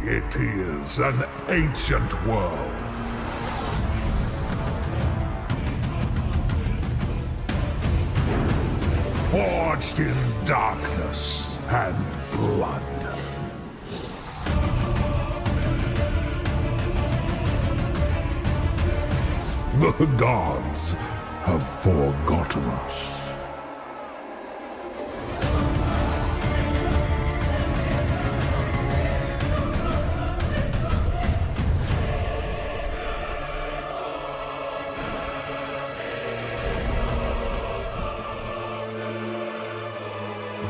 It is an ancient world. Forged in darkness and blood. The gods have forgotten us.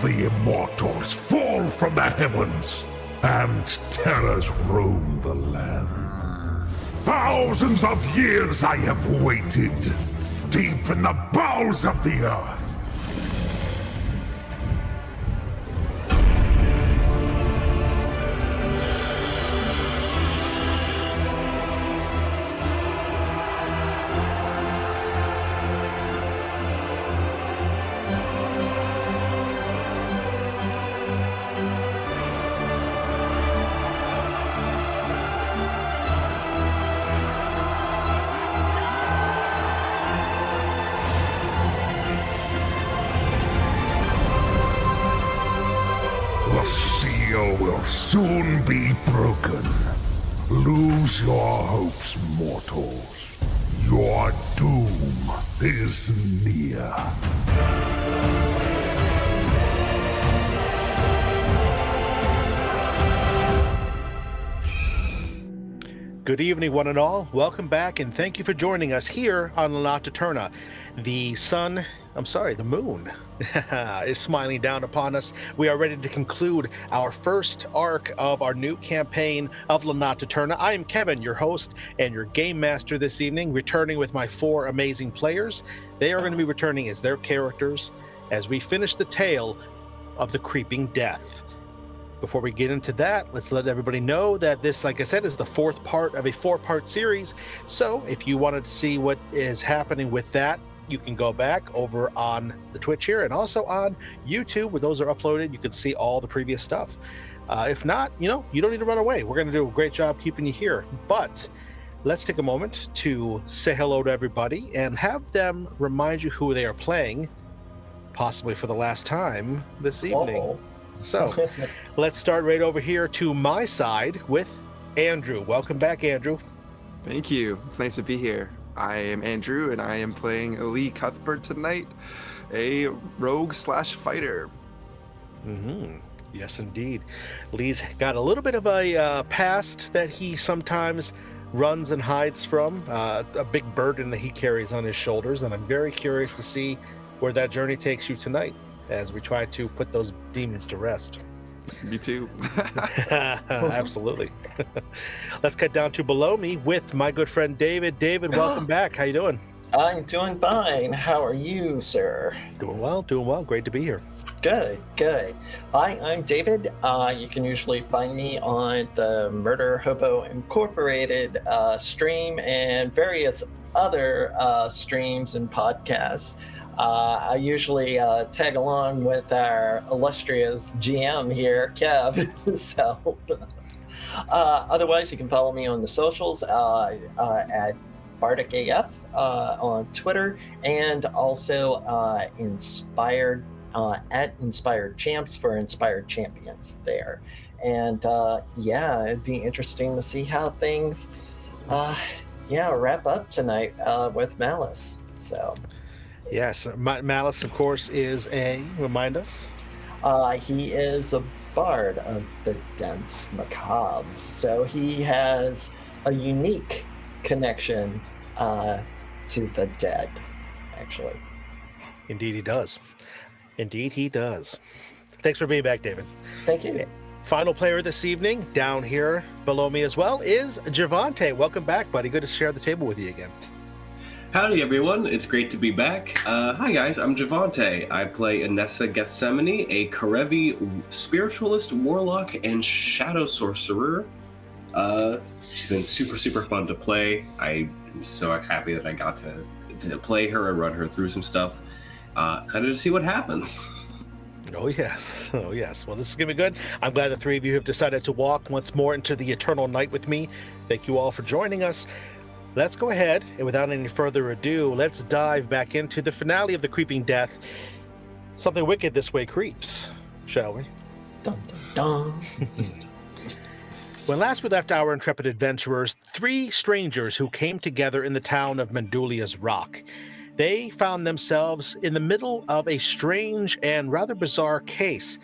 The immortals fall from the heavens, and terrors roam the land. Thousands of years I have waited, deep in the bowels of the earth. The seal will soon be broken. Lose your hopes, mortals. Your doom is near. Good evening, one and all. Welcome back, and thank you for joining us here on Notte Eterna. The moon is smiling down upon us. We are ready to conclude our first arc of our new campaign of Notte Eterna. I am Kevin, your host and your game master this evening, returning with my 4 amazing players. They are going to be returning as their characters as we finish the tale of the creeping death. Before we get into that, let's let everybody know that this, like I said, is the 4th part of a 4-part series. So if you wanted to see what is happening with that, you can go back over on the Twitch here and also on YouTube, where those are uploaded. You can see all the previous stuff. If not, you don't need to run away. We're going to do a great job keeping you here. But let's take a moment to say hello to everybody and have them remind you who they are playing, possibly for the last time this evening. Oh. So let's start right over here to my side with Andrew. Welcome back, Andrew. Thank you. It's nice to be here. I am Andrew, and I am playing Lee Cuthbert tonight, a rogue/fighter. Mm-hmm. Yes, indeed. Lee's got a little bit of a past that he sometimes runs and hides from, a big burden that he carries on his shoulders, and I'm very curious to see where that journey takes you tonight as we try to put those demons to rest. Me too. Absolutely. Let's cut down to below me with my good friend David. David, welcome back. How you doing? I'm doing fine. How are you, sir? Doing well. Great to be here. Good. Hi, I'm David. You can usually find me on the Murder Hobo Incorporated stream and various other streams and podcasts. I usually tag along with our illustrious GM here, Kev. So, otherwise, you can follow me on the socials at BardicAF on Twitter, and also Inspired at Inspired Champs for Inspired Champions there. And it'd be interesting to see how things wrap up tonight with Malice. So. Yes, Malice, of course, remind us? He is a bard of the Dense Macabre, so he has a unique connection to the dead, actually. Indeed he does. Thanks for being back, David. Thank you. Final player this evening, down here below me as well, is Javante. Welcome back, buddy. Good to share the table with you again. Howdy everyone, it's great to be back. Hi guys, I'm Javante. I play Inessa Gethsemane, a Karevi spiritualist, warlock, and shadow sorcerer. She's been super fun to play. I am so happy that I got to play her and run her through some stuff. Excited to see what happens. Oh, yes. Oh, yes. Well, this is going to be good. I'm glad the three of you have decided to walk once more into the eternal night with me. Thank you all for joining us. Let's go ahead, and without any further ado, let's dive back into the finale of The Creeping Death. Something wicked this way creeps, shall we? Dun, dun, dun. When last we left our intrepid adventurers, three strangers who came together in the town of Mendulia's Rock. They found themselves in the middle of a strange and rather bizarre case.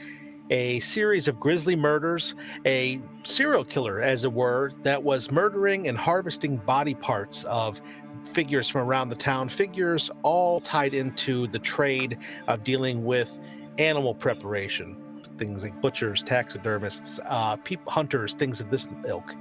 A series of grisly murders, a serial killer, as it were, that was murdering and harvesting body parts of figures from around the town, figures all tied into the trade of dealing with animal preparation. Things like butchers, taxidermists, hunters, things of this ilk.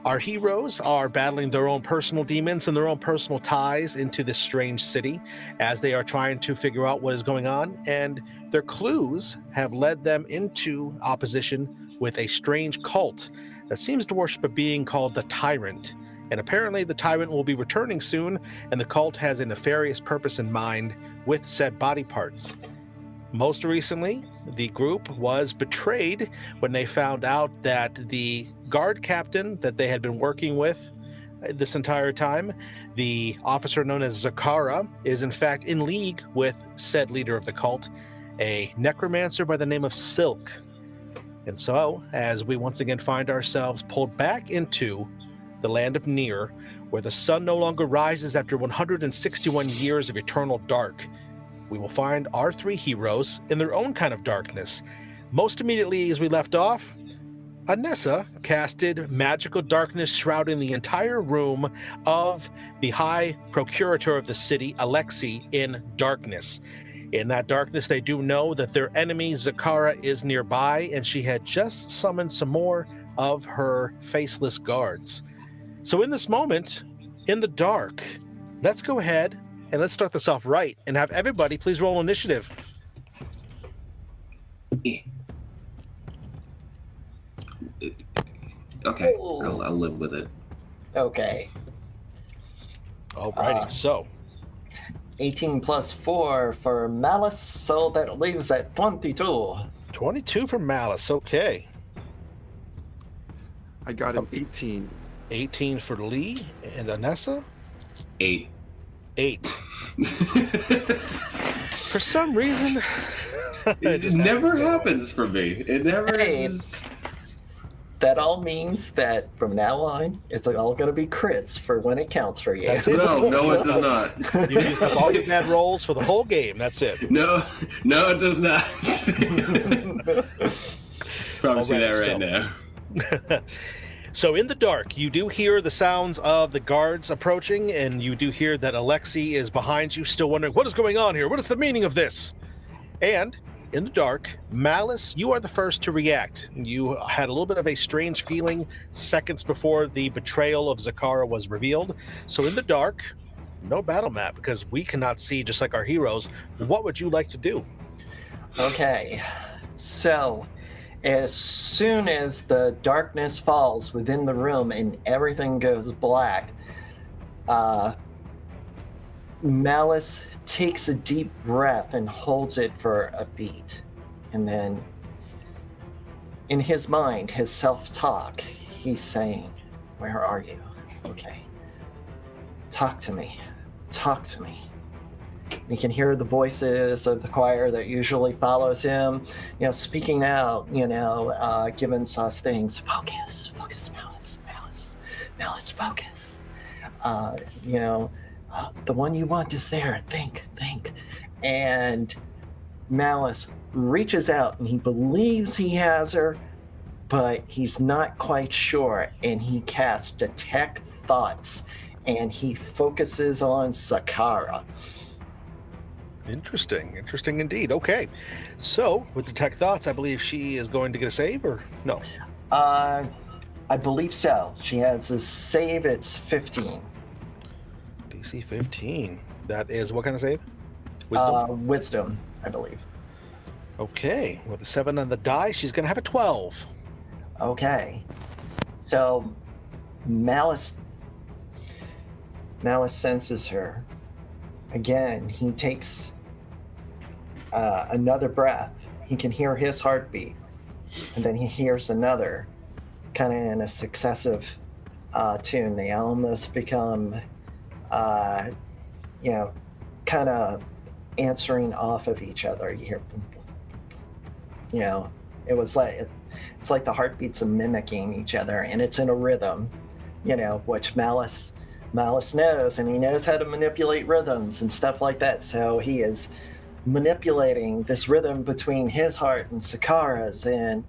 Our heroes are battling their own personal demons and their own personal ties into this strange city as they are trying to figure out what is going on, and their clues have led them into opposition with a strange cult that seems to worship a being called the Tyrant. And apparently the Tyrant will be returning soon, and the cult has a nefarious purpose in mind with said body parts. Most recently, the group was betrayed when they found out that the guard captain that they had been working with this entire time, the officer known as Zakara, is in fact in league with said leader of the cult, a necromancer by the name of Silk. And so, as we once again find ourselves pulled back into the land of Nier, where the sun no longer rises after 161 years of eternal dark, we will find our three heroes in their own kind of darkness. Most immediately as we left off, Anessa casted magical darkness shrouding the entire room of the high procurator of the city, Alexei, in darkness. In that darkness, they do know that their enemy, Zakara, is nearby, and she had just summoned some more of her faceless guards. So in this moment, in the dark, let's go ahead and let's start this off right and have everybody please roll initiative. Okay, Ooh. I'll live with it. Okay. Alrighty, so 18 plus 4 for Malice, so that leaves at 22. 22 for Malice, okay. I got an 18. 18 for Lee and Anessa. 8. 8. For some reason, It never happens for me. It never Hey. is. That all means that from now on, it's all going to be crits for when it counts for you. That's it. No, it does not. you used up all your bad rolls for the whole game. That's it. No, it does not. Promise you that Alright, right now. So in the dark, you do hear the sounds of the guards approaching, and you do hear that Alexei is behind you, still wondering, what is going on here? What is the meaning of this? And in the dark, Malice, you are the first to react. You had a little bit of a strange feeling seconds before the betrayal of Zakara was revealed. So in the dark, no battle map, because we cannot see, just like our heroes. What would you like to do? Okay, so as soon as the darkness falls within the room and everything goes black, Malice takes a deep breath and holds it for a beat. And then in his mind, his self-talk, he's saying, "Where are you? Okay. Talk to me. Talk to me." You can hear the voices of the choir that usually follows him, speaking out, giving us things. Focus, Malice, focus. The one you want is there. Think. And Malice reaches out and he believes he has her, but he's not quite sure. And he casts Detect Thoughts and he focuses on Zakara. Interesting indeed. Okay, so with Detect Thoughts, I believe she is going to get a save, or no? I believe so. She has a save. It's 15. DC 15. That is what kind of save? Wisdom? Wisdom, I believe. Okay, with the 7 on the die, she's going to have a 12. Okay. So Malice senses her. Again, he takes another breath he can hear his heartbeat, and then he hears another, kind of in a successive tune. They almost become, kind of answering off of each other. You hear, boom, boom, boom, boom. It's like the heartbeats are mimicking each other, and it's in a rhythm, which Malice knows, and he knows how to manipulate rhythms and stuff like that. So he is manipulating this rhythm between his heart and Sakara's, and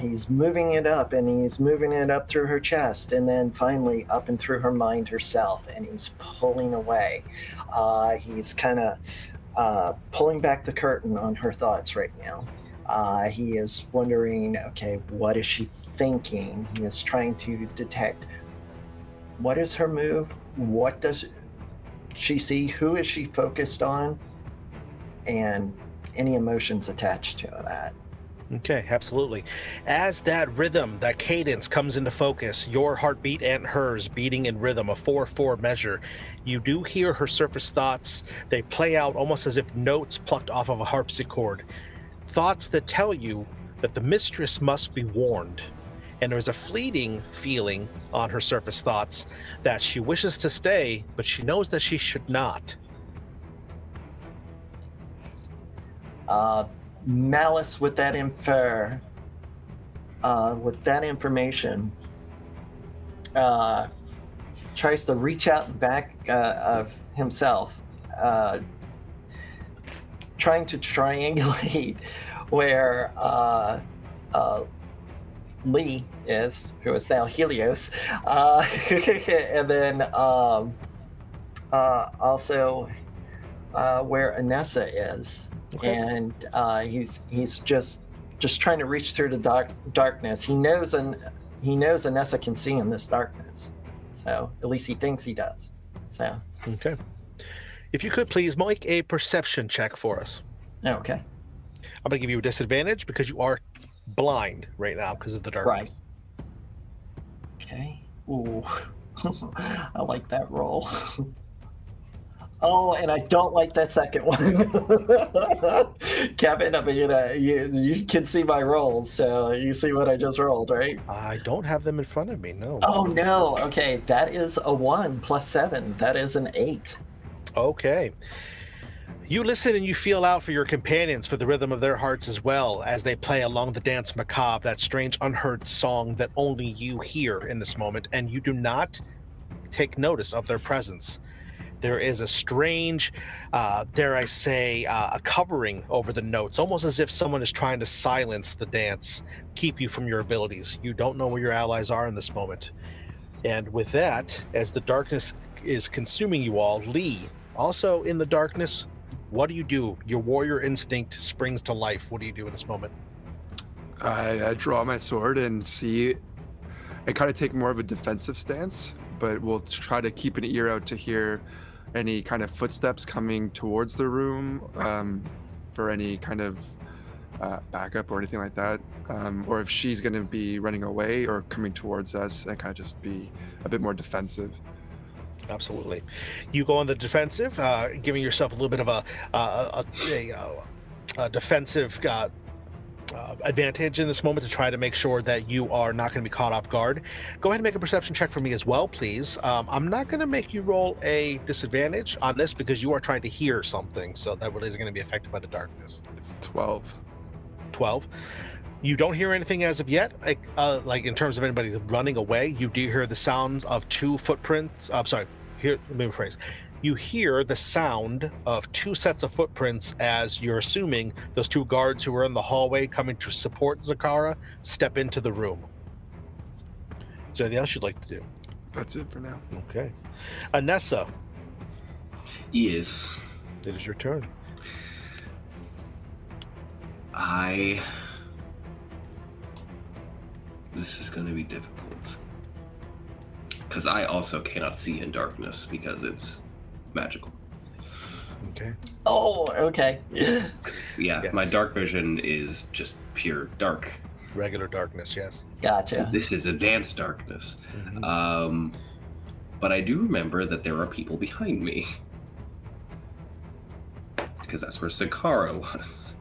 he's moving it up, and he's moving it up through her chest, and then finally up and through her mind herself, and he's pulling away. He's kind of pulling back the curtain on her thoughts right now. He is wondering, okay, what is she thinking? He is trying to detect, what is her move? What does she see? Who is she focused on? And any emotions attached to that. Okay, absolutely. As that rhythm, that cadence comes into focus, your heartbeat and hers beating in rhythm, a 4/4 measure, you do hear her surface thoughts. They play out almost as if notes plucked off of a harpsichord. Thoughts that tell you that the mistress must be warned. And there's a fleeting feeling on her surface thoughts that she wishes to stay, but she knows that she should not. Malice, with that information, tries to reach out back of himself, trying to triangulate where Lee is, who is now Helios, and then also where Anessa is. Okay. And he's just trying to reach through the darkness. He knows Anessa can see in this darkness, so at least he thinks he does. So okay, if you could please make a perception check for us. Okay. I'm gonna give you a disadvantage because you are blind right now because of the darkness. Right. Okay. Ooh, I like that roll. Oh, and I don't like that second one. Kevin, I mean, you can see my rolls, so you see what I just rolled, right? I don't have them in front of me, no. Oh, no. Okay, that is a 1 plus 7. That is an 8. Okay. You listen and you feel out for your companions, for the rhythm of their hearts as well, as they play along the dance macabre, that strange unheard song that only you hear in this moment, and you do not take notice of their presence. There is a strange, dare I say, a covering over the notes, almost as if someone is trying to silence the dance, keep you from your abilities. You don't know where your allies are in this moment. And with that, as the darkness is consuming you all, Lee, also in the darkness, what do you do? Your warrior instinct springs to life. What do you do in this moment? I draw my sword and see. I kind of take more of a defensive stance, but we'll try to keep an ear out to hear any kind of footsteps coming towards the room, for any kind of backup or anything like that, or if she's going to be running away or coming towards us, and kind of just be a bit more defensive. Absolutely. You go on the defensive, giving yourself a little bit of a defensive advantage in this moment to try to make sure that you are not going to be caught off guard. Go ahead and make a perception check for me as well, please. I'm not going to make you roll a disadvantage on this because you are trying to hear something, so that really isn't going to be affected by the darkness. It's 12. 12. You don't hear anything as of yet, like in terms of anybody running away. You do hear the sounds of two footprints. I'm sorry, here, let me rephrase. You hear the sound of two sets of footprints as you're assuming those two guards who are in the hallway coming to support Zakara step into the room. Is there anything else you'd like to do? That's it for now. Okay. Anessa. Yes. It is your turn. This is going to be difficult. Because I also cannot see in darkness because it's magical. Okay. Oh, okay. Yeah, Yes. My dark vision is just pure dark. Regular darkness, yes. Gotcha. This is advanced darkness. Mm-hmm. But I do remember that there are people behind me. Because that's where Sakara was.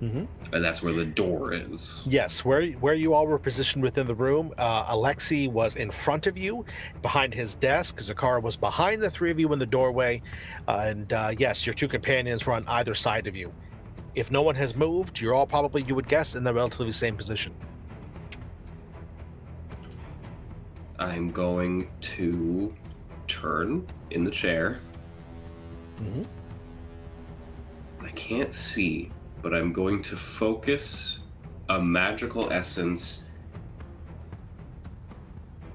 Mm-hmm. And that's where the door is. Yes, where you all were positioned within the room, Alexei was in front of you, behind his desk. Zakara was behind the three of you in the doorway, and yes, your two companions were on either side of you. If no one has moved, you're all probably, you would guess, in the relatively same position. I'm going to turn in the chair. Mm-hmm. I can't see, but I'm going to focus a magical essence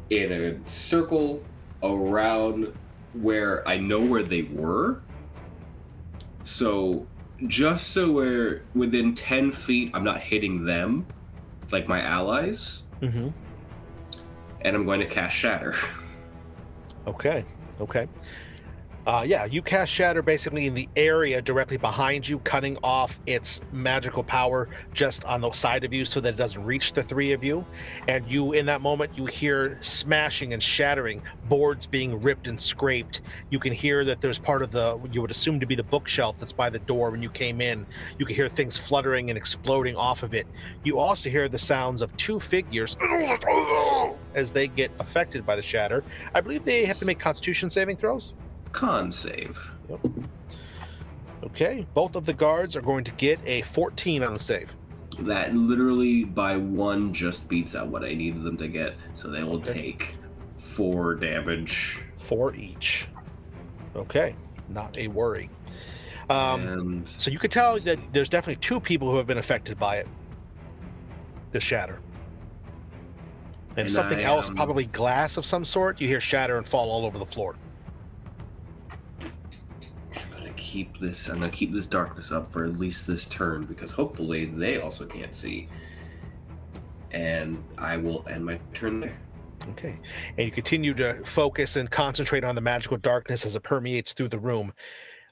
in a circle around where I know where they were. So just so we're within 10 feet, I'm not hitting them, like my allies. Mm-hmm. And I'm going to cast Shatter. Okay. Yeah, you cast Shatter basically in the area directly behind you, cutting off its magical power just on the side of you so that it doesn't reach the three of you. And you, in that moment, you hear smashing and shattering, boards being ripped and scraped. You can hear that there's part of you would assume to be the bookshelf that's by the door when you came in. You can hear things fluttering and exploding off of it. You also hear the sounds of two figures as they get affected by the shatter. I believe they have to make Constitution saving throws. Con save. Yep. Okay, both of the guards are going to get a 14 on the save. That literally by one just beats out what I needed them to get, so they will take 4 damage. 4 each. Okay, not a worry. So you could tell that there's definitely 2 people who have been affected by it. The shatter. And something else, probably glass of some sort, you hear shatter and fall all over the floor. I'm gonna keep this darkness up for at least this turn, because hopefully they also can't see. And I will end my turn there. Okay. And you continue to focus and concentrate on the magical darkness as it permeates through the room.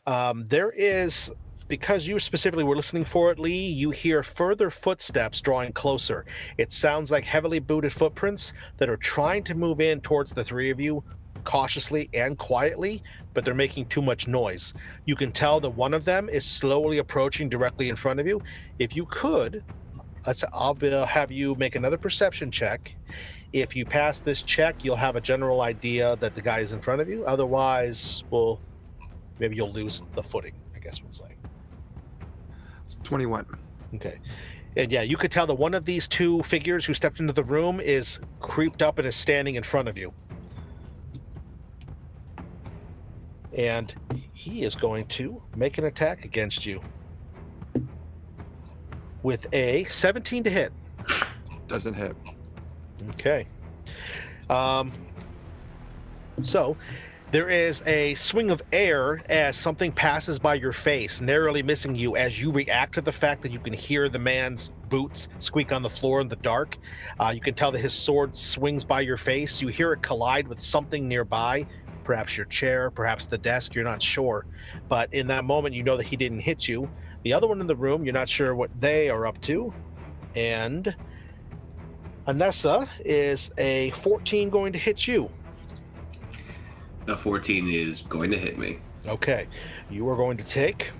There is, because you specifically were listening for it, Lee, you hear further footsteps drawing closer. It sounds like heavily booted footprints that are trying to move in towards the three of you, cautiously and quietly, but they're making too much noise. You can tell that one of them is slowly approaching directly in front of you. If you could, I'll have you make another perception check. If you pass this check, you'll have a general idea that the guy is in front of you. Otherwise, maybe you'll lose the footing, I guess we'll say. It's 21. Okay. And yeah, you could tell that one of these 2 figures who stepped into the room is creeped up and is standing in front of you. And he is going to make an attack against you with a 17 to hit. Doesn't hit. Okay. So there is a swing of air as something passes by your face, narrowly missing you as you react to the fact that you can hear the man's boots squeak on the floor in the dark. You can tell that his sword swings by your face. You hear it collide with something nearby. Perhaps your chair, perhaps the desk, you're not sure. But in that moment, you know that he didn't hit you. The other one in the room, you're not sure what they are up to. And Anessa, is a 14 going to hit you? A 14 is going to hit me. Okay. You are going to take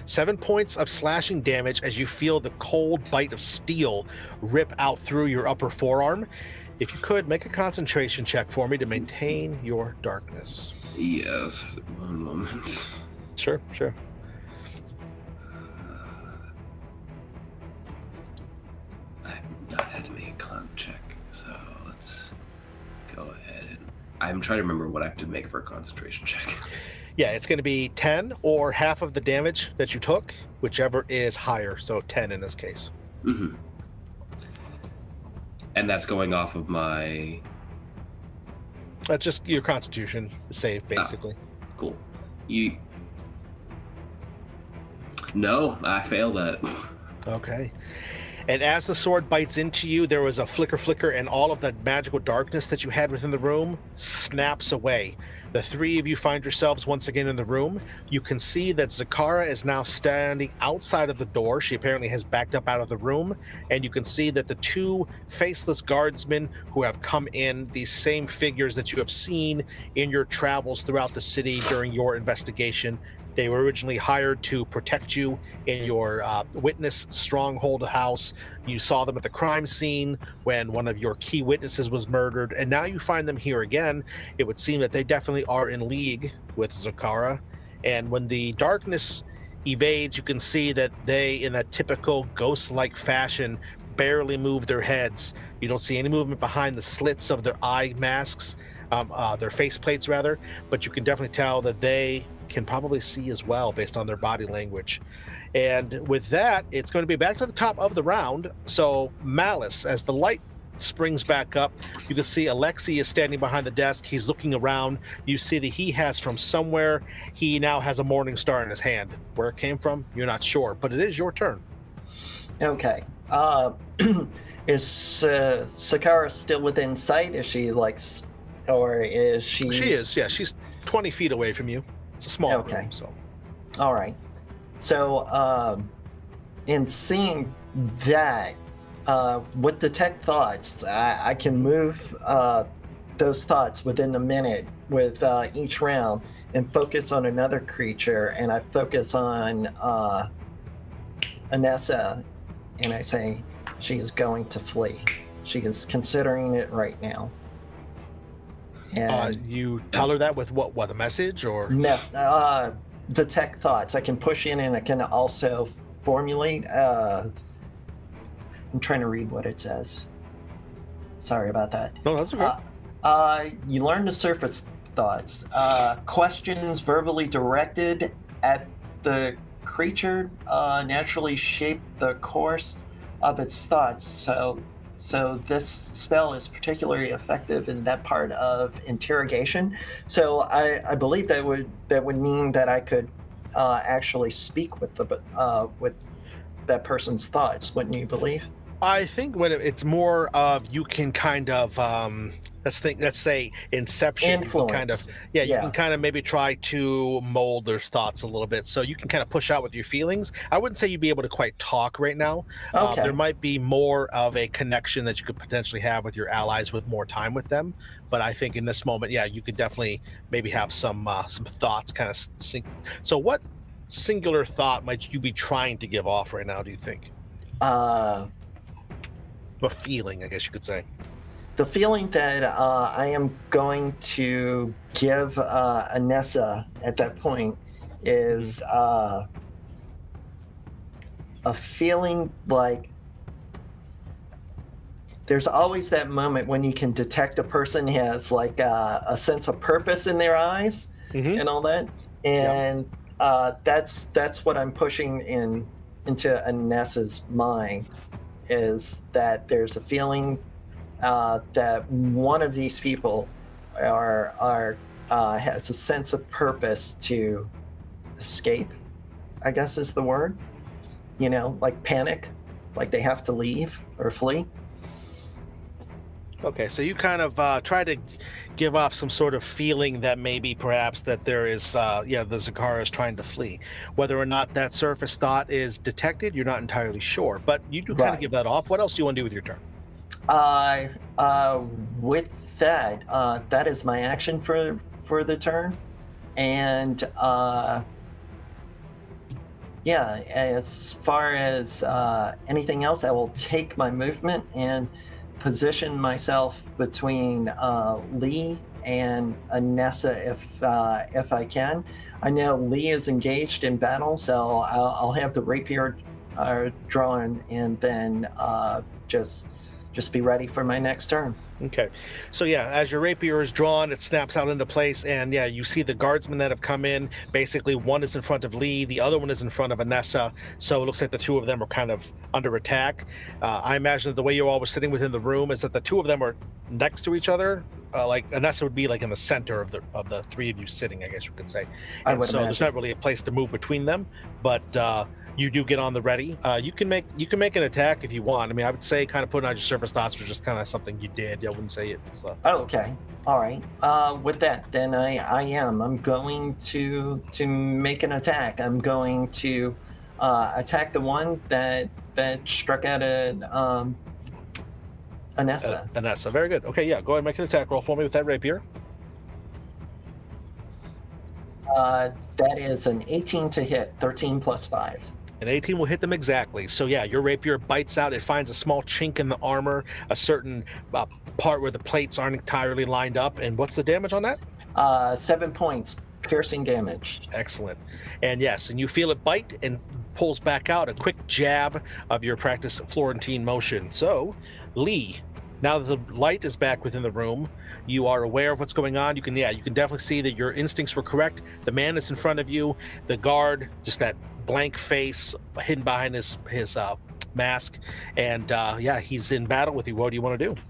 7 points of slashing damage as you feel the cold bite of steel rip out through your upper forearm. If you could, make a concentration check for me to maintain your darkness. Yes. One moment. Sure. I've not had to make a con check, so let's go ahead and... I'm trying to remember what I have to make for a concentration check. Yeah, it's going to be 10 or half of the damage that you took, whichever is higher, so 10 in this case. Mm-hmm. And that's going off of my... That's just your constitution save, basically. Cool. No, I failed that. Okay. And as the sword bites into you, there was a flicker, and all of the magical darkness that you had within the room snaps away. The 3 of you find yourselves once again in the room. You can see that Zakara is now standing outside of the door. She apparently has backed up out of the room. And you can see that the 2 faceless guardsmen who have come in, these same figures that you have seen in your travels throughout the city during your investigation, They were originally hired to protect you in your witness stronghold house. You saw them at the crime scene when one of your key witnesses was murdered, and now you find them here again. It would seem that they definitely are in league with Zakara. And when the darkness evades, you can see that they, in that typical ghost-like fashion, barely move their heads. You don't see any movement behind the slits of their eye masks, their face plates rather, but you can definitely tell that they can probably see as well based on their body language. And with that, it's going to be back to the top of the round. So Malice, as the light springs back up, you can see Alexi is standing behind the desk. He's looking around. You see that he has from somewhere, he now has a morning star in his hand. Where it came from, you're not sure, but it is your turn. Okay. Is Sakara still within sight? Is she or is she? She is, yeah. She's 20 feet away from you. It's a small room, so. All right. So, in seeing that, with detect thoughts, I can move those thoughts within a minute with each round and focus on another creature. And I focus on Anessa, and I say she is going to flee. She is considering it right now. And you tell her that with what a message or? Detect thoughts. I can push in and I can also formulate. I'm trying to read what it says. Sorry about that. No, that's okay. You learn to surface thoughts. Questions verbally directed at the creature naturally shape the course of its thoughts. So this spell is particularly effective in that part of interrogation. So I believe that would mean that I could actually speak with with that person's thoughts. Wouldn't you believe? I think when it's more of you can kind of let's say Inception. Influence. You can kind of maybe try to mold their thoughts a little bit, so you can kind of push out with your feelings. I wouldn't say you'd be able to quite talk right now. Okay. There might be more of a connection that you could potentially have with your allies with more time with them. But I think in this moment, yeah, you could definitely maybe have some thoughts kind of sync. So what singular thought might you be trying to give off right now, do you think? A feeling, I guess you could say. The feeling that I am going to give Anessa at that point is a feeling like there's always that moment when you can detect a person has like a sense of purpose in their eyes and all that. And that's what I'm pushing into Anessa's mind, is that there's a feeling that one of these people has a sense of purpose to escape, I guess is the word. You know, like panic, like they have to leave or flee. Okay, so you kind of try to give off some sort of feeling that maybe perhaps that there is, the Zakara is trying to flee. Whether or not that surface thought is detected, you're not entirely sure, but you do kind of give that off. What else do you want to do with your turn? With that, that is my action for the turn, and as far as anything else, I will take my movement and position myself between Lee and Anessa if I can. I know Lee is engaged in battle, so I'll have the rapier drawn and then just be ready for my next turn. Okay, so yeah, as your rapier is drawn, it snaps out into place, and yeah, you see the guardsmen that have come in. Basically, one is in front of Lee, the other one is in front of Anessa, so it looks like the two of them are kind of under attack. I imagine that the way you all were sitting within the room is that the two of them are next to each other. Like Anessa would be like in the center of the three of you sitting, I guess you could say. And so there's not really a place to move between them, but you do get on the ready. You can make an attack if you want. I mean, I would say kind of putting on your surface thoughts was just kind of something you did. I wouldn't say it was. Oh, okay. All right. With that, then I'm going to make an attack. I'm going to attack the one that struck at Anessa. Anessa, very good. Okay, yeah, go ahead and make an attack roll for me with that rapier. That is an 18 to hit, 13 plus 5. An 18 will hit them exactly. So yeah, your rapier bites out. It finds a small chink in the armor, a certain part where the plates aren't entirely lined up. And what's the damage on that? 7 points, piercing damage. Excellent. And yes, and you feel it bite and pulls back out a quick jab of your practice Florentine motion. So, Lee, now that the light is back within the room, you are aware of what's going on. You can definitely see that your instincts were correct. The man is in front of you. The guard, just that blank face hidden behind his mask, and he's in battle with you. What do you want to do?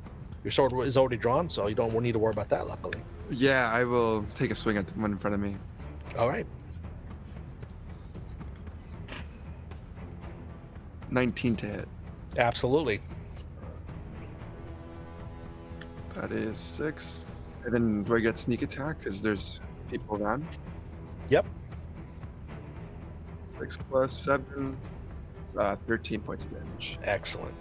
Your sword is already drawn, so you don't need to worry about that, luckily. Yeah, I will take a swing at the one in front of me. All right. 19 to hit. Absolutely. That is 6. And then do I get sneak attack because there's people around? Yep. 6 plus 7, 13 points of damage. Excellent.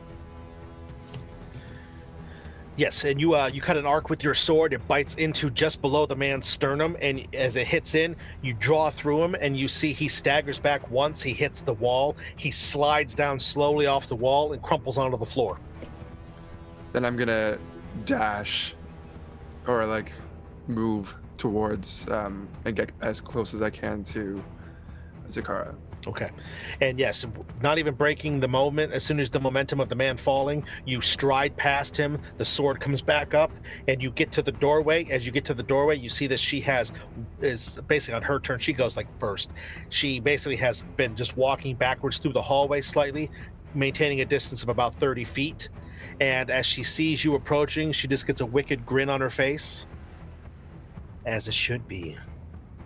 Yes, and you cut an arc with your sword. It bites into just below the man's sternum, and as it hits in, you draw through him, and you see he staggers back once. He hits the wall. He slides down slowly off the wall and crumples onto the floor. Then I'm gonna dash, or like move towards and get as close as I can to Zakara. Okay. And yes, not even breaking the moment, as soon as the momentum of the man falling, you stride past him, the sword comes back up, and you get to the doorway. As you get to the doorway, you see that she is basically on her turn. She goes like first. She basically has been just walking backwards through the hallway slightly, maintaining a distance of about 30 feet. And as she sees you approaching, she just gets a wicked grin on her face. As it should be,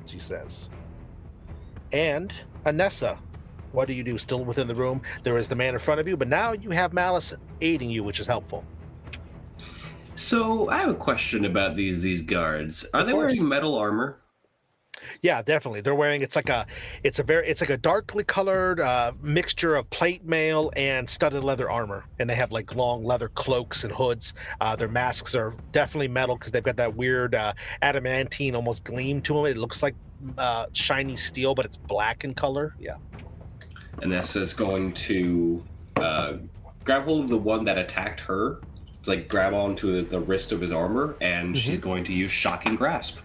she says. And Anessa, what do you do? Still within the room, there is the man in front of you, but now you have Malice aiding you, which is helpful. So I have a question about these guards. Are they wearing metal armor? Yeah, definitely. They're wearing it's like a darkly colored mixture of plate mail and studded leather armor, and they have like long leather cloaks and hoods. Their masks are definitely metal because they've got that weird adamantine almost gleam to them. It looks like shiny steel, but it's black in color. Yeah. Anessa's going to grab hold of the one that attacked her, like grab onto the wrist of his armor, and she's going to use Shocking Grasp.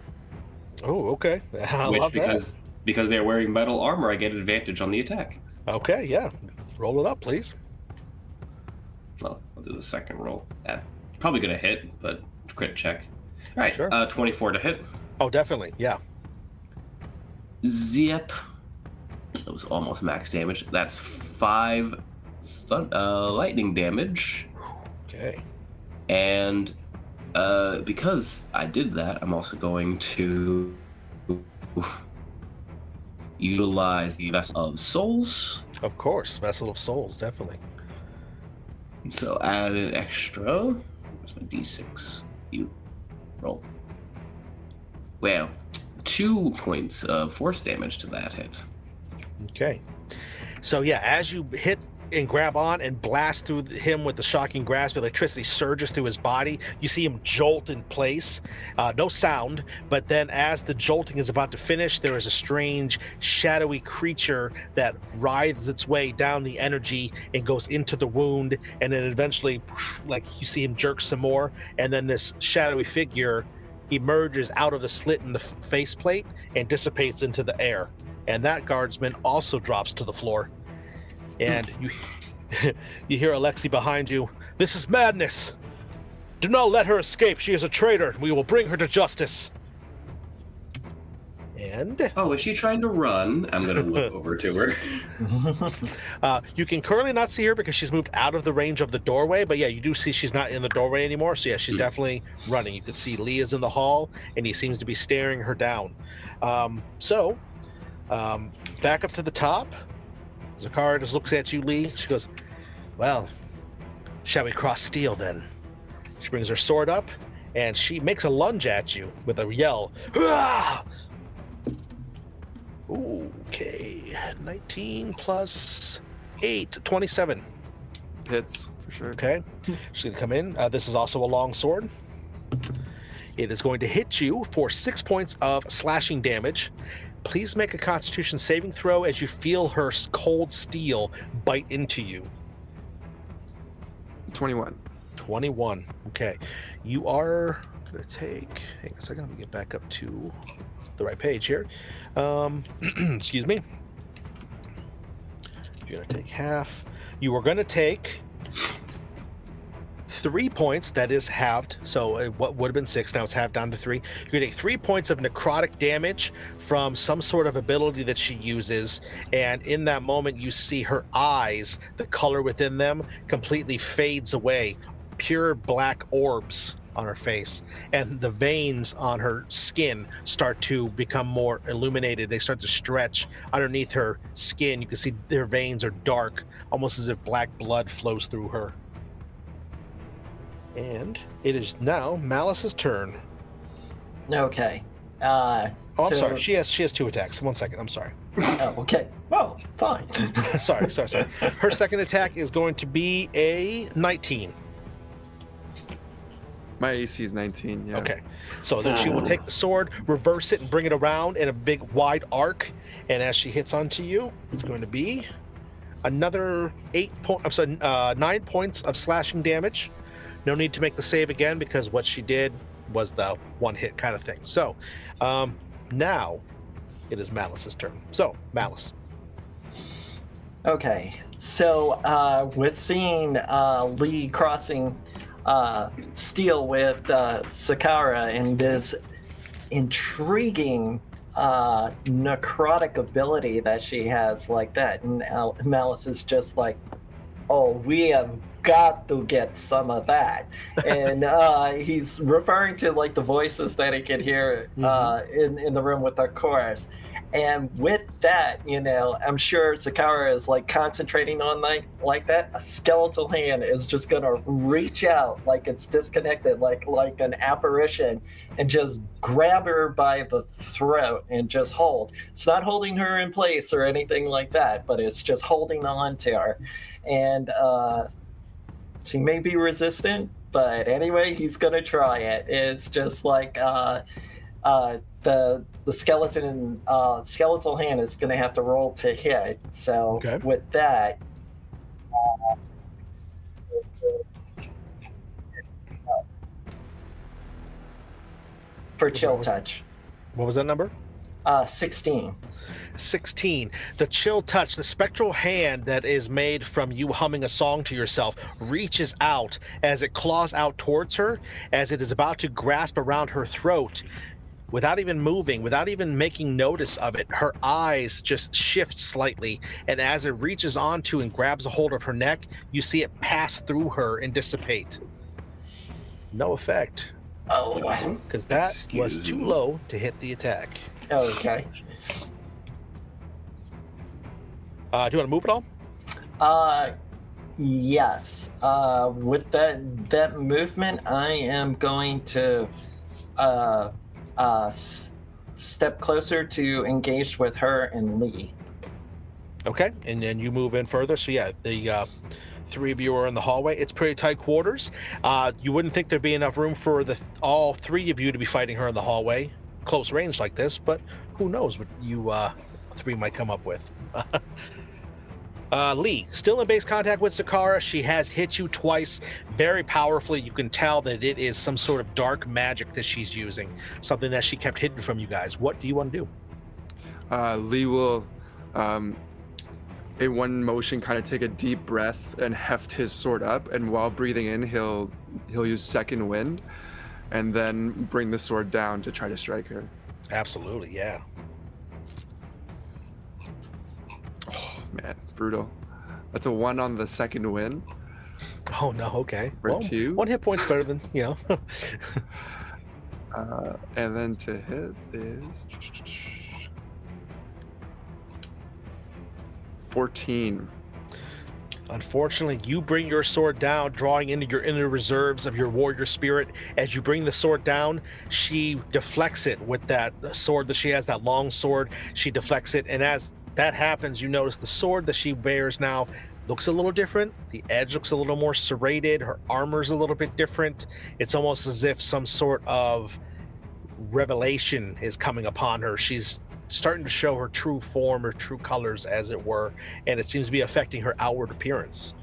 Oh, okay. I love that. Because they're wearing metal armor, I get advantage on the attack. Okay, yeah. Roll it up, please. Well, I'll do the second roll. Probably gonna hit, but crit check. All right, Sure. 24 to hit. Oh, definitely. Yeah. Zip. That was almost max damage. That's 5 lightning damage. Okay. And because I did that, I'm also going to utilize the Vessel of Souls. Of course, Vessel of Souls, definitely. So add an extra. Where's my d6? You roll. Well, 2 points of force damage to that hit. Okay. So yeah, as you hit and grab on and blast through him with the Shocking Grasp, electricity surges through his body. You see him jolt in place. No sound, but then as the jolting is about to finish, there is a strange, shadowy creature that writhes its way down the energy and goes into the wound, and then eventually, like, you see him jerk some more, and then this shadowy figure emerges out of the slit in the faceplate and dissipates into the air. And that guardsman also drops to the floor. And you hear Alexei behind you. This is madness. Do not let her escape. She is a traitor. We will bring her to justice. And Oh, is she trying to run? I'm going to look over to her. you can currently not see her because she's moved out of the range of the doorway. But yeah, you do see she's not in the doorway anymore. So yeah, she's definitely running. You can see Lee is in the hall, and he seems to be staring her down. Back up to the top. Zakara just looks at you, Lee. She goes, well, shall we cross steel then? She brings her sword up, and she makes a lunge at you with a yell. Hurrah! Okay, 19 plus 8, 27. Hits, for sure. Okay, she's going to come in. This is also a long sword. It is going to hit you for 6 points of slashing damage. Please make a Constitution saving throw as you feel her cold steel bite into you. 21. 21. Okay. You are going to take... Hang on a second. Let me get back up to the right page here. Excuse me. You're going to take half. You are going to take 3 points. That is halved. So what would have been 6, now it's halved down to 3. You're going to take 3 points of necrotic damage from some sort of ability that she uses. And in that moment, you see her eyes, the color within them, completely fades away. Pure black orbs on her face, and the veins on her skin start to become more illuminated. They start to stretch underneath her skin. You can see their veins are dark, almost as if black blood flows through her. And it is now Malice's turn. Okay. I'm sorry. She has 2 attacks. 1 second. I'm sorry. Oh, okay. Well, fine. sorry. Her second attack is going to be a 19. My AC is 19, yeah. Okay. So then she will take the sword, reverse it, and bring it around in a big wide arc. And as she hits onto you, it's going to be another 9 points of slashing damage. No need to make the save again because what she did was the one hit kind of thing. So now it is Malice's turn. So, Malice. Okay. So with seeing Lee crossing steel with Sakara and this intriguing necrotic ability that she has like that, and Malice is just like, oh, we have got to get some of that. And he's referring to like the voices that he could hear in the room with the chorus. And with that, I'm sure Sakara is like concentrating on like that. A skeletal hand is just gonna reach out like it's disconnected, like an apparition, and just grab her by the throat and just hold. It's not holding her in place or anything like that, but it's just holding on to her. And she may be resistant, but anyway, he's gonna try it. It's just like the skeletal hand is going to have to roll to hit. So with that, for chill touch. What was that number? 16. 16. The chill touch, the spectral hand that is made from you humming a song to yourself, reaches out as it claws out towards her, as it is about to grasp around her throat. Without even moving, without even making notice of it, her eyes just shift slightly, and as it reaches onto and grabs a hold of her neck, you see it pass through her and dissipate. No effect. Oh. Because that was too low to hit the attack. Okay. Do you want to move at all? Yes. With that movement, I am going to step closer to engage with her and Lee. Okay, and then you move in further. So yeah, the 3 of you are in the hallway. It's pretty tight quarters. You wouldn't think there'd be enough room for all 3 of you to be fighting her in the hallway, close range like this, but who knows what you 3 might come up with. Lee, still in base contact with Sakara. She has hit you twice very powerfully. You can tell that it is some sort of dark magic that she's using, something that she kept hidden from you guys. What do you want to do? Lee will, in one motion, kind of take a deep breath and heft his sword up, and while breathing in, he'll use second wind, and then bring the sword down to try to strike her. Absolutely, yeah. Oh man, brutal. That's a 1 on the second win. Oh no, okay. For 2. 1 hit point's better than, And then to hit is 14. Unfortunately, you bring your sword down, drawing into your inner reserves of your warrior spirit. As you bring the sword down, she deflects it with that sword that she has, that long sword. She deflects it, and as that happens, you notice the sword that she bears now looks a little different. The edge looks a little more serrated. Her armor's a little bit different. It's almost as if some sort of revelation is coming upon her. She's starting to show her true form or true colors, as it were, and it seems to be affecting her outward appearance.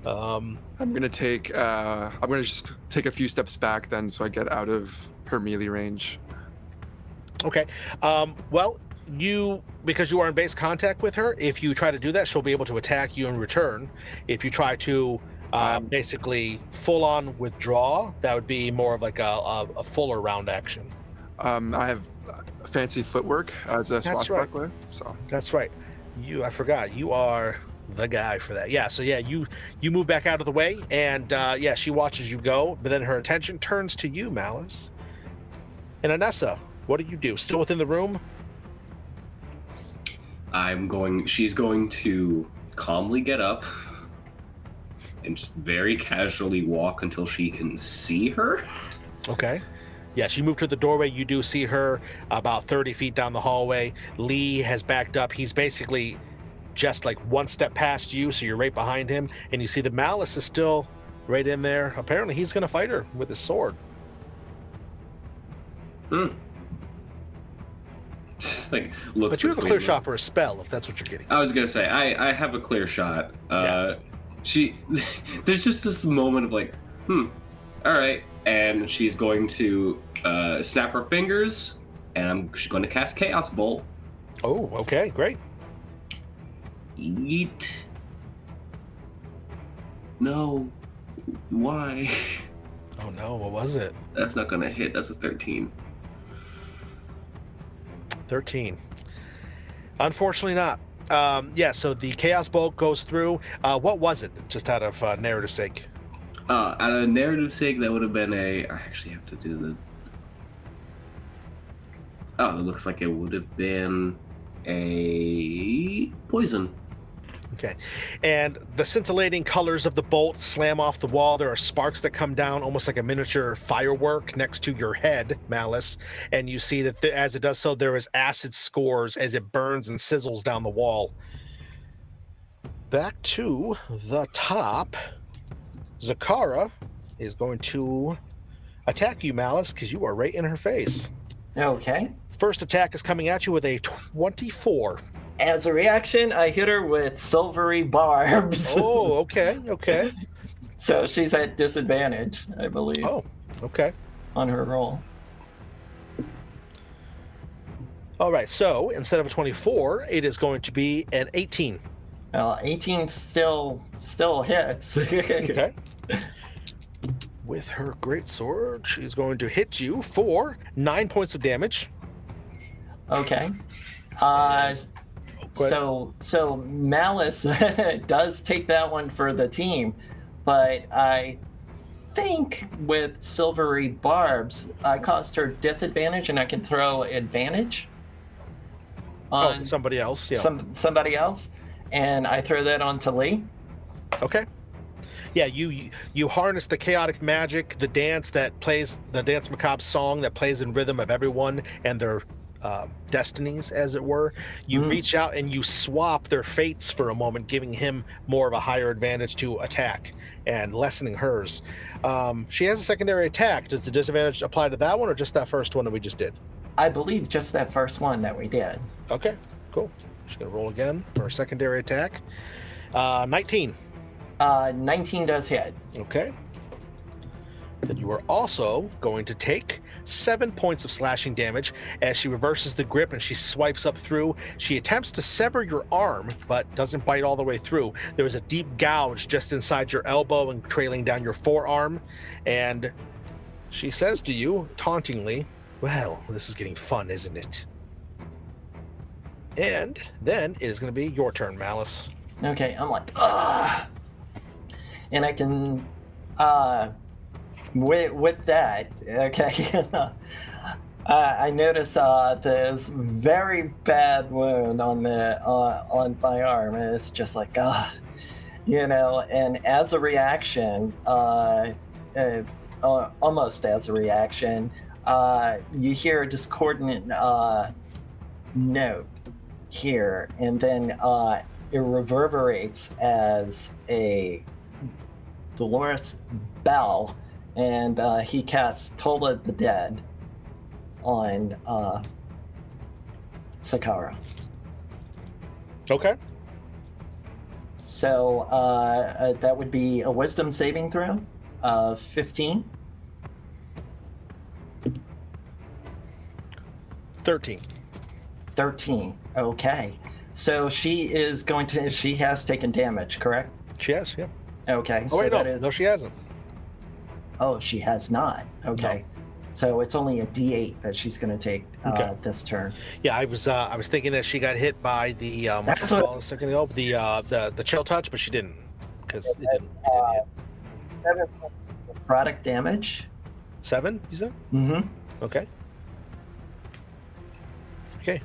I'm gonna just take a few steps back then, so I get out of her melee range. Okay. Well, because you are in base contact with her, if you try to do that, she'll be able to attack you in return. If you try to basically full on withdraw, that would be more of like a fuller round action. I have fancy footwork as a That's right. swashbuckler, so That's right. I forgot. You are the guy for that. Yeah. So yeah, you move back out of the way, and yeah, she watches you go, but then her attention turns to you, Malice. And Anessa, what do you do? Still within the room? She's going to calmly get up and just very casually walk until she can see her. Okay. Yeah, she moved to the doorway. You do see her about 30 feet down the hallway. Lee has backed up. He's basically just like one step past you, so you're right behind him. And you see the Malice is still right in there. Apparently, he's going to fight her with his sword. Like, looks. But you have a clear shot for a spell, if that's what you're getting. I was gonna say I have a clear shot. There's just this moment of like, all right, and she's going to snap her fingers, and she's going to cast Chaos Bolt. Oh, okay, great. Yeet. No. Why? Oh no, what was it? That's not gonna hit. That's a 13. 13. Unfortunately not. Yeah, so the Chaos Bolt goes through. What was it, just out of narrative sake? Out of narrative sake, that would have been I actually have to do the... Oh, it looks like it would have been a poison. Okay. And the scintillating colors of the bolt slam off the wall. There are sparks that come down, almost like a miniature firework next to your head, Malice. And you see that as it does so, there is acid scores as it burns and sizzles down the wall. Back to the top. Zakara is going to attack you, Malice, because you are right in her face. Okay. First attack is coming at you with a 24. As a reaction, I hit her with silvery barbs. Oh, okay, okay. So she's at disadvantage, I believe. Oh, okay. On her roll. All right, so instead of a 24, it is going to be an 18. Well, 18 still hits. Okay. With her greatsword, she's going to hit you for 9 points of damage. Okay. So Malice does take that one for the team, but I think with silvery barbs, I caused her disadvantage, and I can throw advantage on somebody else. Yeah. Somebody else, and I throw that on to Lee. Okay. Yeah, you harness the chaotic magic, the dance macabre song that plays in rhythm of everyone and their destinies, as it were. You reach out and you swap their fates for a moment, giving him more of a higher advantage to attack and lessening hers. She has a secondary attack. Does the disadvantage apply to that one or just that first one that we just did? I believe just that first one that we did. Okay, cool. She's gonna roll again for a secondary attack. 19. 19 does hit. Okay. Then you are also going to take 7 points of slashing damage as she reverses the grip and she swipes up through. She attempts to sever your arm, but doesn't bite all the way through. There is a deep gouge just inside your elbow and trailing down your forearm. And she says to you, tauntingly, "Well, this is getting fun, isn't it?" And then it is going to be your turn, Malice. Okay, I'm like, ah. And I can, with that, okay, I notice this very bad wound on my arm, and it's just like, and as a reaction, almost as a reaction, you hear a discordant note here, and then it reverberates as a Dolores Bell, and he casts Toll of the Dead on Sakara. Okay. So that would be a wisdom saving throw of 15. 13. 13. Okay. So she has taken damage, correct? She has, yeah. Okay. Oh, so wait, that no. is. No, she hasn't. Oh, she has not. Okay. So it's only a D8 that she's going to take this turn. Yeah, I was thinking that she got hit by the That's what- a second ago, the chill touch, but she didn't because it didn't hit. 7 points of product damage. 7, you said? Mm-hmm. Okay. Okay.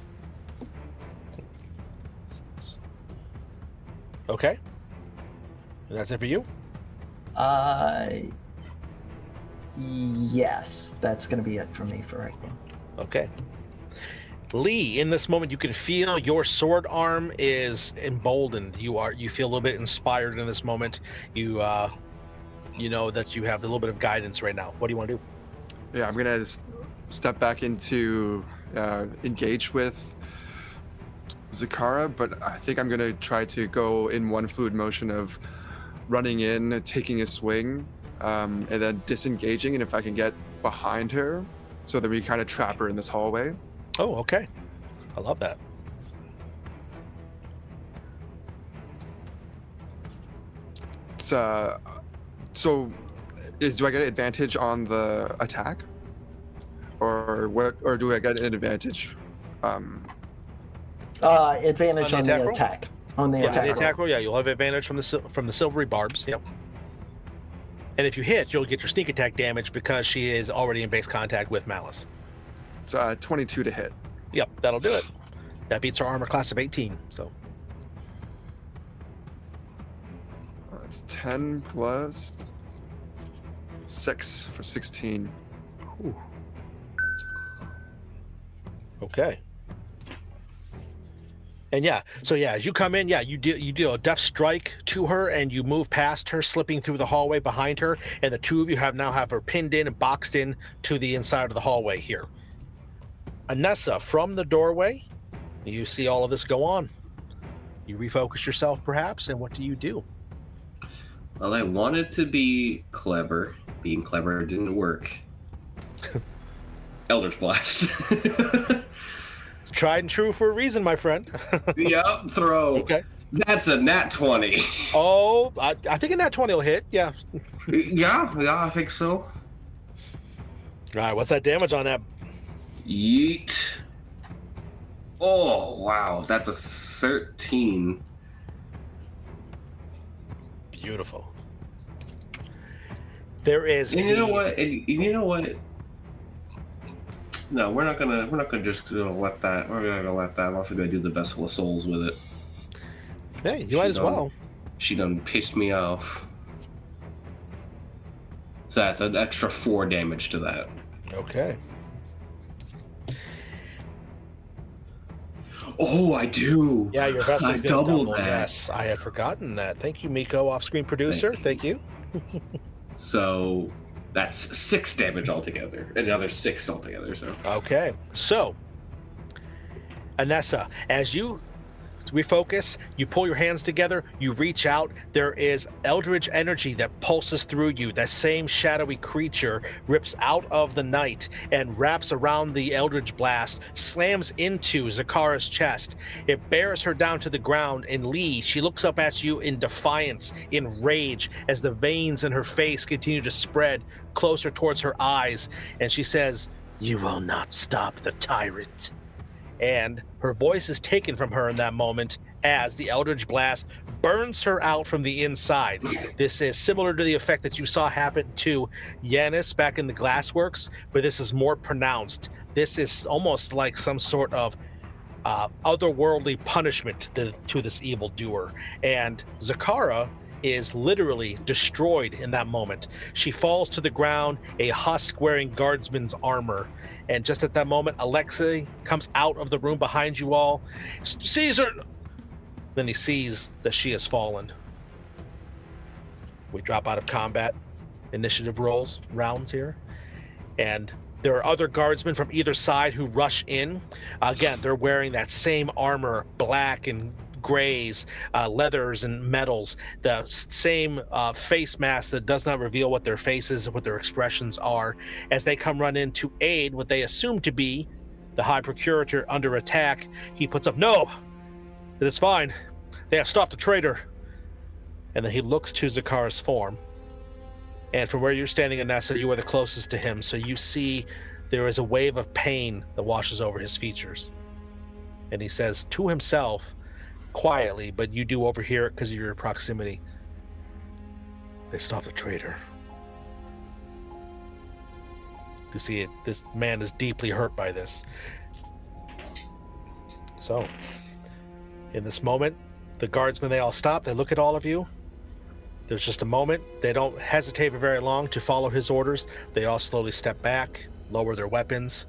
Okay. And that's it for you? Yes, that's going to be it for me for right now. Okay. Lee, in this moment, you can feel your sword arm is emboldened. You feel a little bit inspired in this moment. You know that you have a little bit of guidance right now. What do you want to do? Yeah, I'm gonna step back into engage with Zakara, but I think I'm gonna try to go in one fluid motion of running in, taking a swing, and then disengaging, and if I can get behind her, so that we kind of trap her in this hallway. Oh, okay. I love that. It's, so do I get an advantage on the attack, or what? Or do I get an advantage? Advantage on the roll? attack. On the Yeah, attack. the roll. attack roll. Yeah, you'll have advantage from the silvery barbs. Yep. And if you hit, you'll get your sneak attack damage because she is already in base contact with Malice. It's 22 to hit. Yep, that'll do it. That beats her armor class of 18. So It's 10 plus 6 for 16. Ooh. okay. And as you come in, you deal a death strike to her, and you move past her, slipping through the hallway behind her, and the two of you now have her pinned in and boxed in to the inside of the hallway here. Anessa, from the doorway, you see all of this go on. You refocus yourself, perhaps, and what do you do? Well, I wanted to be clever. Being clever didn't work. Elder's Blast. It's tried and true for a reason, my friend. Yep, throw. Okay. That's a nat 20. Oh, I think a nat 20 will hit. Yeah. Yeah, I think so. All right, what's that damage on that? Yeet. Oh, wow. That's a 13. Beautiful. There is. And you know what? And you know what? No, we're not gonna just let that. We're not gonna let that. I'm also gonna do the Vessel of Souls with it. Hey, you might as well. She done pissed me off. So that's an extra 4 damage to that. Okay. Oh, I do. Yeah, your vessel's I gonna double that. Yes, I had forgotten that. Thank you, Miko, off-screen producer. Thank you. So that's 6 damage altogether. Another 6 altogether. So Okay, so Anessa, as you refocus, you pull your hands together, you reach out, there is eldritch energy that pulses through you. That same shadowy creature rips out of the night and wraps around the eldritch blast, slams into Zakara's chest. It bears her down to the ground, and Lee, she looks up at you in defiance, in rage, as the veins in her face continue to spread closer towards her eyes, and she says, "You will not stop the tyrant." And her voice is taken from her in that moment as the Eldritch Blast burns her out from the inside. This is similar to the effect that you saw happen to Yanis back in the Glassworks, but this is more pronounced. This is almost like some sort of otherworldly punishment to this evildoer. And Zakara is literally destroyed in that moment. She falls to the ground, a husk wearing guardsman's armor. And just at that moment, Alexei comes out of the room behind you all. Caesar! Then he sees that she has fallen. We drop out of combat initiative rounds here. And There are other guardsmen from either side who rush in. Again, they're wearing that same armor, black and grays, leathers and metals, the same face mask that does not reveal what their faces, what their expressions are, as they come run in to aid what they assume to be the High Procurator under attack. He puts up, "No, that is fine. They have stopped the traitor." And then he looks to Zakar's form. And from where you're standing, Anessa, you are the closest to him, so you see there is a wave of pain that washes over his features. And he says to himself, quietly, but you do overhear it because of your proximity, "They stopped the traitor." You see it. This man is deeply hurt by this. So, in this moment, the guardsmen, they all stop. They look at all of you. There's just a moment. They don't hesitate for very long to follow his orders. They all slowly step back, lower their weapons.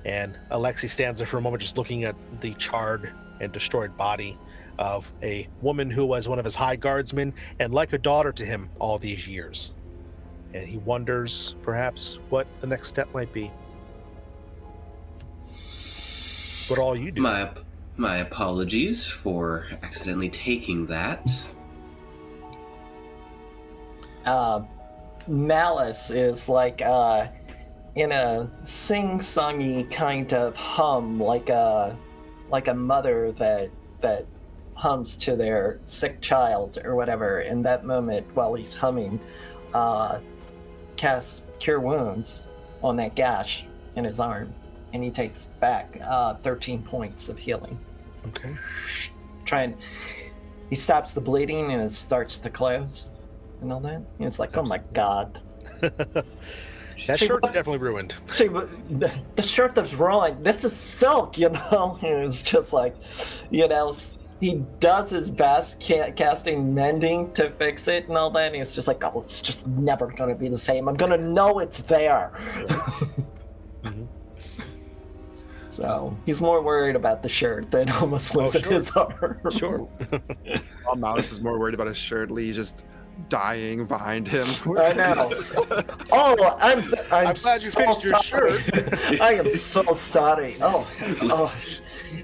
And Alexei stands there for a moment just looking at the charred and destroyed body of a woman who was one of his high guardsmen and like a daughter to him all these years. And he wonders perhaps what the next step might be. What all you do. My apologies for accidentally taking that. Malice is like in a sing-songy kind of hum, like a mother that hums to their sick child or whatever. In that moment, while he's humming, casts Cure Wounds on that gash in his arm, and he takes back 13 points of healing. Okay. He stops the bleeding and it starts to close and all that. And it's like, oh my god. That shirt's definitely ruined. See, the shirt is ruined. This is silk, you know? It's just like, you know, he does his best casting mending to fix it and all that. And it's just like, oh, it's just never going to be the same. I'm going to know it's there. Mm-hmm. So he's more worried about the shirt than almost losing his arm. Sure. While Malice is more worried about his shirt, Lee's just dying behind him. I know. Oh, I'm glad you fixed your shirt. I am so sorry. Oh,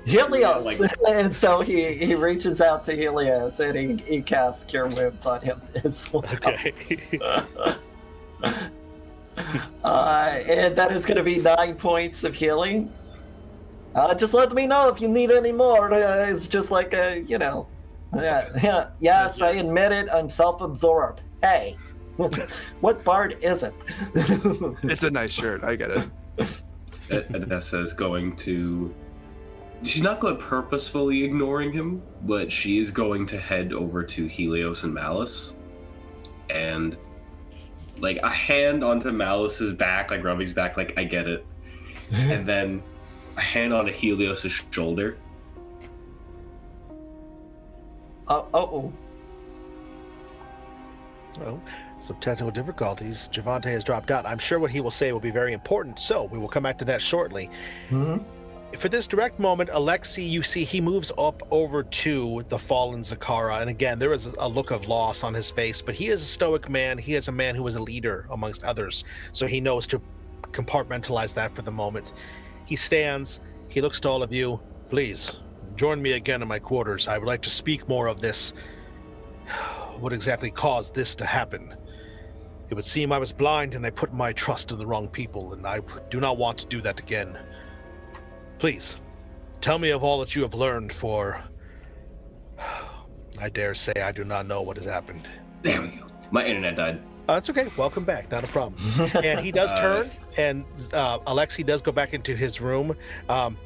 Helios. And so he reaches out to Helios and he casts Cure Wounds on him as well. Okay. And that is going to be 9 points of healing. Just let me know if you need any more. It's just like you know. Yeah. Yes, I admit it. I'm self-absorbed. Hey, what bard is it? It's a nice shirt. I get it. Anessa is going to... She's not going purposefully ignoring him, but she is going to head over to Helios and Malice. And, like, a hand onto Malice's back, like rubbing his back, like, I get it. And then a hand onto Helios' shoulder. Oh. Well, some technical difficulties. Javante has dropped out. I'm sure what he will say will be very important, so we will come back to that shortly. Mm-hmm. For this direct moment, Alexei, you see he moves up over to the fallen Zakara, and again, there is a look of loss on his face, but he is a stoic man. He is a man who is a leader amongst others, so he knows to compartmentalize that for the moment. He stands, he looks to all of you. "Please, join me again in my quarters. I would like to speak more of this. What exactly caused this to happen? It would seem I was blind and I put my trust in the wrong people, and I do not want to do that again. Please, tell me of all that you have learned, for I dare say I do not know what has happened." There we go. My internet died. That's okay. Welcome back. Not a problem. And he does turn, and Alexei does go back into his room.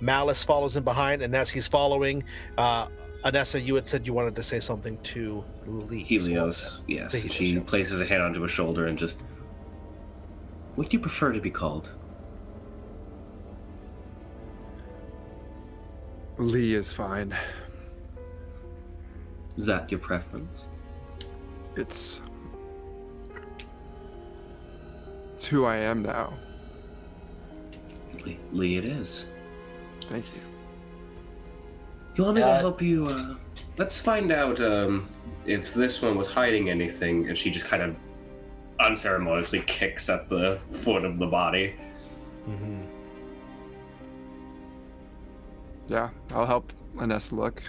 Malice follows him behind, and as he's following, Anessa, you had said you wanted to say something to Lee. Helios, yes. She places a hand onto his shoulder and just... What do you prefer to be called? Lee is fine. Is that your preference? It's who I am now. Lee it is. Thank you. You want me to help you, let's find out, if this one was hiding anything, and she just kind of unceremoniously kicks at the foot of the body. Mm-hmm. Yeah, I'll help Ines look.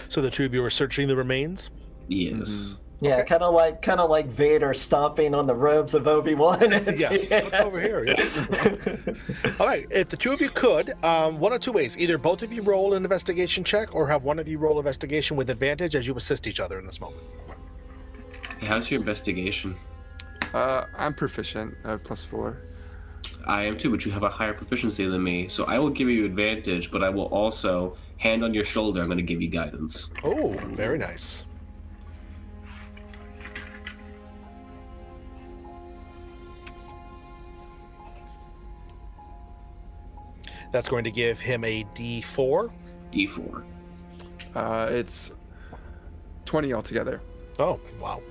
So the two of you are searching the remains? Yes. Yeah, Okay. kind of like Vader stomping on the robes of Obi-Wan. Yes, look over here, yeah. All right, if the two of you could, one of two ways. Either both of you roll an investigation check or have one of you roll investigation with advantage as you assist each other in this moment. Hey, how's your investigation? I'm proficient. I have +4. I am too, but you have a higher proficiency than me, so I will give you advantage, but I will also, hand on your shoulder, I'm going to give you guidance. Oh, very nice. That's going to give him a D4. D4. It's 20 altogether. Oh, wow.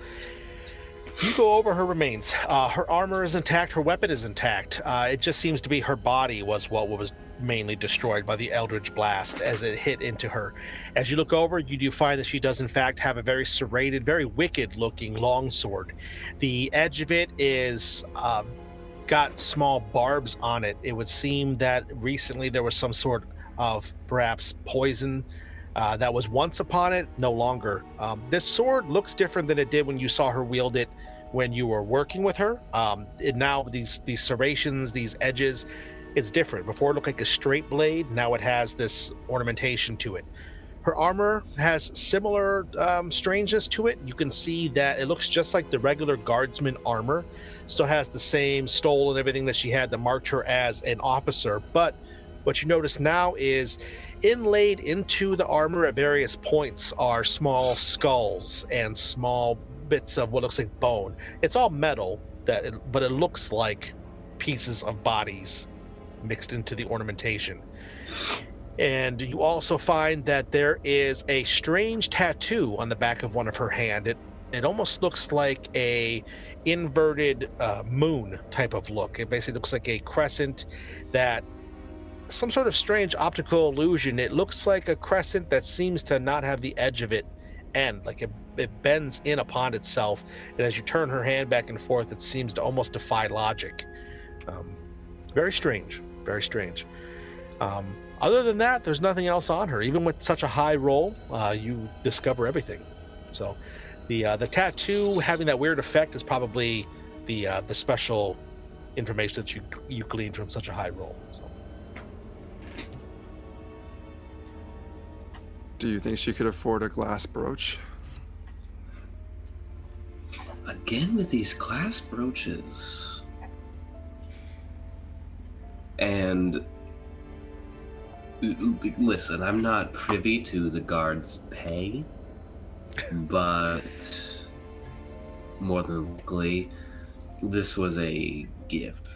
You go over her remains. Her armor is intact. Her weapon is intact. It just seems to be her body was what was mainly destroyed by the Eldritch Blast as it hit into her. As you look over, you do find that she does in fact have a very serrated, very wicked-looking longsword. The edge of it is got small barbs on it. It would seem that recently there was some sort of perhaps poison that was once upon it, no longer. This sword looks different than it did when you saw her wield it when you were working with her. Now these serrations, these edges, it's different. Before it looked like a straight blade, now it has this ornamentation to it. Her armor has similar strangeness to it. You can see that it looks just like the regular guardsman armor. Still has the same stole and everything that she had that marked her as an officer. But what you notice now is inlaid into the armor at various points are small skulls and small bits of what looks like bone. It's all metal, but it looks like pieces of bodies mixed into the ornamentation. And you also find that there is a strange tattoo on the back of one of her hand. It almost looks like a inverted moon type of look. It basically looks like a crescent that some sort of strange optical illusion. It looks like a crescent that seems to not have the edge of it end, like it bends in upon itself, and as you turn her hand back and forth, it seems to almost defy logic. Very strange, very strange. Other than that, there's nothing else on her. Even with such a high roll, you discover everything. So the tattoo having that weird effect is probably the special information that you gleaned from such a high roll. So. Do you think she could afford a glass brooch? Again with these glass brooches. And listen, I'm not privy to the guards' pay, but more than likely, this was a gift.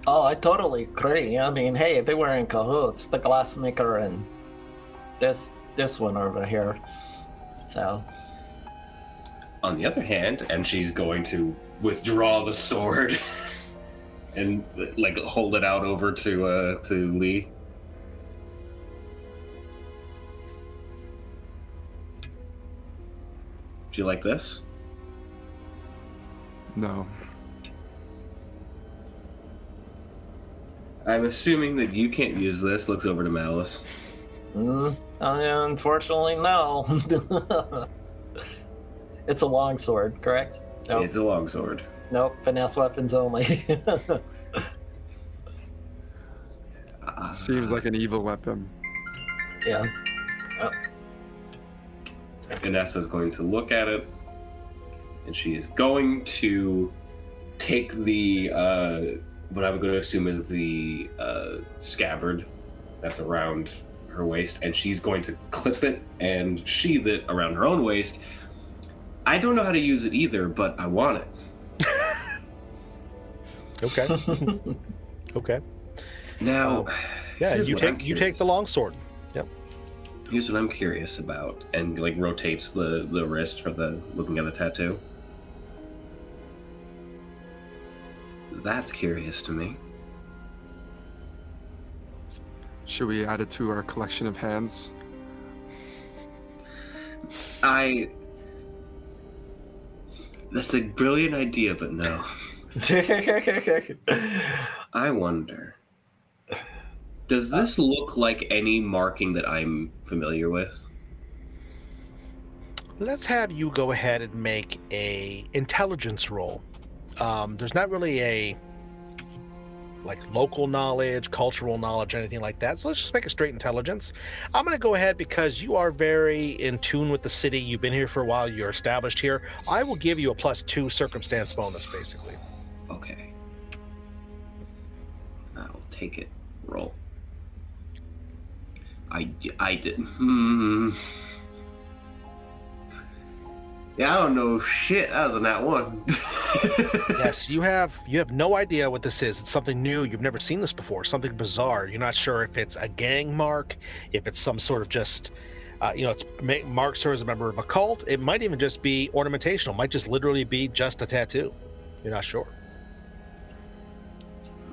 Oh, I totally agree. I mean, hey, they were in cahoots, the glassmaker and this one over here. So. On the other hand, and she's going to withdraw the sword and like hold it out over to Lee. Do you like this? No. I'm assuming that you can't use this. Looks over to Malice. Unfortunately, no. It's a longsword, correct? Nope. It's a longsword. Nope, finesse weapons only. Seems like an evil weapon. Yeah. Vanessa's going to look at it, and she is going to take the what I'm going to assume is the scabbard that's around her waist, and she's going to clip it and sheath it around her own waist. I don't know how to use it either, but I want it. Okay. Okay. Now, yeah, here's you what I'm take curious. the longsword. Yep. Here's what I'm curious about, and like rotates the wrist for the looking at the tattoo. That's curious to me. Should we add it to our collection of hands? That's a brilliant idea, but no. I wonder, does this look like any marking that I'm familiar with? Let's have you go ahead and make a intelligence roll. There's not really a local knowledge, cultural knowledge, anything like that. So let's just make a straight intelligence. I'm going to go ahead because you are very in tune with the city. You've been here for a while. You're established here. I will give you a +2 circumstance bonus, basically. Okay. I'll take it. Roll. I did. Yeah, I don't know shit. That was a nat 1. Yes, you have no idea what this is. It's something new. You've never seen this before. Something bizarre. You're not sure if it's a gang mark, if it's some sort of just, it's marks her as a member of a cult. It might even just be ornamentational. It might just literally be just a tattoo. You're not sure.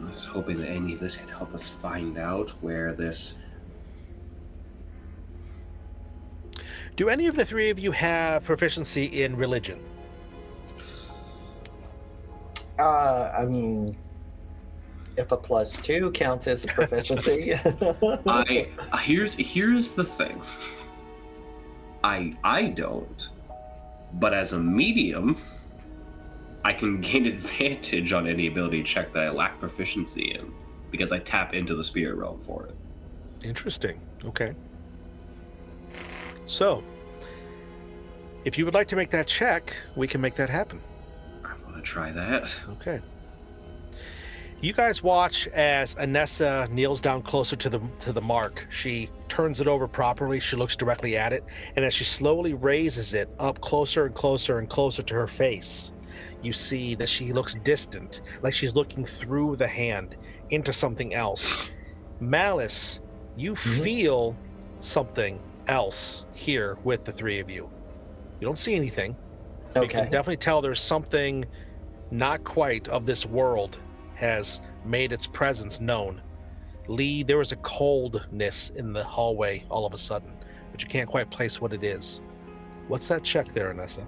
I was hoping that any of this could help us find out where this... Do any of the three of you have proficiency in religion? I mean, if a +2 counts as a proficiency. Here's the thing. I don't, but as a medium, I can gain advantage on any ability check that I lack proficiency in because I tap into the spirit realm for it. Interesting. Okay. So, if you would like to make that check, we can make that happen. I want to try that. Okay. You guys watch as Anessa kneels down closer to the mark. She turns it over properly. She looks directly at it, and as she slowly raises it up closer and closer and closer to her face, you see that she looks distant, like she's looking through the hand into something else. Malice, you feel something else here with the three of you. You don't see anything. Okay. You can definitely tell there's something not quite of this world has made its presence known. Lee, there is a coldness in the hallway all of a sudden, but you can't quite place what it is. What's that check there, Anessa?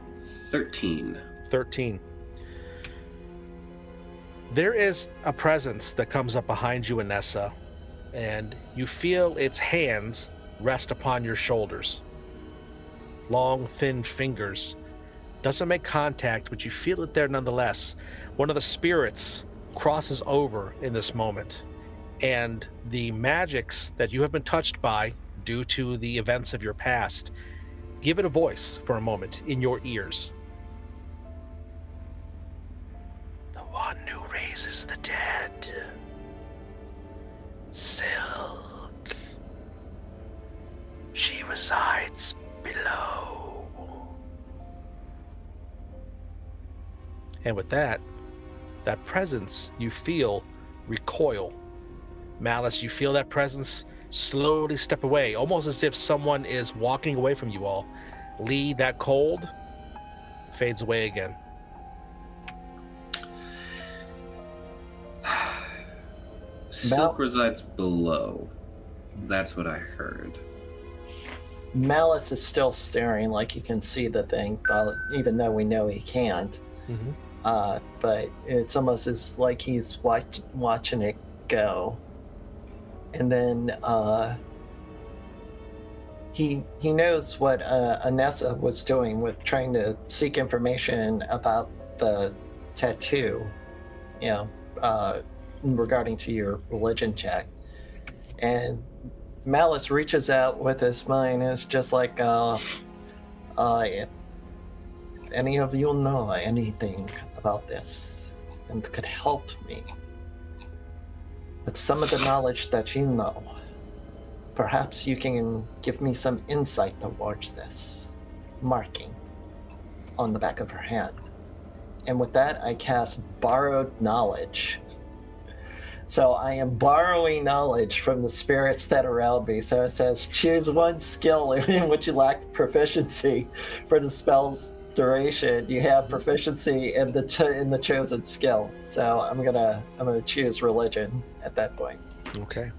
13. 13. There is a presence that comes up behind you, Anessa, and you feel its hands rest upon your shoulders. Long, thin fingers. Doesn't make contact, but you feel it there nonetheless. One of the spirits crosses over in this moment, and the magics that you have been touched by due to the events of your past give it a voice for a moment in your ears. The one who raises the dead. Silk. She resides below. And with that presence you feel recoil. Malice, you feel that presence slowly step away, almost as if someone is walking away from you all. Lee, that cold fades away again. Silk resides below. That's what I heard. Malice is still staring like he can see the thing, even though we know he can't. But it's almost as like he's watching it go. And then he knows what Anessa was doing with trying to seek information about the tattoo, regarding to your religion check. And Malice reaches out with his mind. It's just like, if any of you know anything about this and could help me with some of the knowledge that you know, perhaps you can give me some insight towards this marking on the back of her hand. And with that, I cast Borrowed Knowledge. So I am borrowing knowledge from the spirits that are around me. So it says, choose one skill in which you lack proficiency. For the spell's duration, you have proficiency in the chosen skill. So I'm gonna choose religion at that point. Okay.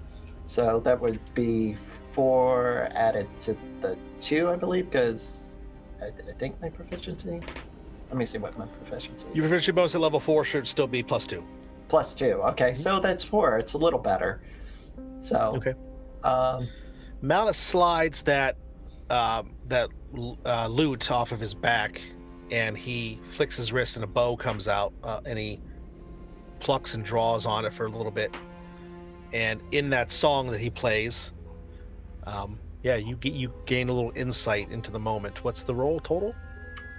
So that would be 4 added to the 2, I believe, because I think my proficiency. Let me see what my proficiency is. Your proficiency bonus at level 4 should still be +2. +2. Okay, so that's 4. It's a little better. So Okay. Um, Malus slides that loot off of his back, and he flicks his wrist, and a bow comes out, and he plucks and draws on it for a little bit. And in that song that he plays, you gain a little insight into the moment. What's the roll total?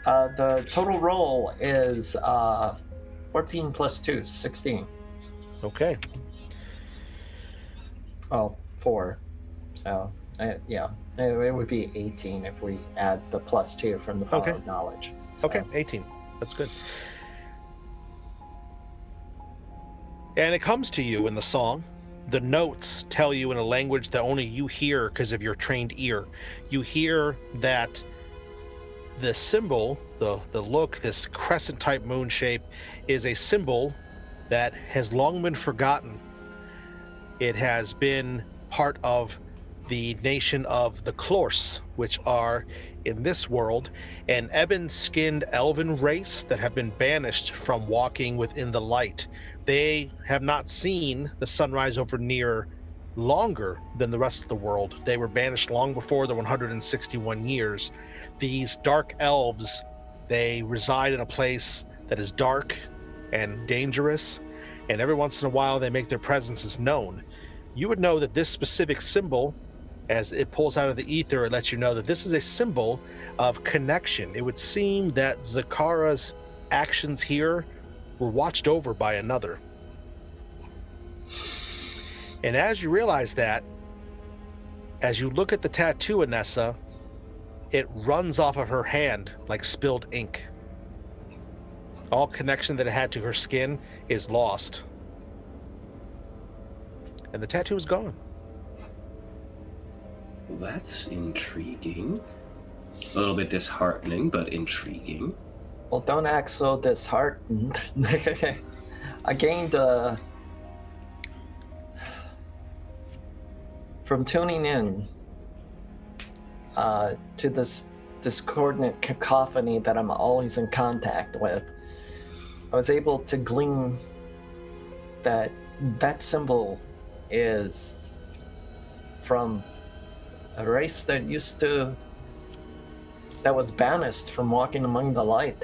the total roll is 14 plus 2, 16. Okay. Well, 4. So, yeah, it would be 18 if we add the +2 from the power of knowledge. So. Okay, 18. That's good. And it comes to you in the song. The notes tell you in a language that only you hear because of your trained ear. You hear that the symbol, the look, this crescent-type moon shape, is a symbol that has long been forgotten. It has been part of the nation of the Clorse, which are, in this world, an ebon-skinned elven race that have been banished from walking within the light. They have not seen the sunrise over near longer than the rest of the world. They were banished long before the 161 years. These dark elves, they reside in a place that is dark and dangerous, and every once in a while they make their presences known. You would know that this specific symbol, as it pulls out of the ether, it lets you know that this is a symbol of connection. It would seem that Zakara's actions here were watched over by another. And as you realize that, as you look at the tattoo, Anessa, it runs off of her hand like spilled ink. All connection that it had to her skin is lost. And the tattoo is gone. Well, that's intriguing. A little bit disheartening, but intriguing. Well, don't act so disheartened. I gained from tuning in to this discordant cacophony that I'm always in contact with. I was able to glean that symbol is from a race that was banished from walking among the light,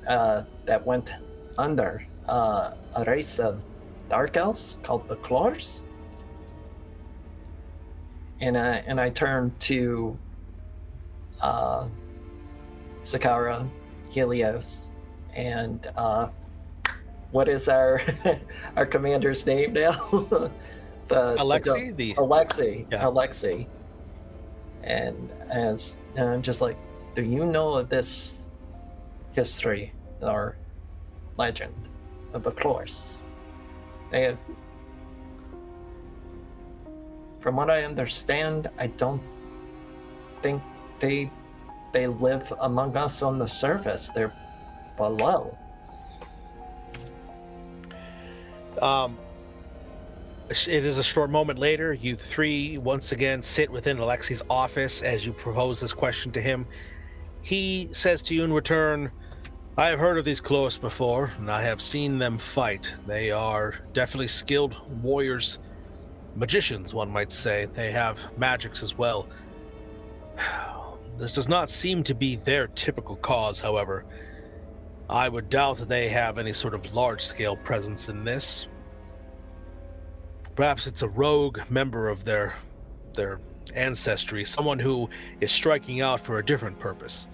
that went under, a race of dark elves called the Clorse. And I turned to Sakara, Helios, and what is our our commander's name now? Alexei? Alexei. Yeah. Alexei. And I'm just like, do you know of this history or legend of the Clorse? From what I understand, I don't think they live among us on the surface. They're below. It is a short moment later. You three once again sit within Alexei's office as you propose this question to him. He says to you in return, I have heard of these Clorse before, and I have seen them fight. They are definitely skilled warriors, magicians, one might say. They have magics as well. This does not seem to be their typical cause, however. I would doubt that they have any sort of large-scale presence in this. Perhaps it's a rogue member of their ancestry, someone who is striking out for a different purpose.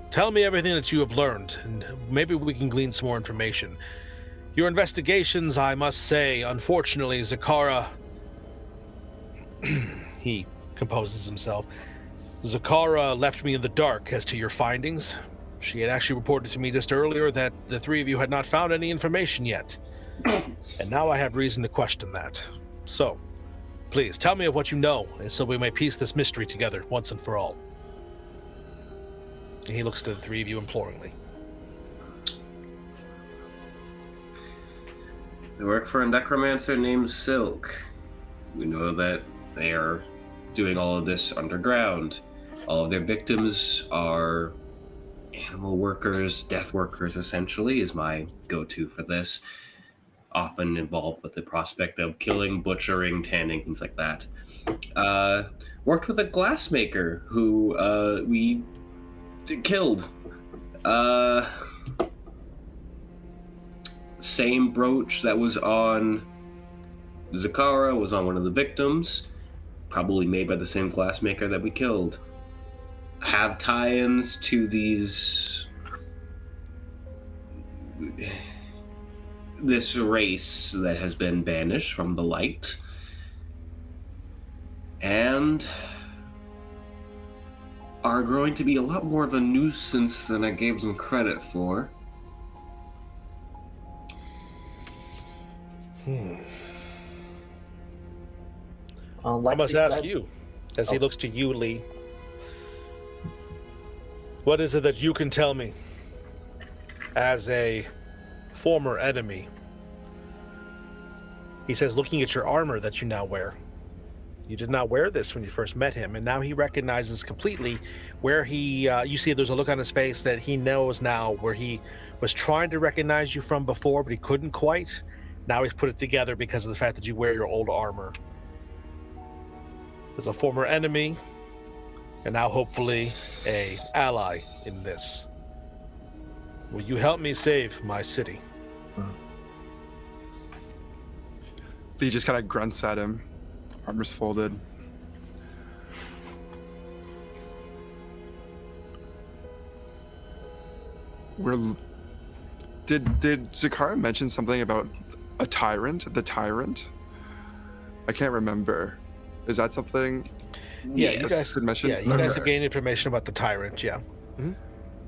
Tell me everything that you have learned, and maybe we can glean some more information. Your investigations, I must say, unfortunately, Zakara... He composes himself. Zakara left me in the dark as to your findings. She had actually reported to me just earlier that the three of you had not found any information yet. And now I have reason to question that. So, please, tell me of what you know, so we may piece this mystery together once and for all. And he looks to the three of you imploringly. I work for a necromancer named Silk. We know that they are doing all of this underground. All of their victims are animal workers, death workers, essentially, is my go-to for this. Often involved with the prospect of killing, butchering, tanning, things like that. Worked with a glassmaker who we killed. Same brooch that was on Zakara was on one of the victims, probably made by the same glassmaker that we killed. Have tie-ins to this race that has been banished from the light, and are growing to be a lot more of a nuisance than I gave them credit for. I must ask you, as he looks to you, Lee, what is it that you can tell me as a former enemy? He says, looking at your armor that you now wear. You did not wear this when you first met him, and now he recognizes completely where he, you see there's a look on his face that he knows now where he was trying to recognize you from before, but he couldn't quite. Now he's put it together because of the fact that you wear your old armor. As a former enemy, and now hopefully a ally in this. Will you help me save my city? Lee just kind of grunts at him, arms folded. Did Zakara mention something about a tyrant? The tyrant? I can't remember. Is that something? Yeah, Yes. you guys Did mention? you guys have gained information about the tyrant, yeah.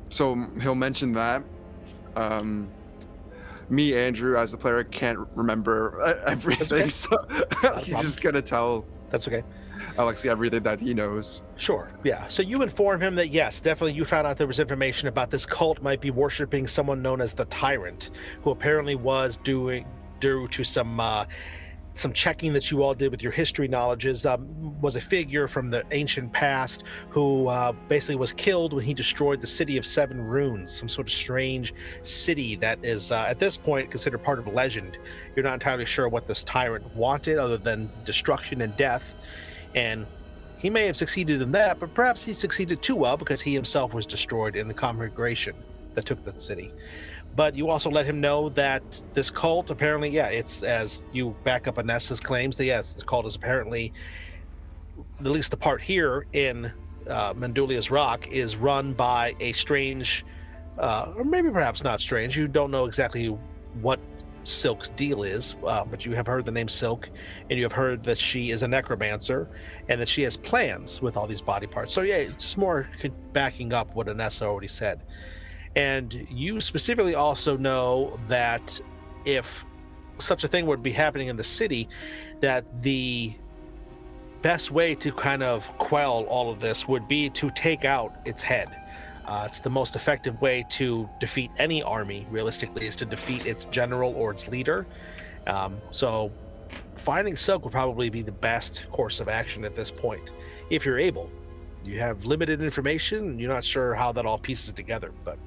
So he'll mention that. Me, Andrew, as the player, can't remember everything, okay. so he's just gonna tell That's okay. Alexi everything that he knows. Sure, yeah. So you inform him that, yes, definitely you found out there was information about this cult might be worshiping someone known as the Tyrant, who apparently was due to some checking that you all did with your history knowledges, was a figure from the ancient past who basically was killed when he destroyed the city of Seven Runes, some sort of strange city that is, at this point, considered part of legend. You're not entirely sure what this tyrant wanted other than destruction and death, and he may have succeeded in that, but perhaps he succeeded too well because he himself was destroyed in the conflagration that took the city. But you also let him know that this cult apparently, yeah, it's, as you back up Anessa's claims, that yes, this cult is apparently, at least the part here in Mandulia's Rock, is run by a strange, or maybe perhaps not strange, you don't know exactly what Silk's deal is, but you have heard the name Silk, and you have heard that she is a necromancer, and that she has plans with all these body parts. So yeah, it's just more backing up what Anessa already said. And you specifically also know that if such a thing would be happening in the city, that the best way to kind of quell all of this would be to take out its head. It's the most effective way to defeat any army, realistically, is to defeat its general or its leader. So finding Silk would probably be the best course of action at this point, if you're able. You have limited information, and you're not sure how that all pieces together, but...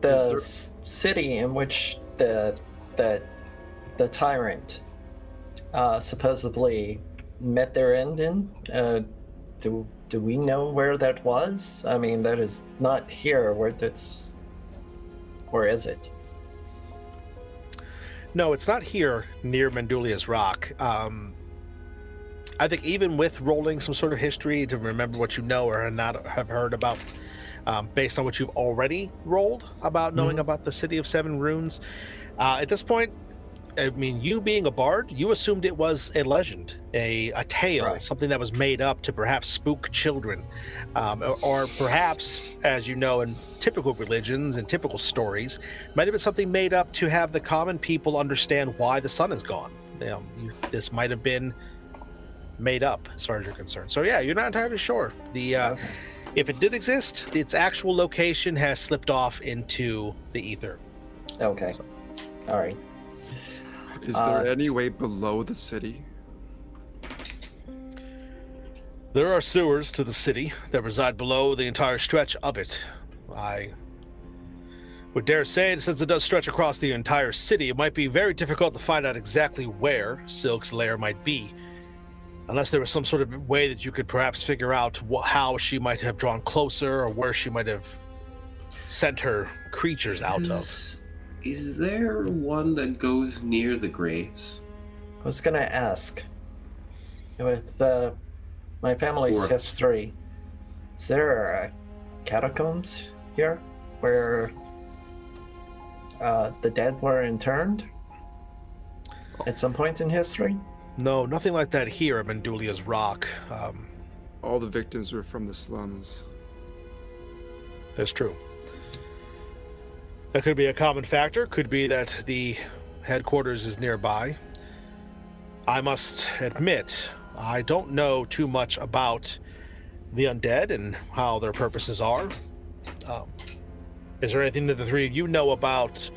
The city in which the tyrant supposedly met their end in, do we know where that was? I mean, that is not here. Where is it? No, it's not here near Mandulia's Rock. I think even with rolling some sort of history to remember what you know or not have heard about, based on what you've already rolled about knowing about the City of Seven Runes, at this point, I mean, you being a bard, you assumed it was a legend, a tale, Right. something that was made up to perhaps spook children, or perhaps, as you know, in typical religions and typical stories, might have been something made up to have the common people understand why the sun is gone. This might have been made up as far as you're concerned. So yeah, you're not entirely sure. If it did exist, its actual location has slipped off into the ether. Okay. All right. Is there any way below the city? There are sewers to the city that reside below the entire stretch of it. I would dare say, since it does stretch across the entire city, it might be very difficult to find out exactly where Silk's lair might be, unless there was some sort of way that you could perhaps figure out how she might have drawn closer or where she might have sent her creatures out of. Is there one that goes near the graves? I was gonna ask, with my family's Or- history, is there catacombs here where the dead were interned at some point in history? No, nothing like that here at Mendulia's Rock. All the victims were from the slums. That's true. That could be a common factor. Could be that the headquarters is nearby. I must admit, I don't know too much about the undead and how their purposes are. Is there anything that the three of you know about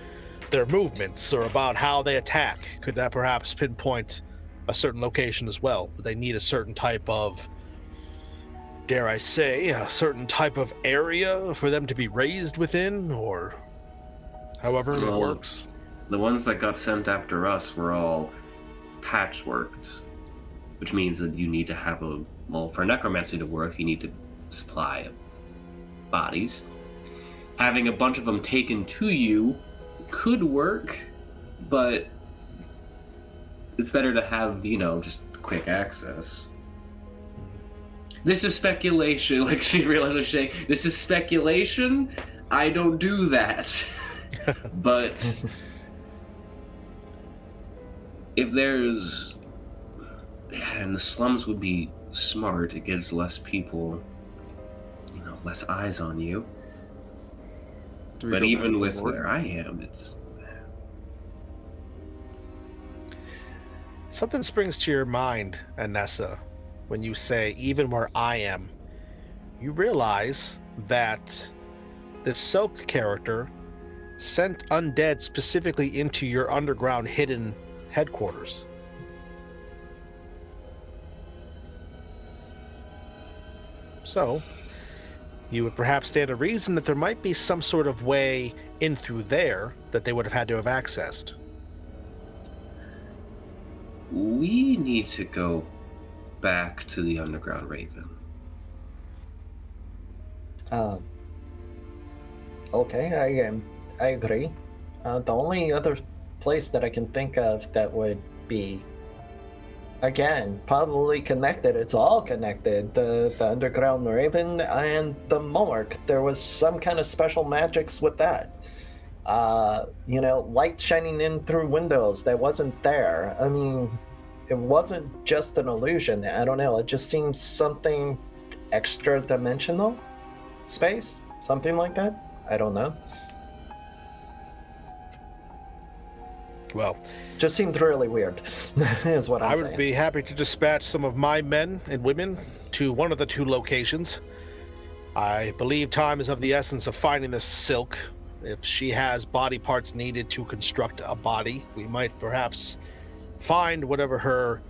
their movements or about how they attack? Could that perhaps pinpoint a certain location as well? Would they need a certain type of, dare I say, a certain type of area for them to be raised within, or however it Well, works? The ones that got sent after us were all patchworked, which means that you need to have for necromancy to work, you need a supply of bodies. Having a bunch of them taken to you could work, but it's better to have, just quick access. This is speculation. Like, she realizes, this is speculation. I don't do that. But if there's... And the slums would be smart. It gives less people, less eyes on you. But even with where I am, it's... Something springs to your mind, Anessa, when you say, even where I am. You realize that this Silk character sent undead specifically into your underground hidden headquarters. So, you would perhaps stand a reason that there might be some sort of way in through there that they would have had to have accessed. We need to go back to the Underground Raven. Okay, I agree. The only other place that I can think of that would be, again, probably connected. It's all connected. The Underground Raven and the morgue. There was some kind of special magics with that. Light shining in through windows that wasn't there. I mean, it wasn't just an illusion. I don't know. It just seems something extra dimensional space, something like that. I don't know. Well, just seemed really weird, is what I'm saying. I would be happy to dispatch some of my men and women to one of the two locations. I believe time is of the essence of finding this Silk. If she has body parts needed to construct a body, we might perhaps find whatever her,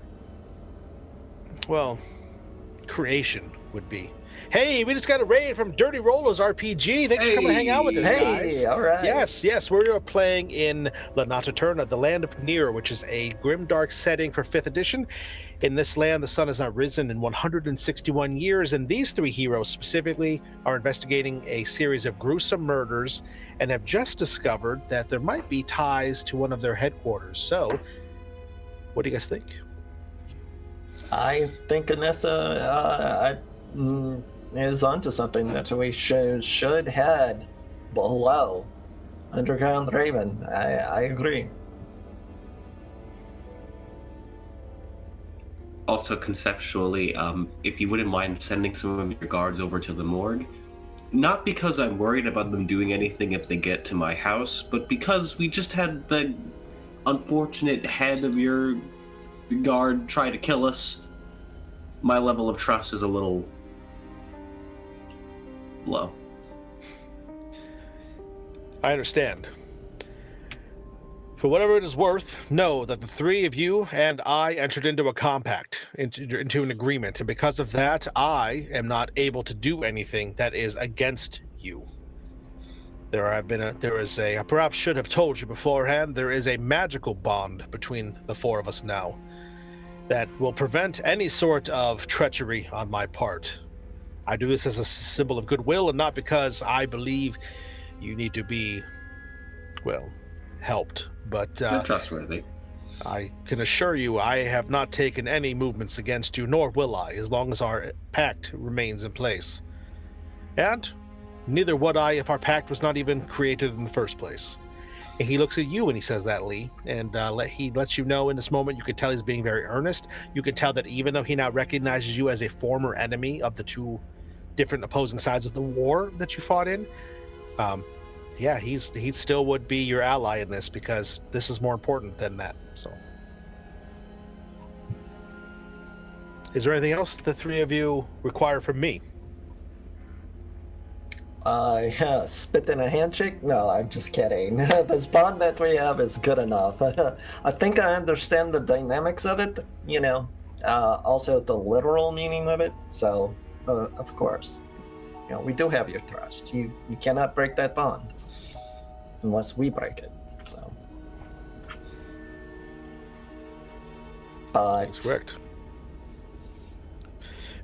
creation would be. Hey, we just got a raid from Dirty Rollers RPG. Thanks for coming to hang out with us, guys. Hey, all right. Yes, we're playing in Notte Eterna, the Land of Nier, which is a grimdark setting for 5th edition. In this land, the sun has not risen in 161 years, and these three heroes specifically are investigating a series of gruesome murders and have just discovered that there might be ties to one of their headquarters. So, what do you guys think? I think Anessa is onto something that we should head below Underground Raven. I agree. Also, conceptually, if you wouldn't mind sending some of your guards over to the morgue, not because I'm worried about them doing anything if they get to my house, but because we just had the unfortunate head of your guard try to kill us. My level of trust is a little blow. I understand. For whatever it is worth, know that the three of you and I entered into a compact, into an agreement, and because of that, I am not able to do anything that is against you. I perhaps should have told you beforehand, there is a magical bond between the four of us now that will prevent any sort of treachery on my part. I do this as a symbol of goodwill and not because I believe you need to be, well, helped. But You're trustworthy. I can assure you I have not taken any movements against you, nor will I, as long as our pact remains in place. And neither would I if our pact was not even created in the first place. And he looks at you and he says that, Lee, and he lets you know in this moment, you can tell he's being very earnest. You can tell that even though he now recognizes you as a former enemy of the two different opposing sides of the war that you fought in, he still would be your ally in this, because this is more important than that. So, is there anything else the three of you require from me? Spit in a handshake? No, I'm just kidding. This bond that we have is good enough. I think I understand the dynamics of it, also the literal meaning of it. So, of course, we do have your trust. You cannot break that bond unless we break it. So, That's correct.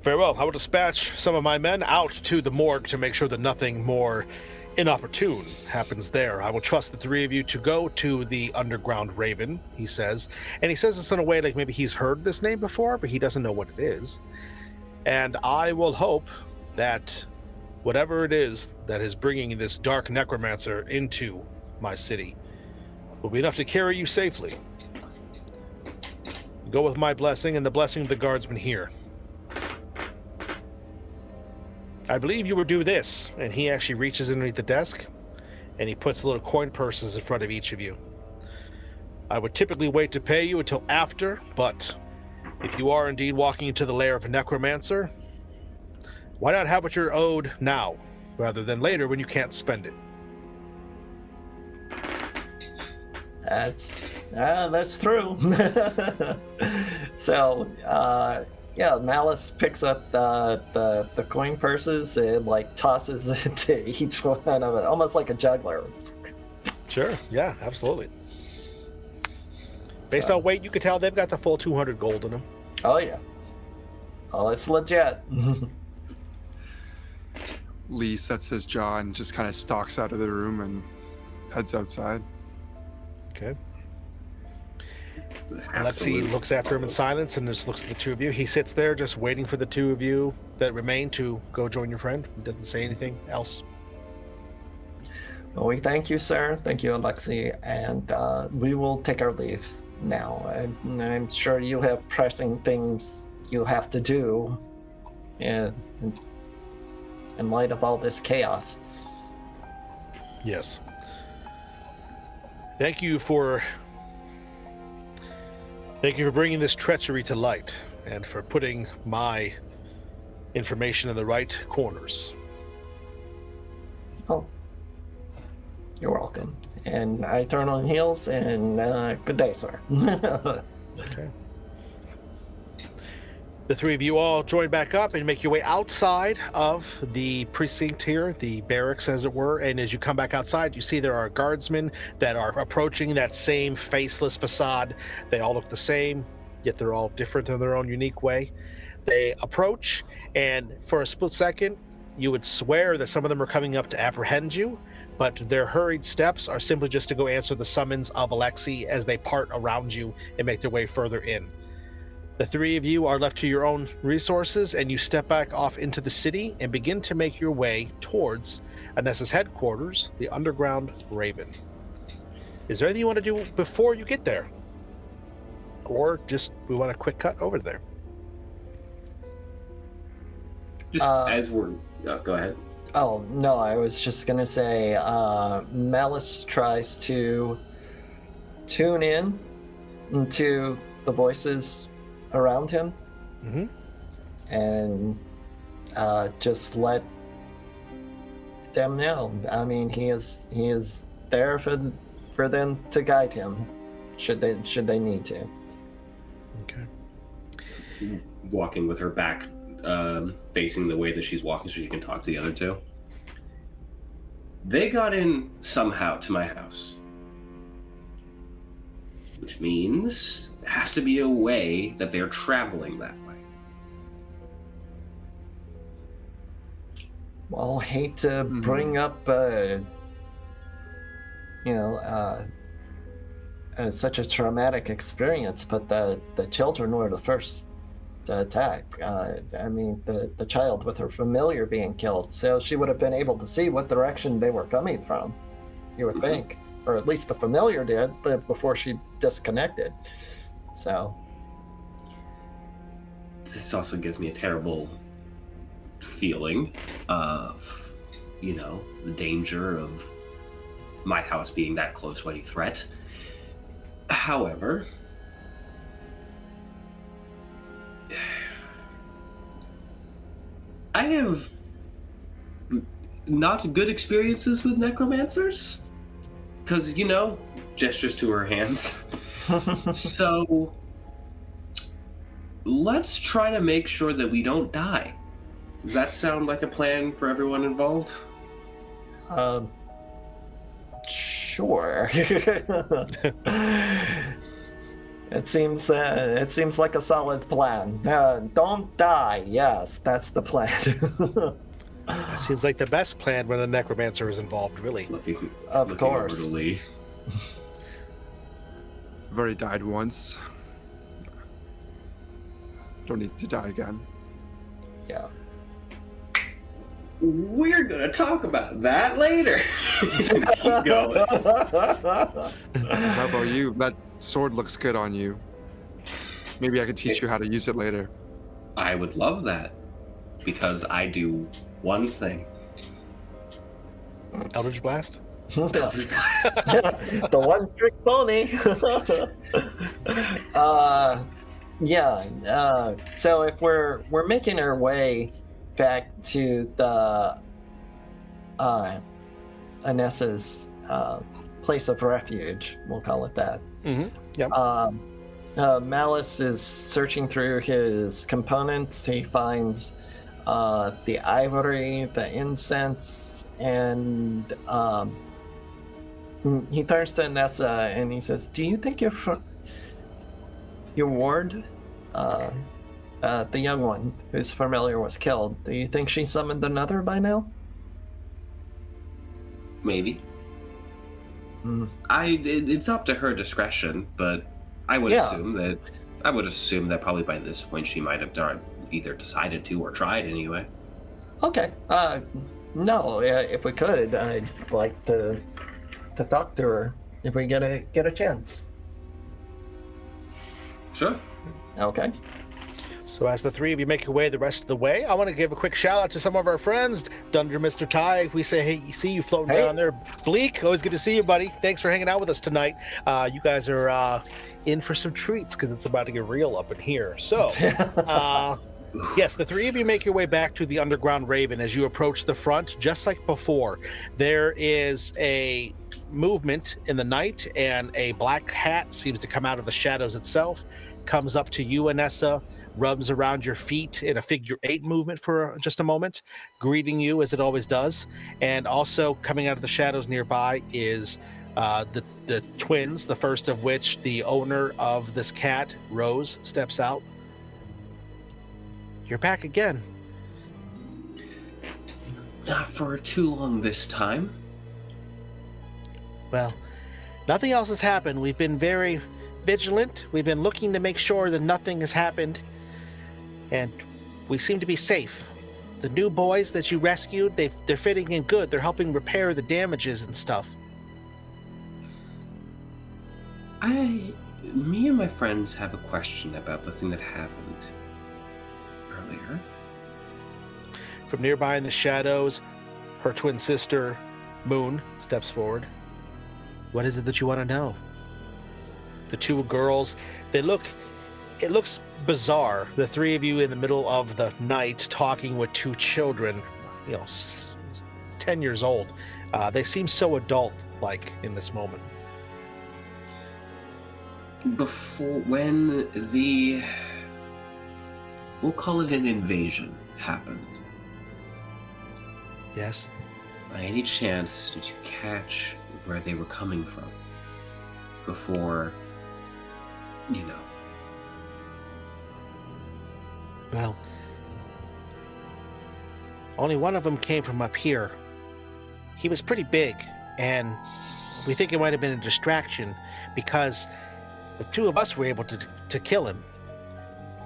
Very well. I will dispatch some of my men out to the morgue to make sure that nothing more inopportune happens there. I will trust the three of you to go to the Underground Raven, he says. And he says this in a way like maybe he's heard this name before, but he doesn't know what it is. And I will hope that whatever it is that is bringing this dark necromancer into my city will be enough to carry you safely. Go with my blessing and the blessing of the guardsmen here. I believe you will do this. And he actually reaches underneath the desk and he puts little coin purses in front of each of you. I would typically wait to pay you until after, but if you are indeed walking into the lair of a necromancer, why not have what you're owed now rather than later when you can't spend it? That's true. So, Malice picks up the coin purses and tosses it to each one of it, almost like a juggler. Sure. Yeah, absolutely. Based on weight, you can tell they've got the full 200 gold in them. Oh yeah. Oh, it's legit. Lee sets his jaw and just kind of stalks out of the room and heads outside. Okay. Alexei looks after him in silence and just looks at the two of you. He sits there just waiting for the two of you that remain to go join your friend. He doesn't say anything else. Well, we thank you, sir. Thank you, Alexei. And we will take our leave now. I'm sure you have pressing things you have to do in light of all this chaos. Yes. Thank you for bringing this treachery to light and for putting my information in the right corners. Oh, you're welcome. And I turn on heels and good day, sir. Okay. The three of you all join back up and make your way outside of the precinct here, the barracks as it were, and as you come back outside, you see there are guardsmen that are approaching that same faceless facade. They all look the same, yet they're all different in their own unique way. They approach, and for a split second, you would swear that some of them are coming up to apprehend you, but their hurried steps are simply just to go answer the summons of Alexei as they part around you and make their way further in. The three of you are left to your own resources, and you step back off into the city and begin to make your way towards Anessa's headquarters, the Underground Raven. Is there anything you want to do before you get there? Or just we want a quick cut over there? Just as we're... go ahead. Oh, no, I was just going to say Malice tries to tune in into the voices around him, and just let them know. I mean, he is there for them to guide him, should they need to. Okay. Walking with her back, facing the way that she's walking, so she can talk to the other two. They got in somehow to my house, which means there has to be a way that they're traveling that way. Well, hate to bring up, such a traumatic experience, but the children were the first to attack. I mean, the child with her familiar being killed, so she would have been able to see what direction they were coming from, you would think. Or at least the familiar did, but before she disconnected. So. This also gives me a terrible feeling of, the danger of my house being that close to any threat. However, I have not good experiences with necromancers. Because, gestures to her hands. So, let's try to make sure that we don't die. Does that sound like a plan for everyone involved? Sure. It seems like a solid plan. Don't die. Yes, that's the plan. That seems like the best plan when a necromancer is involved, really. Looking course. over to Lee. I've already died once. Don't need to die again. Yeah. We're gonna talk about that later. Keep going. How about you? That sword looks good on you. Maybe I could teach you how to use it later. I would love that, because I do one thing. Eldritch Blast? The one trick pony. So if we're making our way back to the Anessa's place of refuge, we'll call it that. Mm-hmm. Yep. Malice is searching through his components. He finds the ivory, the incense, and he turns to Anessa and he says, "Do you think your ward, the young one whose familiar was killed, do you think she summoned another by now?" Maybe. It's up to her discretion, but I would assume that probably by this point she might have either decided to or tried anyway. Okay. No, if we could, I'd like to talk to her if we get a chance. Sure. Okay. So as the three of you make your way the rest of the way, I want to give a quick shout out to some of our friends. Dunder Mr. Ty, we say, hey, see you floating down there. Bleak, always good to see you, buddy. Thanks for hanging out with us tonight. You guys are in for some treats because it's about to get real up in here. So, yes, the three of you make your way back to the Underground Raven. As you approach the front, just like before, there is a movement in the night, and a black hat seems to come out of the shadows itself, comes up to you, Anessa, rubs around your feet in a figure 8 movement for just a moment, greeting you as it always does. And also coming out of the shadows nearby is the twins, the first of which, the owner of this cat, Rose, steps out. You're back again. Not for too long this time. Well, nothing else has happened. We've been very vigilant. We've been looking to make sure that nothing has happened. And we seem to be safe. The new boys that you rescued, they're fitting in good. They're helping repair the damages and stuff. Me and my friends have a question about the thing that happened earlier. From nearby in the shadows, her twin sister, Moon, steps forward. What is it that you want to know? The two girls, it looks bizarre. The three of you in the middle of the night talking with two children, 10 years old. They seem so adult-like in this moment. Before, when we'll call it an invasion, happened, Yes? by any chance did you catch where they were coming from? Before, Well, only one of them came from up here. He was pretty big, and we think it might have been a distraction because the two of us were able to kill him.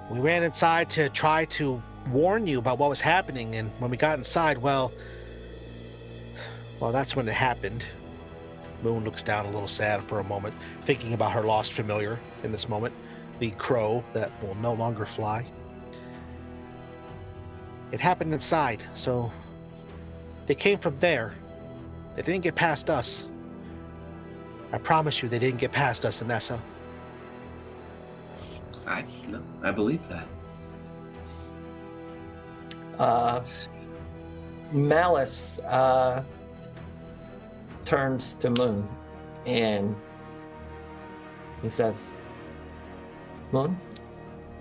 We ran inside to try to warn you about what was happening, and when we got inside, well, that's when it happened. Moon looks down a little sad for a moment, thinking about her lost familiar in this moment, the crow that will no longer fly. It happened inside, so they came from there. They didn't get past us. I promise you they didn't get past us, Anessa. I believe that. Malice turns to Moon and he says, Moon,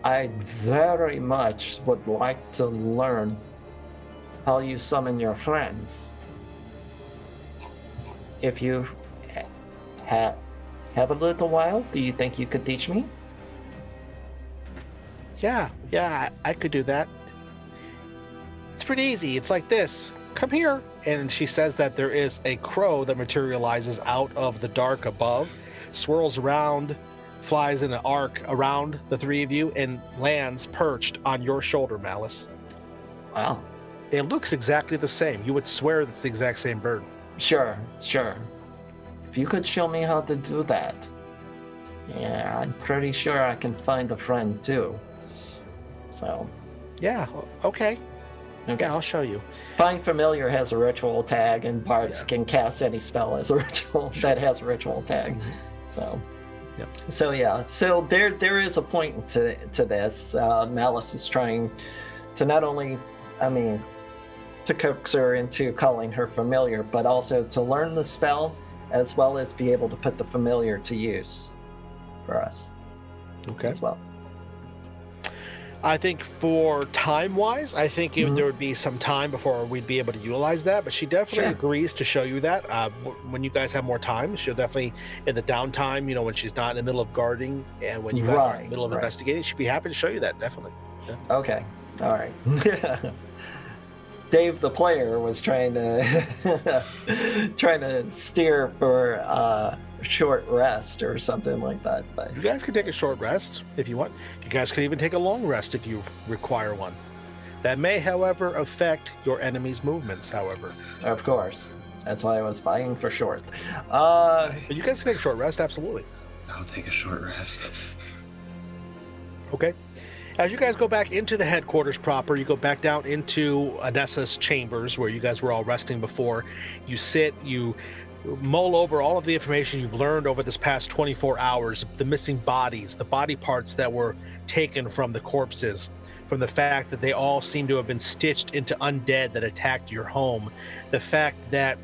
I very much would like to learn how you summon your friends. If you have a little while, do you think you could teach me? Yeah, I could do that. It's pretty easy. It's like this. Come here. And she says that there is a crow that materializes out of the dark above, swirls around, flies in an arc around the three of you, and lands perched on your shoulder, Malice. Wow. It looks exactly the same. You would swear it's the exact same bird. Sure. If you could show me how to do that, yeah, I'm pretty sure I can find a friend too. So. Yeah, okay. Yeah, I'll show you. Find Familiar has a ritual tag, and bards can cast any spell as a ritual that has a ritual tag. Mm-hmm. So. Yep. So there is a point to this. Malice is trying to not only, to coax her into calling her familiar, but also to learn the spell as well as be able to put the familiar to use for us. Okay. As well. I think for time-wise, I think there would be some time before we'd be able to utilize that, but she definitely agrees to show you that. When you guys have more time, she'll definitely, in the downtime, when she's not in the middle of guarding and when you guys are in the middle of investigating, she'd be happy to show you that, definitely. Yeah. Okay. All right. Dave, the player, was trying to steer for a short rest or something like that. But you guys can take a short rest if you want. You guys could even take a long rest if you require one. That may, however, affect your enemy's movements, however. Of course. That's why I was vying for short. But you guys can take a short rest, absolutely. I'll take a short rest. Okay. As you guys go back into the headquarters proper, you go back down into Anessa's chambers where you guys were all resting before. You sit, you mull over all of the information you've learned over this past 24 hours, the missing bodies, the body parts that were taken from the corpses, from the fact that they all seem to have been stitched into undead that attacked your home, the fact that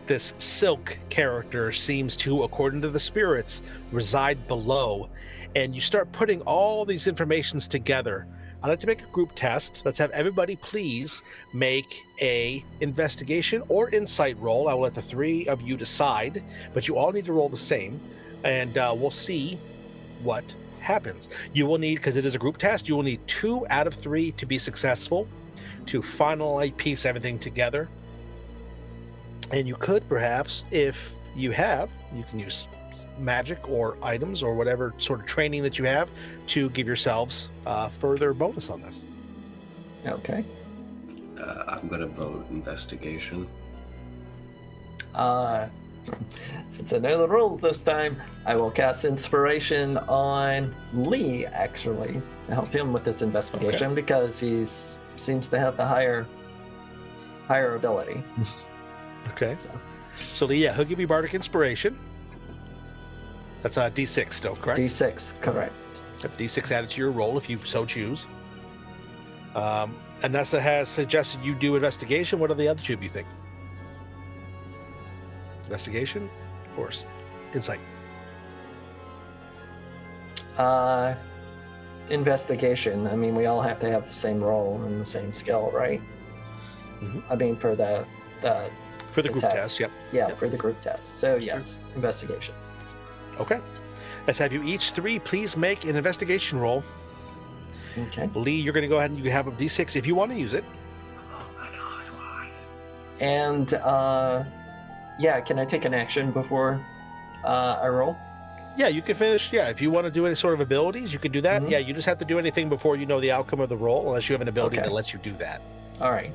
this Silk character seems to, according to the spirits, reside below. And you start putting all these informations together. I'd like to make a group test. Let's have everybody please make a investigation or insight roll. I will let the three of you decide, but you all need to roll the same, and we'll see what happens. You will need, because it is a group test, you will need 2 out of 3 to be successful, to finally piece everything together. And you could perhaps, if you have, you can use magic or items or whatever sort of training that you have to give yourselves further bonus on this. Okay. I'm gonna vote investigation. Since I know the rules this time, I will cast inspiration on Lee, actually, to help him with this investigation, because he seems to have the higher ability. Okay. So Lee, yeah, he'll give you Bardic Inspiration. That's a D6 still, correct? D6, correct. D6 added to your roll if you so choose. Anessa has suggested you do investigation. What are the other two of you think? Investigation or insight? Investigation. I mean, we all have to have the same role and the same skill, right? Mhm. I mean, for the For the group test, yep. Yeah, Yep. for the group test. So yes, investigation. Okay. Let's have you each three please make an investigation roll. Okay. Lee, you're going to go ahead and you have a d6 if you want to use it. Oh my god, why? And yeah, can I take an action before I roll? Yeah, you can finish. Yeah, if you want to do any sort of abilities, you can do that. Mhm. Yeah, you just have to do anything before you know the outcome of the roll, unless you have an ability Okay. that lets you do that. All right.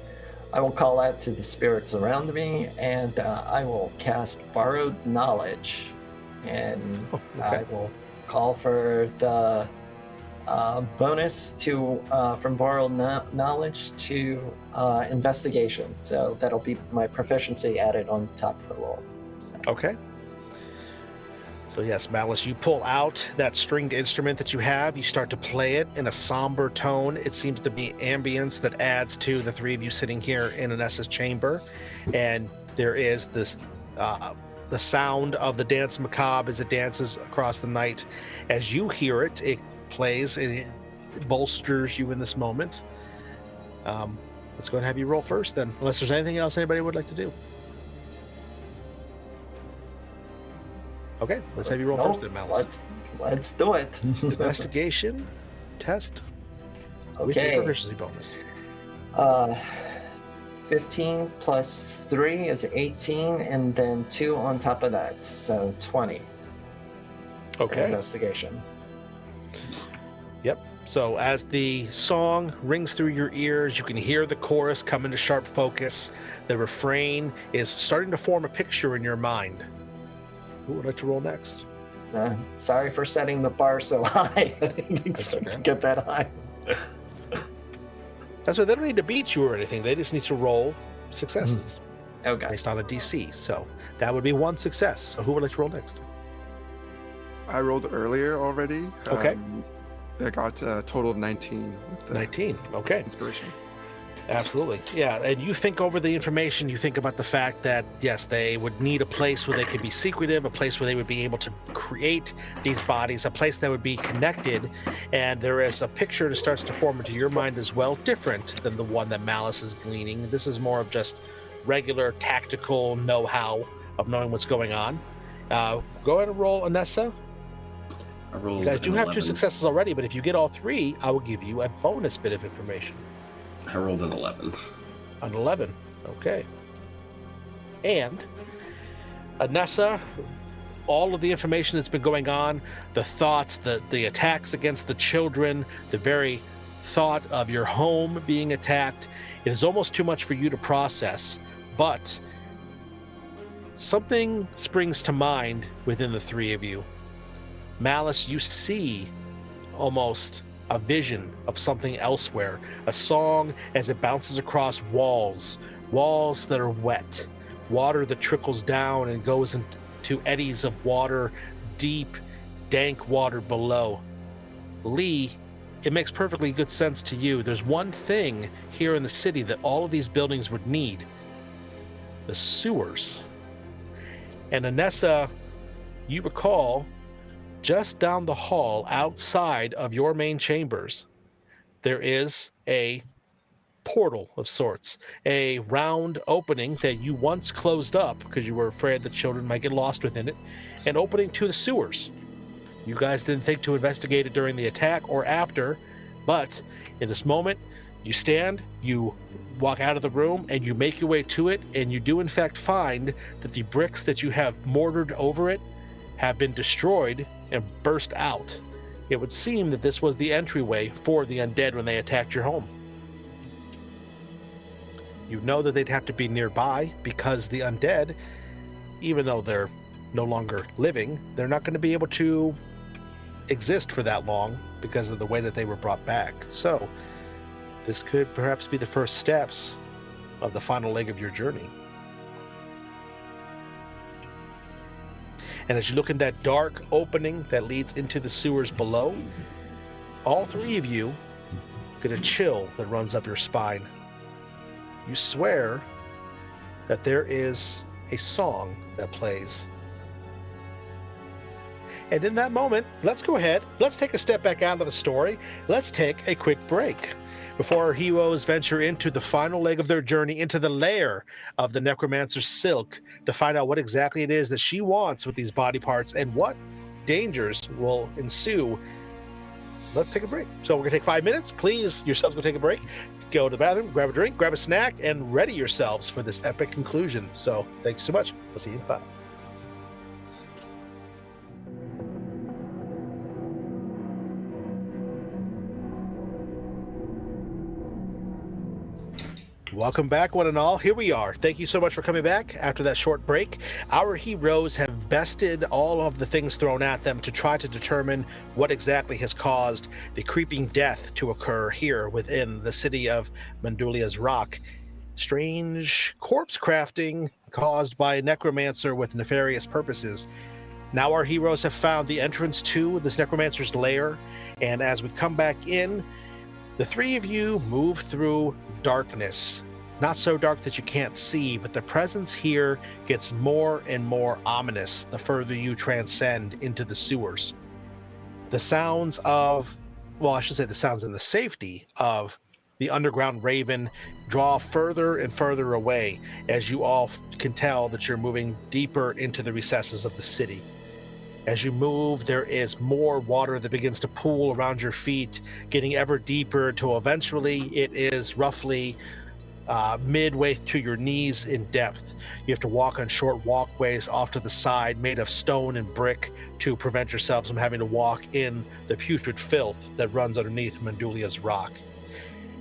I will call out to the spirits around me, and I will cast Borrowed Knowledge, and Oh, I okay. will call for the bonus to from Borrowed Knowledge to Investigation. So that'll be my proficiency added on top of the roll. So. Okay. So yes, Malice, you pull out that stringed instrument that you have. You start to play it in a somber tone. It seems to be ambience that adds to the three of you sitting here in Anessa's chamber. And there is this, the sound of the dance macabre as it dances across the night. As you hear it, it plays and it bolsters you in this moment. Let's go ahead and have you roll first then, unless there's anything else anybody would like to do. Okay, let's have you roll first then, Malice. Let's do it. Investigation test with your Okay. proficiency bonus. 15 plus 3 is 18, and then 2 on top of that, so 20. for Okay. Investigation. Yep. So as the song rings through your ears, you can hear the chorus come into sharp focus. The refrain is starting to form a picture in your mind. Who would like to roll next? Sorry for setting the bar so high. I didn't expect to get that high. That's why they don't need to beat you or anything. They just need to roll successes Okay. based on a DC. So that would be one success. So who would like to roll next? I rolled earlier already. Okay. I got a total of 19. With the 19. Okay. Inspiration. Absolutely. Yeah. And you think over the information, you think about the fact that, yes, they would need a place where they could be secretive, a place where they would be able to create these bodies, a place that would be connected. And there is a picture that starts to form into your mind as well, different than the one that Malice is gleaning. This is more of just regular tactical know-how of knowing what's going on. Go ahead and roll, Anessa. I rolled You guys do an have 2 11. successes already, but if you get all 3, I will give you a bonus bit of information. I rolled an 11. An 11. Okay. And Anessa, all of the information that's been going on, the thoughts, the attacks against the children, the very thought of your home being attacked, it is almost too much for you to process. But something springs to mind within the three of you. Malice, you see almost a vision of something elsewhere, a song as it bounces across walls that are wet, water that trickles down and goes into eddies of water, deep, dank water below. Lee, it makes perfectly good sense to you. There's one thing here in the city that all of these buildings would need: the sewers. And Anessa, you recall, just down the hall outside of your main chambers, there is a portal of sorts, a round opening that you once closed up because you were afraid the children might get lost within it, an opening to the sewers. You guys didn't think to investigate it during the attack or after, but in this moment, you stand, you walk out of the room, and you make your way to it, and you do in fact find that the bricks that you have mortared over it have been destroyed and burst out. It would seem that this was the entryway for the undead when they attacked your home. You know that they'd have to be nearby because the undead, even though they're no longer living, they're not going to be able to exist for that long because of the way that they were brought back. So this could perhaps be the first steps of the final leg of your journey. And as you look in that dark opening that leads into the sewers below, all three of you get a chill that runs up your spine. You swear that there is a song that plays. And in that moment, let's go ahead. Let's take a step back out of the story. Let's take a quick break. Before our heroes venture into the final leg of their journey into the lair of the necromancer Silk to find out what exactly it is that she wants with these body parts and what dangers will ensue, let's take a break. So we're going to take 5 minutes. Please, yourselves go take a break. Go to the bathroom, grab a drink, grab a snack, and ready yourselves for this epic conclusion. So thank you so much. We'll see you in 5. Welcome back, one and all. Here we are. Thank you so much for coming back after that short break. Our heroes have bested all of the things thrown at them to try to determine what exactly has caused the creeping death to occur here within the city of Mandulia's Rock. Strange corpse crafting caused by a necromancer with nefarious purposes. Now our heroes have found the entrance to this necromancer's lair, and as we come back in, the three of you move through darkness. Not so dark that you can't see, but the presence here gets more and more ominous the further you transcend into the sewers. The sounds of, well, I should say the sounds and the safety of the underground raven draw further and further away as you all can tell that you're moving deeper into the recesses of the city. As you move, there is more water that begins to pool around your feet, getting ever deeper till eventually it is roughly midway to your knees in depth. You have to walk on short walkways off to the side made of stone and brick to prevent yourselves from having to walk in the putrid filth that runs underneath Mandulia's Rock.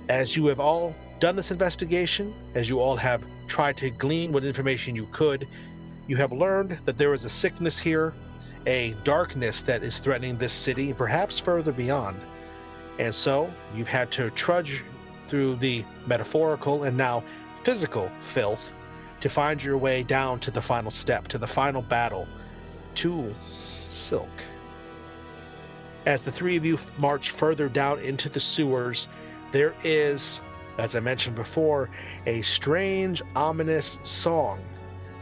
As you have all done this investigation, as you all have tried to glean what information you could, you have learned that there is a sickness here, a darkness that is threatening this city, perhaps further beyond. And so you've had to trudge through the metaphorical and now physical filth to find your way down to the final step, to the final battle, to Silk. As the three of you march further down into the sewers, there is, as I mentioned before, a strange, ominous song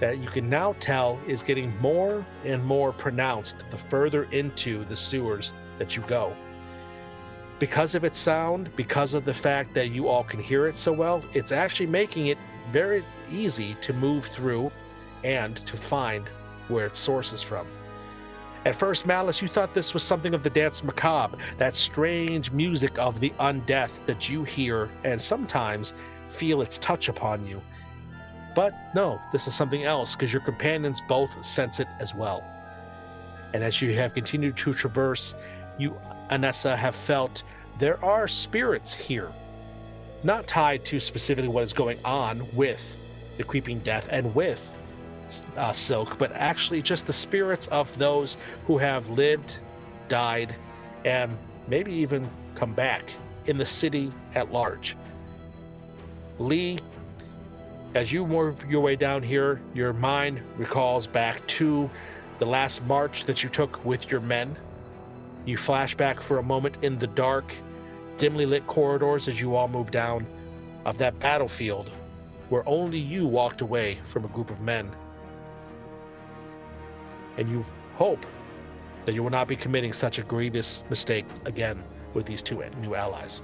that you can now tell is getting more and more pronounced the further into the sewers that you go. Because of its sound, because of the fact that you all can hear it so well, it's actually making it very easy to move through and to find where its source is from. At first, Malice, you thought this was something of the dance macabre, that strange music of the undeath that you hear and sometimes feel its touch upon you. But no, this is something else, because your companions both sense it as well. And as you have continued to traverse, you, Anessa, have felt there are spirits here, not tied to specifically what is going on with the creeping death and with Silk, but actually just the spirits of those who have lived, died, and maybe even come back in the city at large. Lee, as you move your way down here, your mind recalls back to the last march that you took with your men. You flash back for a moment in the dark, dimly lit corridors as you all move down of that battlefield where only you walked away from a group of men. And you hope that you will not be committing such a grievous mistake again with these two new allies.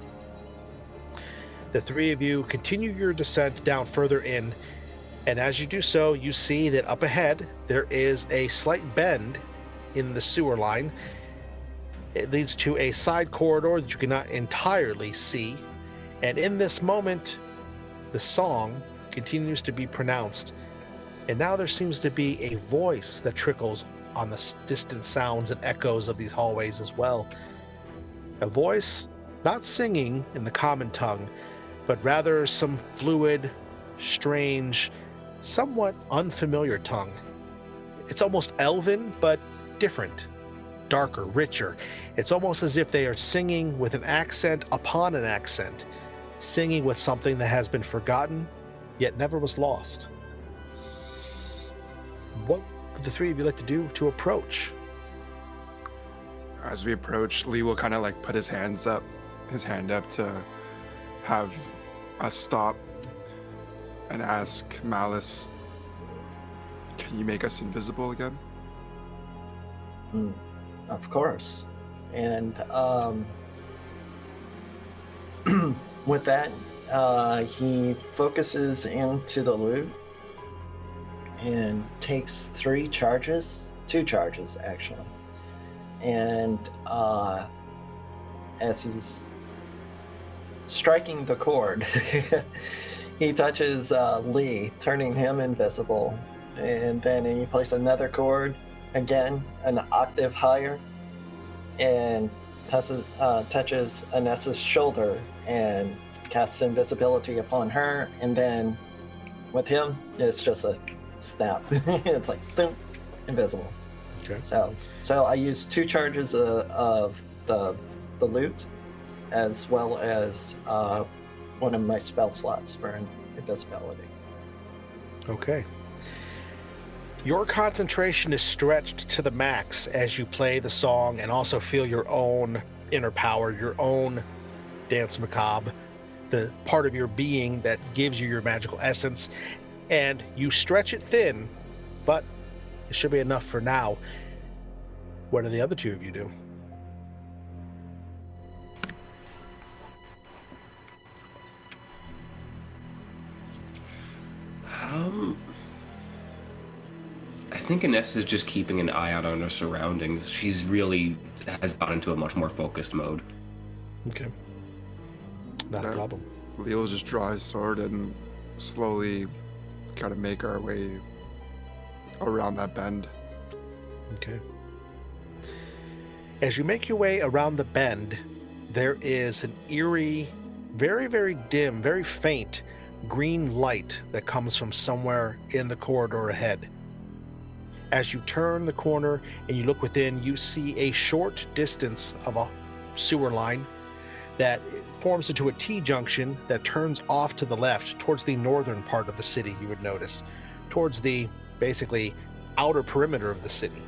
The three of you continue your descent down further in, and as you do so, you see that up ahead there is a slight bend in the sewer line. It leads to a side corridor that you cannot entirely see, and in this moment, the song continues to be pronounced, and now there seems to be a voice that trickles on the distant sounds and echoes of these hallways as well. A voice not singing in the common tongue, but rather some fluid, strange, somewhat unfamiliar tongue. It's almost elven, but different, darker, richer. It's almost as if they are singing with an accent upon an accent, singing with something that has been forgotten, yet never was lost. What would the three of you like to do to approach? As we approach, Lee will kind of like put his hand up to have us stop and ask Malice, Can you make us invisible again? Of course. And with that, he focuses into the loot and takes two charges actually. And as he's striking the chord, he touches Lee, turning him invisible. And then he places another chord, again, an octave higher, and touches Anessa's shoulder and casts invisibility upon her. And then with him, it's just a snap. It's like, boom, invisible. Okay. So I use 2 charges of the loot, as well as one of my spell slots for invisibility. Okay. Your concentration is stretched to the max as you play the song and also feel your own inner power, your own dance macabre, the part of your being that gives you your magical essence. And you stretch it thin, but it should be enough for now. What do the other 2 of you do? I think Inessa is just keeping an eye out on her surroundings. She's really has gone into a much more focused mode. Okay. Not a problem. Leo will just draw his sword and slowly kind of make our way around that bend. Okay. As you make your way around the bend, there is an eerie, very, very dim, very faint green light that comes from somewhere in the corridor ahead. As you turn the corner and you look within, you see a short distance of a sewer line that forms into a T-junction that turns off to the left towards the northern part of the city, you would notice, towards the basically outer perimeter of the city.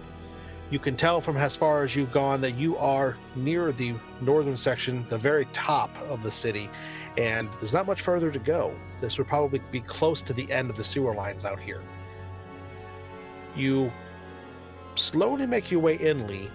You can tell from as far as you've gone that you are near the northern section, the very top of the city, and there's not much further to go. This would probably be close to the end of the sewer lines out here. You slowly make your way in, Lee,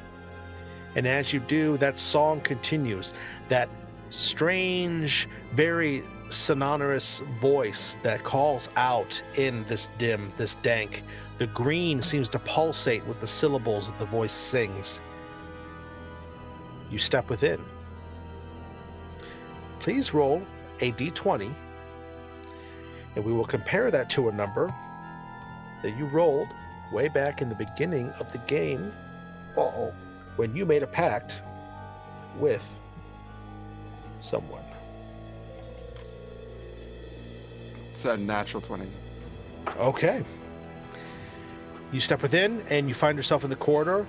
and as you do, that song continues. That strange, very sonorous voice that calls out in this dim, this dank. The green seems to pulsate with the syllables that the voice sings. You step within. Please roll a d20, and we will compare that to a number that you rolled way back in the beginning of the game when you made a pact with someone. It's a natural 20. Okay. You step within and you find yourself in the corridor.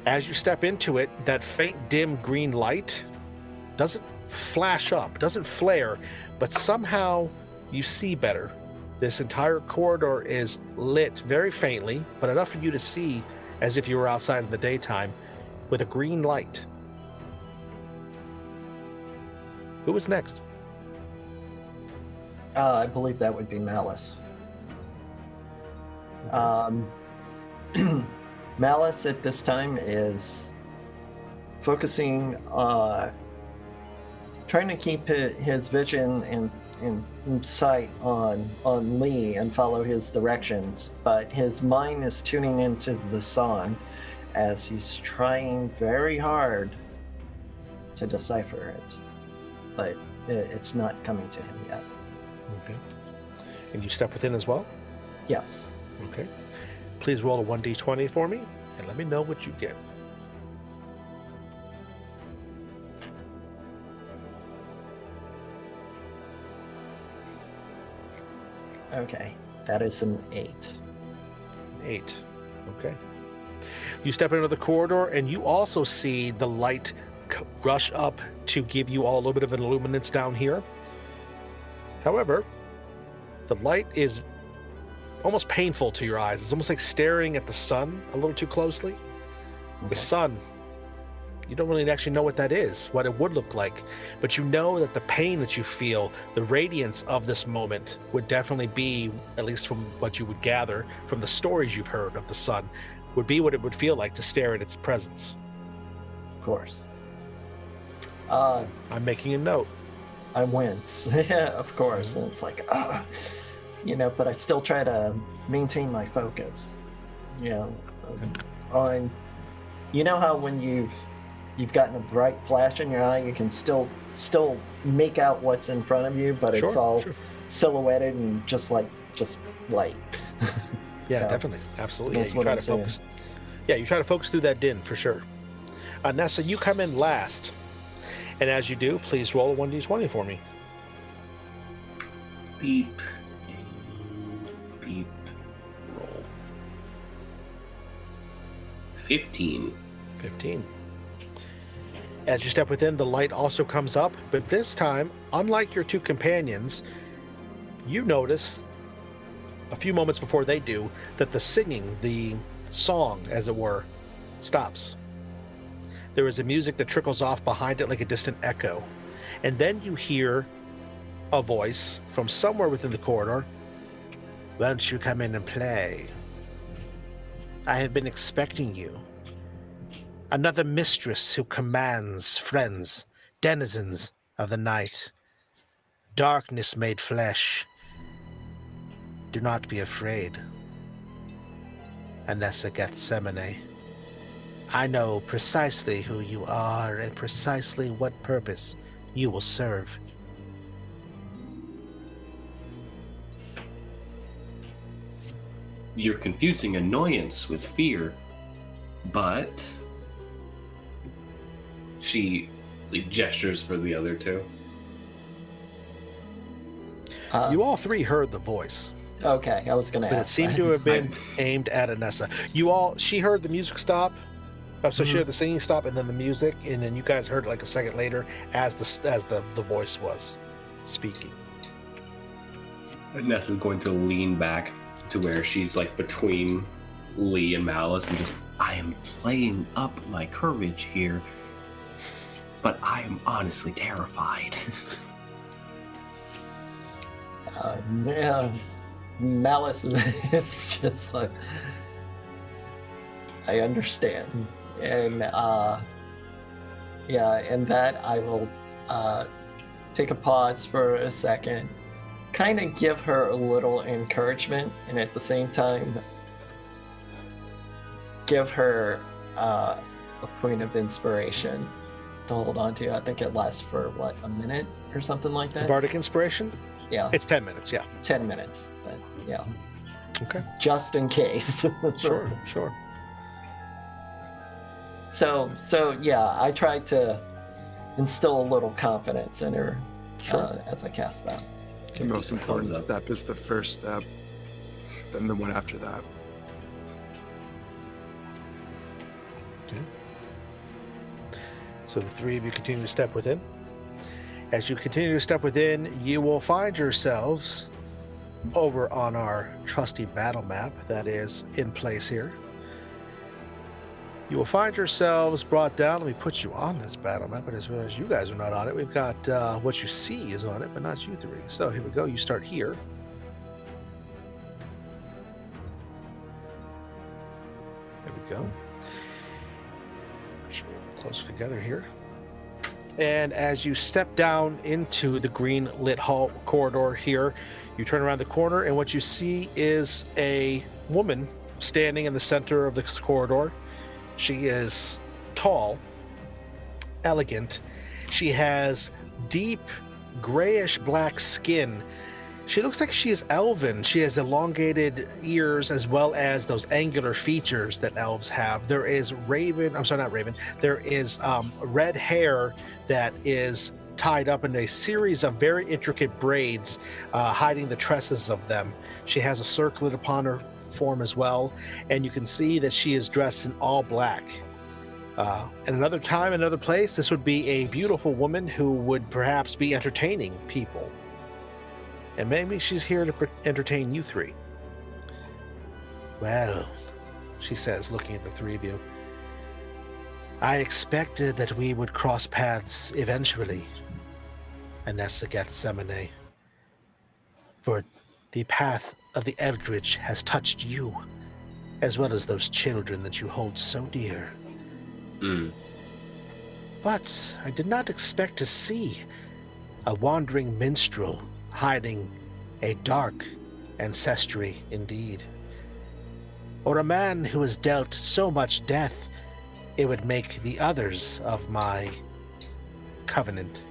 As you step into it, that faint, dim green light doesn't flash up, doesn't flare, but somehow you see better. This entire corridor is lit very faintly, but enough for you to see as if you were outside in the daytime with a green light. Who is next? I believe that would be Malice. Malice at this time is focusing, trying to keep his vision in sight on Lee and follow his directions, but his mind is tuning into the song as he's trying very hard to decipher it, but it's not coming to him yet. Okay. And you step within as well? Yes. Okay. Please roll a 1d20 for me and let me know what you get. Okay, that is an 8. 8. Okay. You step into the corridor and you also see the light rush up to give you all a little bit of an illuminance down here. However, the light is almost painful to your eyes. It's almost like staring at the sun a little too closely. Okay. The sun You don't really actually know what that is, what it would look like, but you know that the pain that you feel, the radiance of this moment would definitely be, at least from what you would gather from the stories you've heard of the sun, would be what it would feel like to stare at its presence. Of course. I'm making a note. I wince, yeah, of course, and it's like, but I still try to maintain my focus, on, how when you've gotten a bright flash in your eye, you can still make out what's in front of you, but it's all silhouetted and just light. Yeah, So, definitely, absolutely. that's You what try I'm to focus. Yeah, you try to focus through that din for sure. Nessa, you come in last, and as you do, please roll a 1d20 for me. Beep. Beep. Roll. 15. 15. As you step within, the light also comes up, but this time, unlike your two companions, you notice a few moments before they do that the singing, the song, as it were, stops. There is a music that trickles off behind it like a distant echo, and then you hear a voice from somewhere within the corridor. Won't you come in and play? I have been expecting you. Another mistress who commands friends, denizens of the night. Darkness made flesh. Do not be afraid. Anessa Gethsemane. I know precisely who you are and precisely what purpose you will serve. You're confusing annoyance with fear, but she gestures for the other two. You all three heard the voice, Okay, I was gonna but it ask. seemed that. to have been aimed at Anessa. She heard the music stop, so she heard the singing stop, and then the music, and then you guys heard it like a second later as the voice was speaking. Nessa's going to lean back to where she's between Lee and Malice and just, I am playing up my courage here, but I am honestly terrified. Yeah, Malice is just like, I understand, and and that I will take a pause for a second, kind of give her a little encouragement, and at the same time give her a point of inspiration to hold on to. I think it lasts for a minute or something like The that. bardic inspiration? Yeah, It's 10 minutes, yeah. 10 minutes. Then, yeah, Okay. just in case. Sure. So yeah, I tried to instill a little confidence in her as I cast that. The most important Thumbs up. step is the first step, then the one after that. So the three of you continue to step within. As you continue to step within, you will find yourselves over on our trusty battle map that is in place here. You will find yourselves brought down. Let me put you on this battle map, but as well as you guys are not on it, we've got what you see is on it, but not you three. So here we go. You start here. There we go. Closer together here. And as you step down into the green lit hall corridor here, you turn around the corner, and what you see is a woman standing in the center of this corridor. She is tall, elegant. She has deep grayish black skin. She looks like she is elven. She has elongated ears as well as those angular features that elves have. There is there is red hair that is tied up in a series of very intricate braids, hiding the tresses of them. She has a circlet upon her form as well, and you can see that she is dressed in all black. At another time, another place, this would be a beautiful woman who would perhaps be entertaining people. And maybe she's here to entertain you three. Well, she says, looking at the three of you, I expected that we would cross paths eventually, Anessa Gethsemane. For the path of the Eldritch has touched you, as well as those children that you hold so dear. But I did not expect to see a wandering minstrel hiding a dark ancestry indeed. Or a man who has dealt so much death, it would make the others of my covenant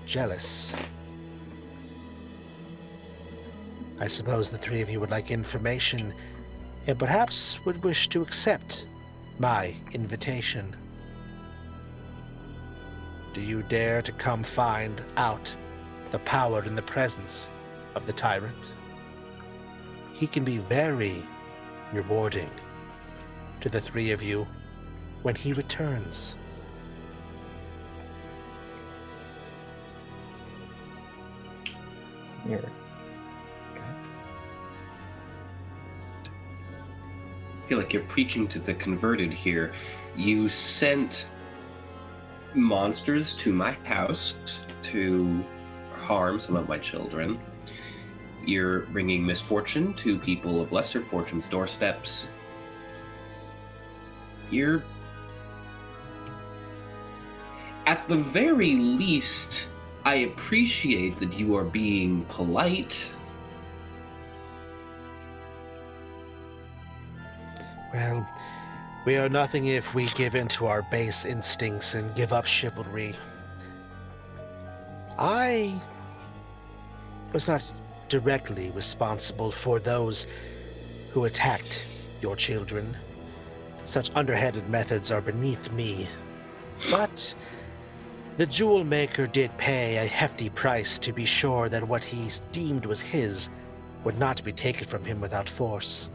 jealous. I suppose the three of you would like information and perhaps would wish to accept my invitation. Do you dare to come find out the power and the presence of the tyrant? He can be very rewarding to the three of you when he returns. Here. I feel like you're preaching to the converted here. You sent monsters to my house to harm some of my children. You're bringing misfortune to people of lesser fortune's doorsteps. You're... At the very least, I appreciate that you are being polite. Well, we are nothing if we give in to our base instincts and give up chivalry. I was not directly responsible for those who attacked your children. Such underhanded methods are beneath me. But the jewel maker did pay a hefty price to be sure that what he deemed was his would not be taken from him without force.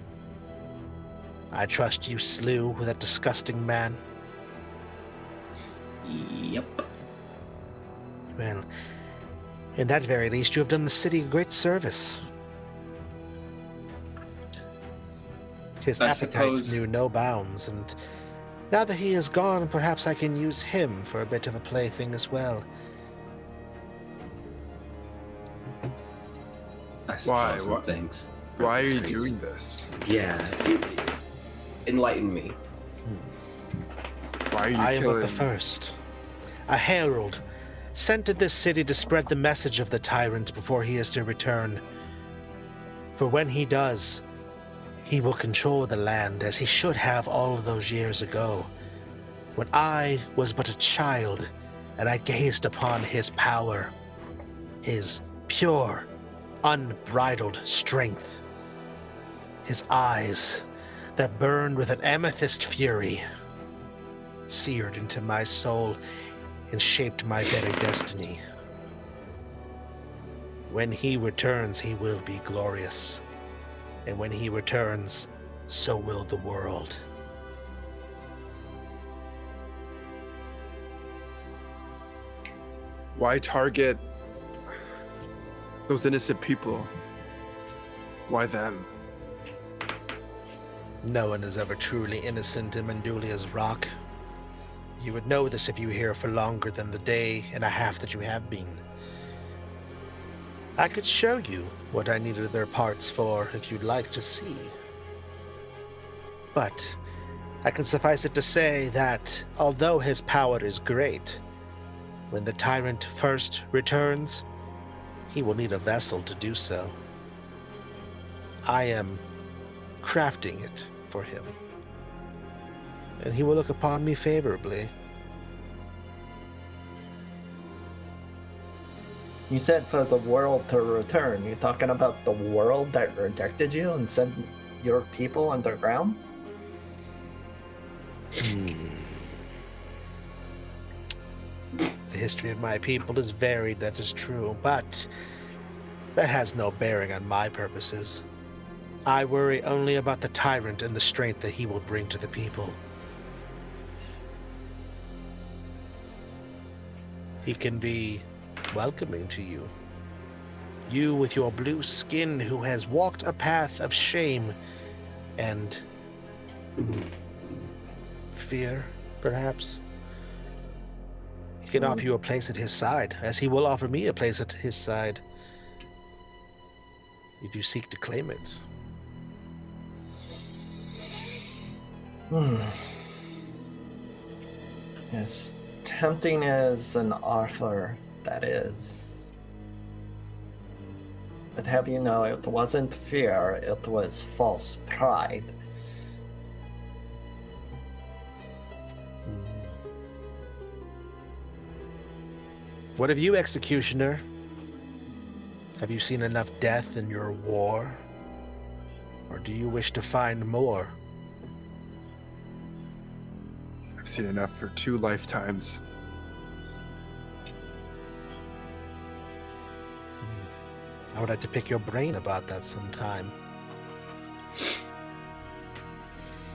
I trust you slew that disgusting man. Yep. Well, in that very least, you have done the city a great service. His I appetites suppose- knew no bounds, and now that he is gone, perhaps I can use him for a bit of a plaything as well. I Why? suppose some What- things. Why are you Things. doing this? Yeah. Enlighten me. Why are you I am killing? but the first. A herald sent to this city to spread the message of the tyrant before he is to return. For when he does, he will control the land as he should have all those years ago, when I was but a child and I gazed upon his power, his pure, unbridled strength, his eyes that burned with an amethyst fury, seared into my soul and shaped my very destiny. When he returns, he will be glorious. And when he returns, so will the world. Why target those innocent people? Why them? No one is ever truly innocent in Mandulia's rock. You would know this if you were here for longer than the day and a half that you have been. I could show you what I needed their parts for if you'd like to see. But I can suffice it to say that although his power is great, when the tyrant first returns, he will need a vessel to do so. I am crafting it for him, and he will look upon me favorably. You said for the world to return. You're talking about the world that rejected you and sent your people underground? The history of my people is varied, that is true, but that has no bearing on my purposes. I worry only about the tyrant and the strength that he will bring to the people. He can be welcoming to you. You with your blue skin who has walked a path of shame and fear, perhaps. can offer you a place at his side, as he will offer me a place at his side if you seek to claim it. As tempting as an offer that is, but have you know, it wasn't fear, it was false pride. What of you, Executioner? Have you seen enough death in your war? Or do you wish to find more? I've seen enough for 2 lifetimes. I would like to pick your brain about that sometime.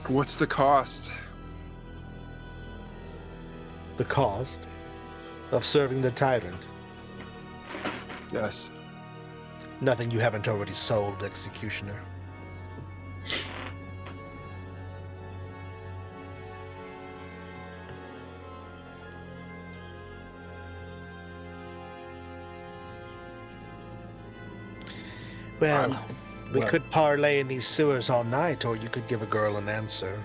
What's the cost? The cost of serving the tyrant? Yes. Nothing you haven't already sold, Executioner. Well, we could parlay in these sewers all night, or you could give a girl an answer.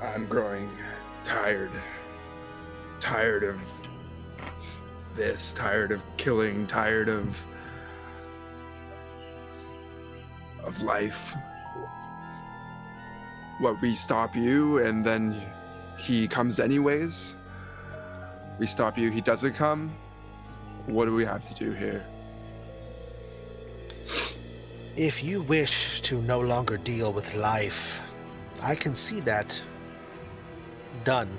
I'm growing tired. Tired of this, tired of killing, tired of life. What, we stop you and then he comes anyways? We stop you, he doesn't come? What do we have to do here? If you wish to no longer deal with life, I can see that done.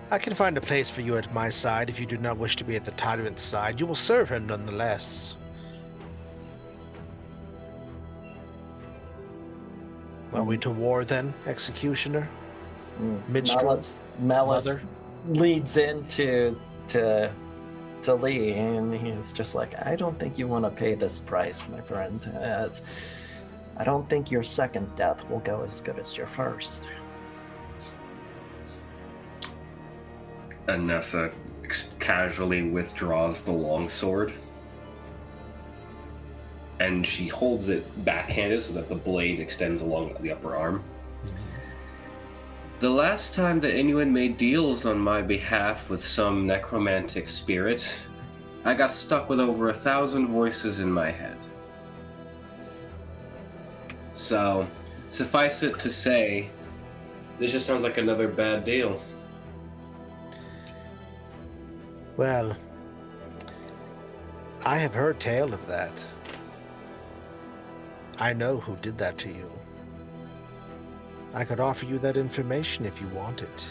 I can find a place for you at my side if you do not wish to be at the tyrant's side. You will serve her nonetheless. Are we to war then, Executioner? Minstrel? Malice leads into to Lee, and he's just like, I don't think you want to pay this price, my friend. As I don't think your second death will go as good as your first. Anessa casually withdraws the longsword, and she holds it backhanded so that the blade extends along the upper arm. The last time that anyone made deals on my behalf with some necromantic spirit, I got stuck with over 1,000 voices in my head. So, suffice it to say, this just sounds like another bad deal. Well, I have heard tale of that. I know who did that to you. I could offer you that information if you want it.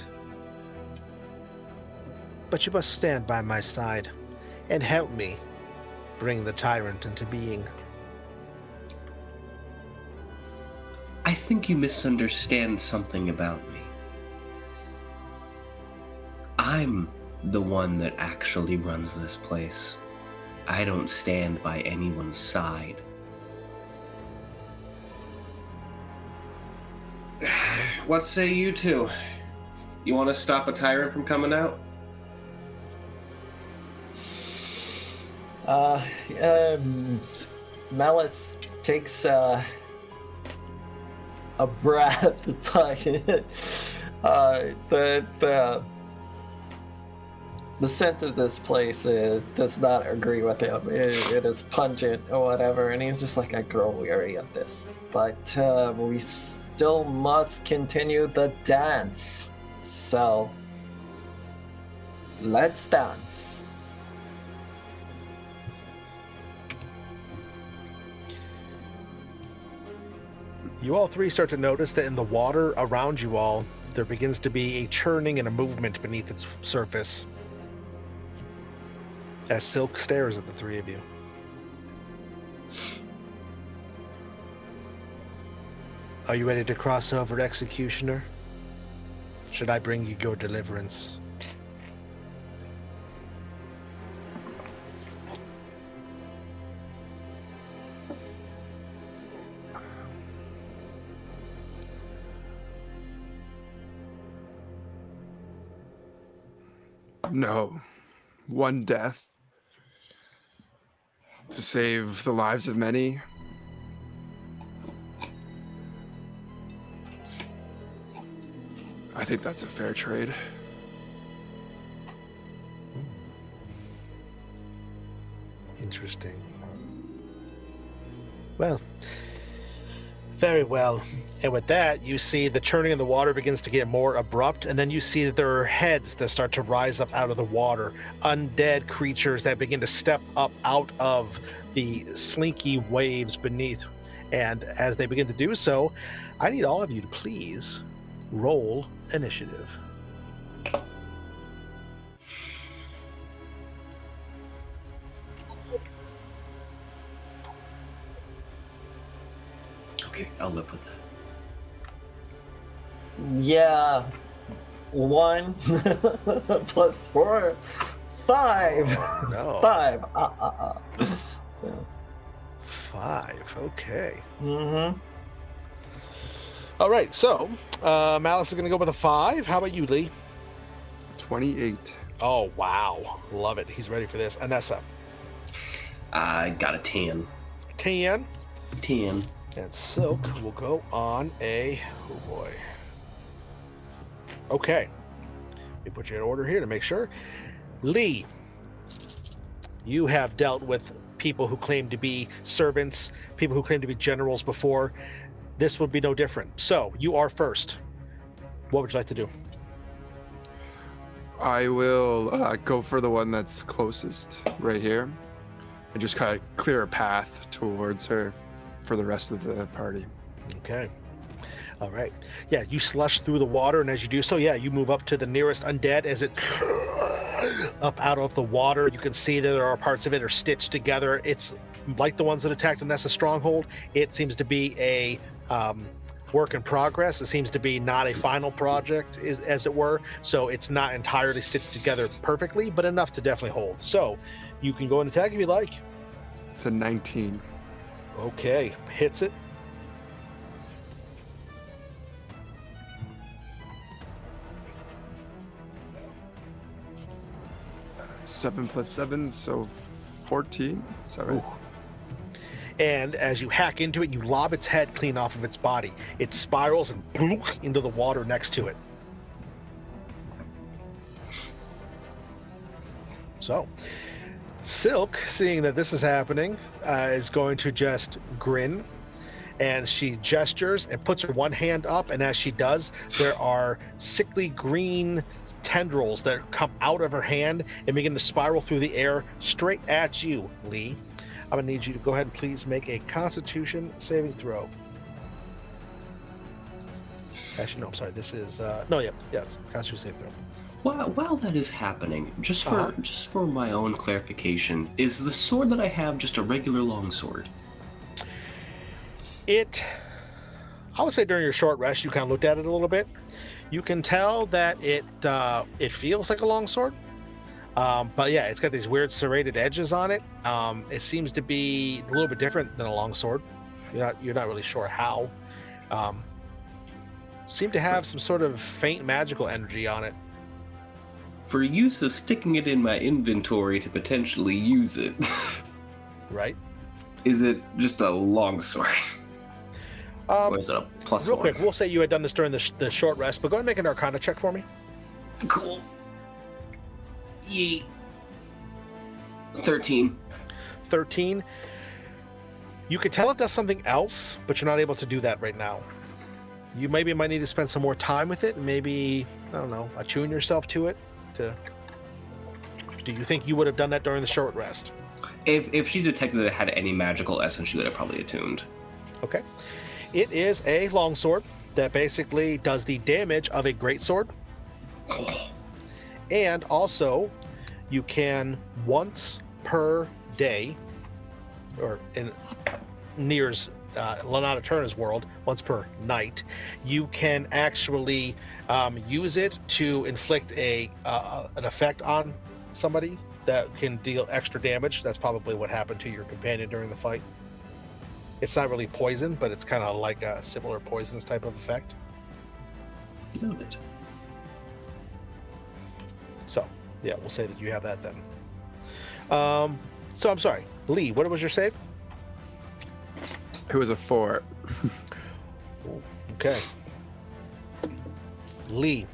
But you must stand by my side and help me bring the tyrant into being. I think you misunderstand something about me. I'm the one that actually runs this place. I don't stand by anyone's side. What say you two? You want to stop a tyrant from coming out? Malice takes a breath, but the scent of this place does not agree with him. It is pungent or whatever, and he's just like, I grow weary of this. But we still must continue the dance. So, let's dance. You all three start to notice that in the water around you all, there begins to be a churning and a movement beneath its surface. As Silk stares at the three of you. Are you ready to cross over, Executioner? Should I bring you your deliverance? No. One death to save the lives of many. I think that's a fair trade. Interesting. Well, very well. And with that, you see the churning in the water begins to get more abrupt, and then you see that there are heads that start to rise up out of the water. Undead creatures that begin to step up out of the slinky waves beneath. And as they begin to do so, I need all of you to please roll initiative. Okay, I'll live with that. Yeah. 1 plus 4, 5. No. 5. So. 5. Okay. Mm-hmm. All right. So, Malice is going to go with a 5. How about you, Lee? 28. Oh, wow. Love it. He's ready for this. Anessa? I got a 10. 10. 10. And Silk will go on a... Oh, boy. Okay. Let me put you in order here to make sure. Lee, you have dealt with people who claim to be servants, people who claim to be generals before. This would be no different. So, you are first. What would you like to do? I will go for the one that's closest right here and just kind of clear a path towards her for the rest of the party. Okay. All right. Yeah, you slush through the water, and as you do so, yeah, you move up to the nearest undead as it up out of the water. You can see that there are parts of it are stitched together. It's like the ones that attacked Anessa's stronghold. It seems to be a work in progress. It seems to be not a final project, as it were. So it's not entirely stitched together perfectly, but enough to definitely hold. So you can go and attack if you like. It's a 19. Okay, hits it. 7 plus 7, so 14. Is that right? Ooh. And as you hack into it, you lob its head clean off of its body. It spirals and bloop into the water next to it. So, Silk, seeing that this is happening, is going to just grin. And she gestures and puts her one hand up, and as she does, there are sickly green tendrils that come out of her hand and begin to spiral through the air straight at you, Lee. I'm going to need you to go ahead and please make a Constitution saving throw. Actually, no, I'm sorry. This is yeah, Constitution saving throw. While that is happening, just for my own clarification, is the sword that I have just a regular long sword? I would say during your short rest, you kind of looked at it a little bit. You can tell that it feels like a longsword, but yeah, it's got these weird serrated edges on it. It seems to be a little bit different than a longsword. You're not really sure how. Seem to have some sort of faint magical energy on it. For use of sticking it in my inventory to potentially use it. Right? Is it just a longsword? Or is it a plus Real one? quick, we'll say you had done this during the short rest, but go ahead and make an Arcana check for me. Cool. Yeet. 13. 13. You can tell it does something else, but you're not able to do that right now. You maybe might need to spend some more time with it, and maybe, I don't know, attune yourself to it. Do you think you would have done that during the short rest? If she detected that it had any magical essence, she would have probably attuned. Okay. It is a longsword that basically does the damage of a greatsword. And also, you can once per day, or in Nier's Notte Eterna's world, once per night, you can actually use it to inflict an effect on somebody that can deal extra damage. That's probably what happened to your companion during the fight. It's not really poison, but it's kind of like a similar poisonous type of effect. Noted. So, Yeah, we'll say that you have that then. So I'm sorry, Lee. What was your save? It was a 4. Okay. Lee,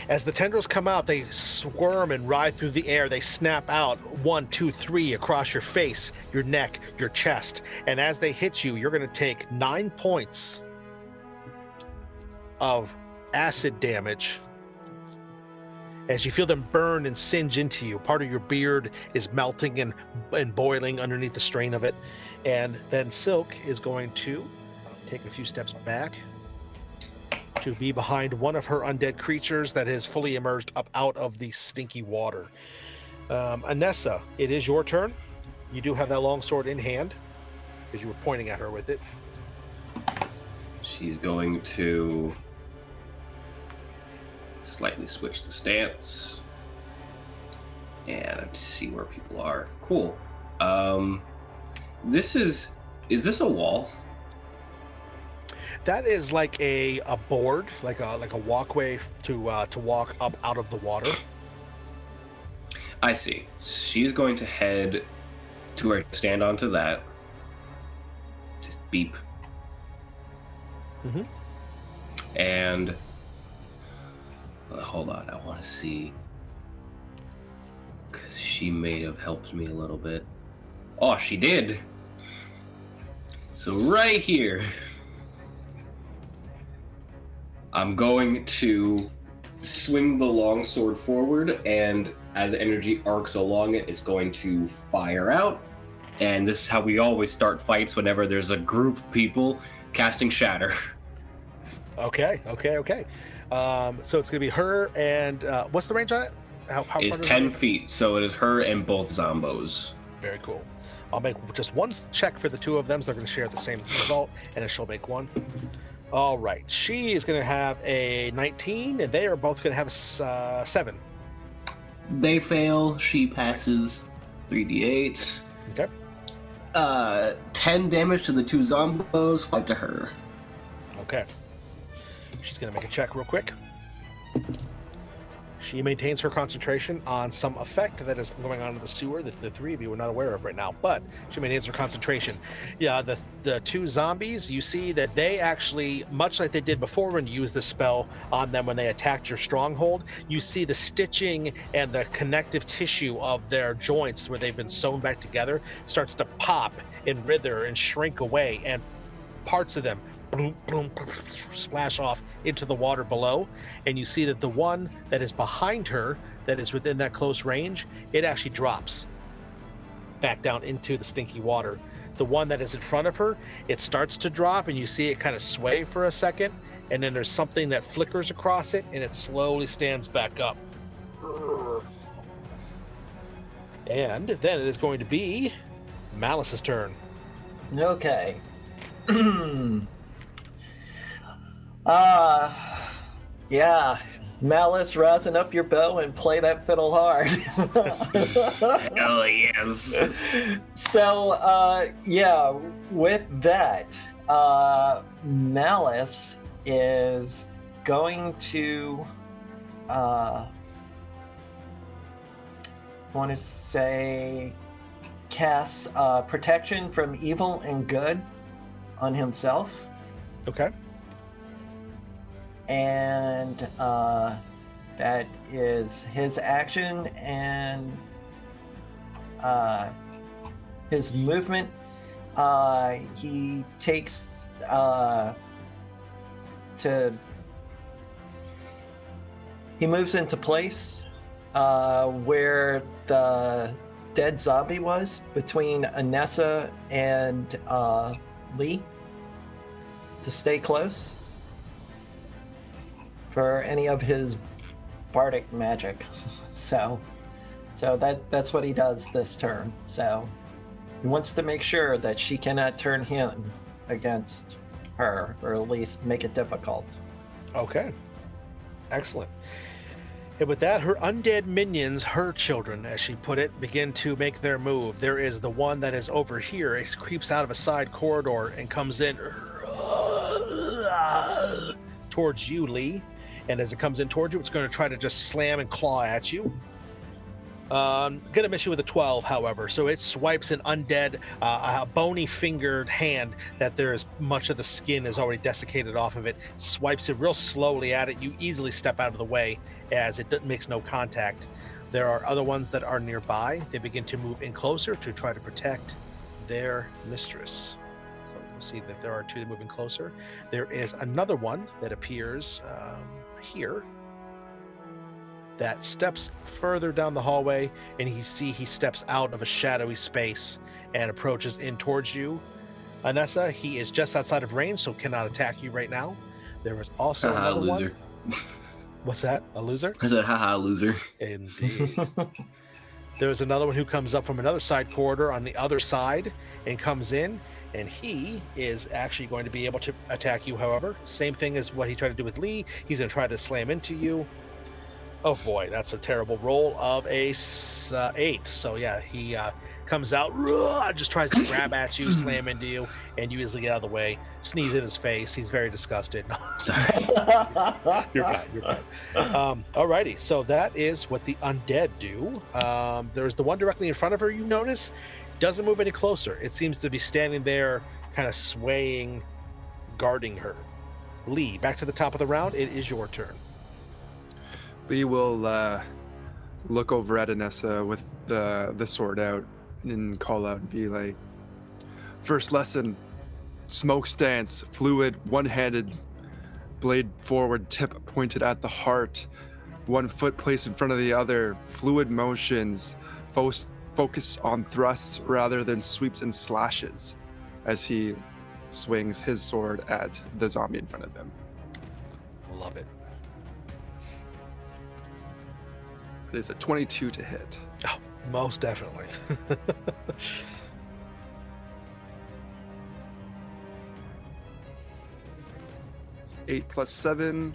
as the tendrils come out, they squirm and writhe through the air. They snap out 1, 2, 3 across your face, your neck, your chest. And as they hit you, you're going to take 9 points of acid damage as you feel them burn and singe into you. Part of your beard is melting and boiling underneath the strain of it. And then Silk is going to take a few steps back to be behind one of her undead creatures that has fully emerged up out of the stinky water. Anessa, it is your turn. You do have that longsword in hand because you were pointing at her with it. She's going to slightly switch the stance and to see where people are. Cool. Is this a wall? That is like a board, like a walkway to walk up out of the water. I see. She's going to head to her, stand onto that. Just beep. Mm-hmm. And hold on, I want to see, because she may have helped me a little bit. Oh, she did. So right here, I'm going to swing the longsword forward, and as energy arcs along it, it's going to fire out. And this is how we always start fights whenever there's a group of people casting Shatter. Okay. So it's gonna be her and what's the range on it? How It's far 10 feet, so it is her and both zombos. Very cool. I'll make just one check for the two of them, so they're going to share the same result, and then she'll make one. All right. She is going to have a 19, and they are both going to have a 7. They fail. She passes. 3d8s. Okay. 10 damage to the two zombos, 5 to her. Okay. She's going to make a check real quick. She maintains her concentration on some effect that is going on in the sewer that the three of you are not aware of right now, but she maintains her concentration. Yeah, the two zombies, you see that they actually, much like they did before when you used the spell on them when they attacked your stronghold, you see the stitching and the connective tissue of their joints where they've been sewn back together starts to pop and wither and shrink away, and parts of them boom, boom, splash off into the water below, and you see that the one that is behind her, that is within that close range, it actually drops back down into the stinky water. The one that is in front of her, it starts to drop, and you see it kind of sway for a second, and then there's something that flickers across it, and it slowly stands back up. And then it is going to be Malice's turn. Okay. Yeah, Malice, rosin up your bow and play that fiddle hard. Hell yes. So, yeah, with that, Malice is going to, want to say, cast protection from evil and good on himself. Okay. And that is his action, and his movement. He takes he moves into place where the dead zombie was, between Anessa and Lee, to stay close for any of his bardic magic. So that's what he does this turn. So he wants to make sure that she cannot turn him against her, or at least make it difficult. Okay. Excellent. And with that, her undead minions, her children, as she put it, begin to make their move. There is the one that is over here. It creeps out of a side corridor and comes in towards you, Lee. And as it comes in towards you, it's going to try to just slam and claw at you. Gonna miss you with a 12, however. So it swipes an undead, a bony fingered hand that there is much of the skin is already desiccated off of it. Swipes it real slowly at it. You easily step out of the way as it makes no contact. There are other ones that are nearby. They begin to move in closer to try to protect their mistress. So you'll see that there are two that move in closer. There is another one that appears here, that steps further down the hallway, and he steps out of a shadowy space and approaches in towards you. Anessa, he is just outside of range, so cannot attack you right now. There is also another loser. one. What's that? A loser? I said, haha, loser. Indeed. There's another one who comes up from another side corridor on the other side and comes in, and he is actually going to be able to attack you, however. Same thing as what he tried to do with Lee. He's going to try to slam into you. Oh boy, that's a terrible roll of a 8. So yeah, he comes out, just tries to grab at you, slam into you, and you easily get out of the way. Sneeze in his face. He's very disgusted. Sorry. You're fine. Alrighty, so that is what the undead do. There's the one directly in front of her, you notice, doesn't move any closer. It seems to be standing there, kind of swaying, guarding her. Lee, back to the top of the round. It is your turn. Lee will look over at Anessa with the sword out and call out and be like, "First lesson, smoke stance, fluid, one-handed, blade forward, tip pointed at the heart, one foot placed in front of the other, fluid motions, focus on thrusts rather than sweeps and slashes," as he swings his sword at the zombie in front of him. Love it. It is a 22 to hit. Oh, most definitely. 8 plus 7,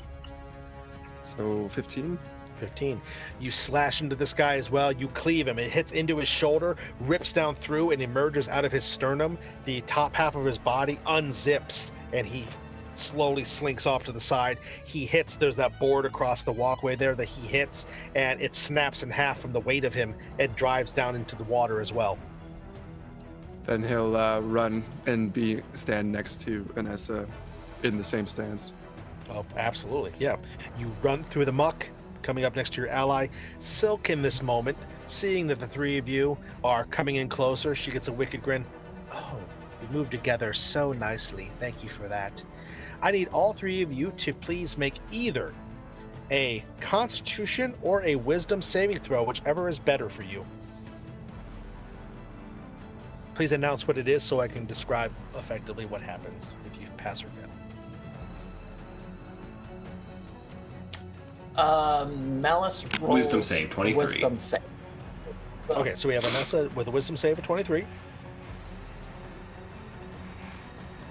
so 15. 15. You slash into this guy as well. You cleave him. It hits into his shoulder, rips down through, and emerges out of his sternum. The top half of his body unzips, and he slowly slinks off to the side. He hits, there's that board across the walkway there that he hits, and it snaps in half from the weight of him and drives down into the water as well. Then he'll run and stand next to Anessa in the same stance. Oh, absolutely. Yeah. You run through the muck, coming up next to your ally. Silk, in this moment, seeing that the three of you are coming in closer, she gets a wicked grin. Oh, we moved together so nicely. Thank you for that. I need all three of you to please make either a Constitution or a Wisdom saving throw, whichever is better for you. Please announce what it is so I can describe effectively what happens if you pass or fail. Malice rolls Wisdom save, 23. Wisdom save. Okay, so we have Anessa with a Wisdom save of 23.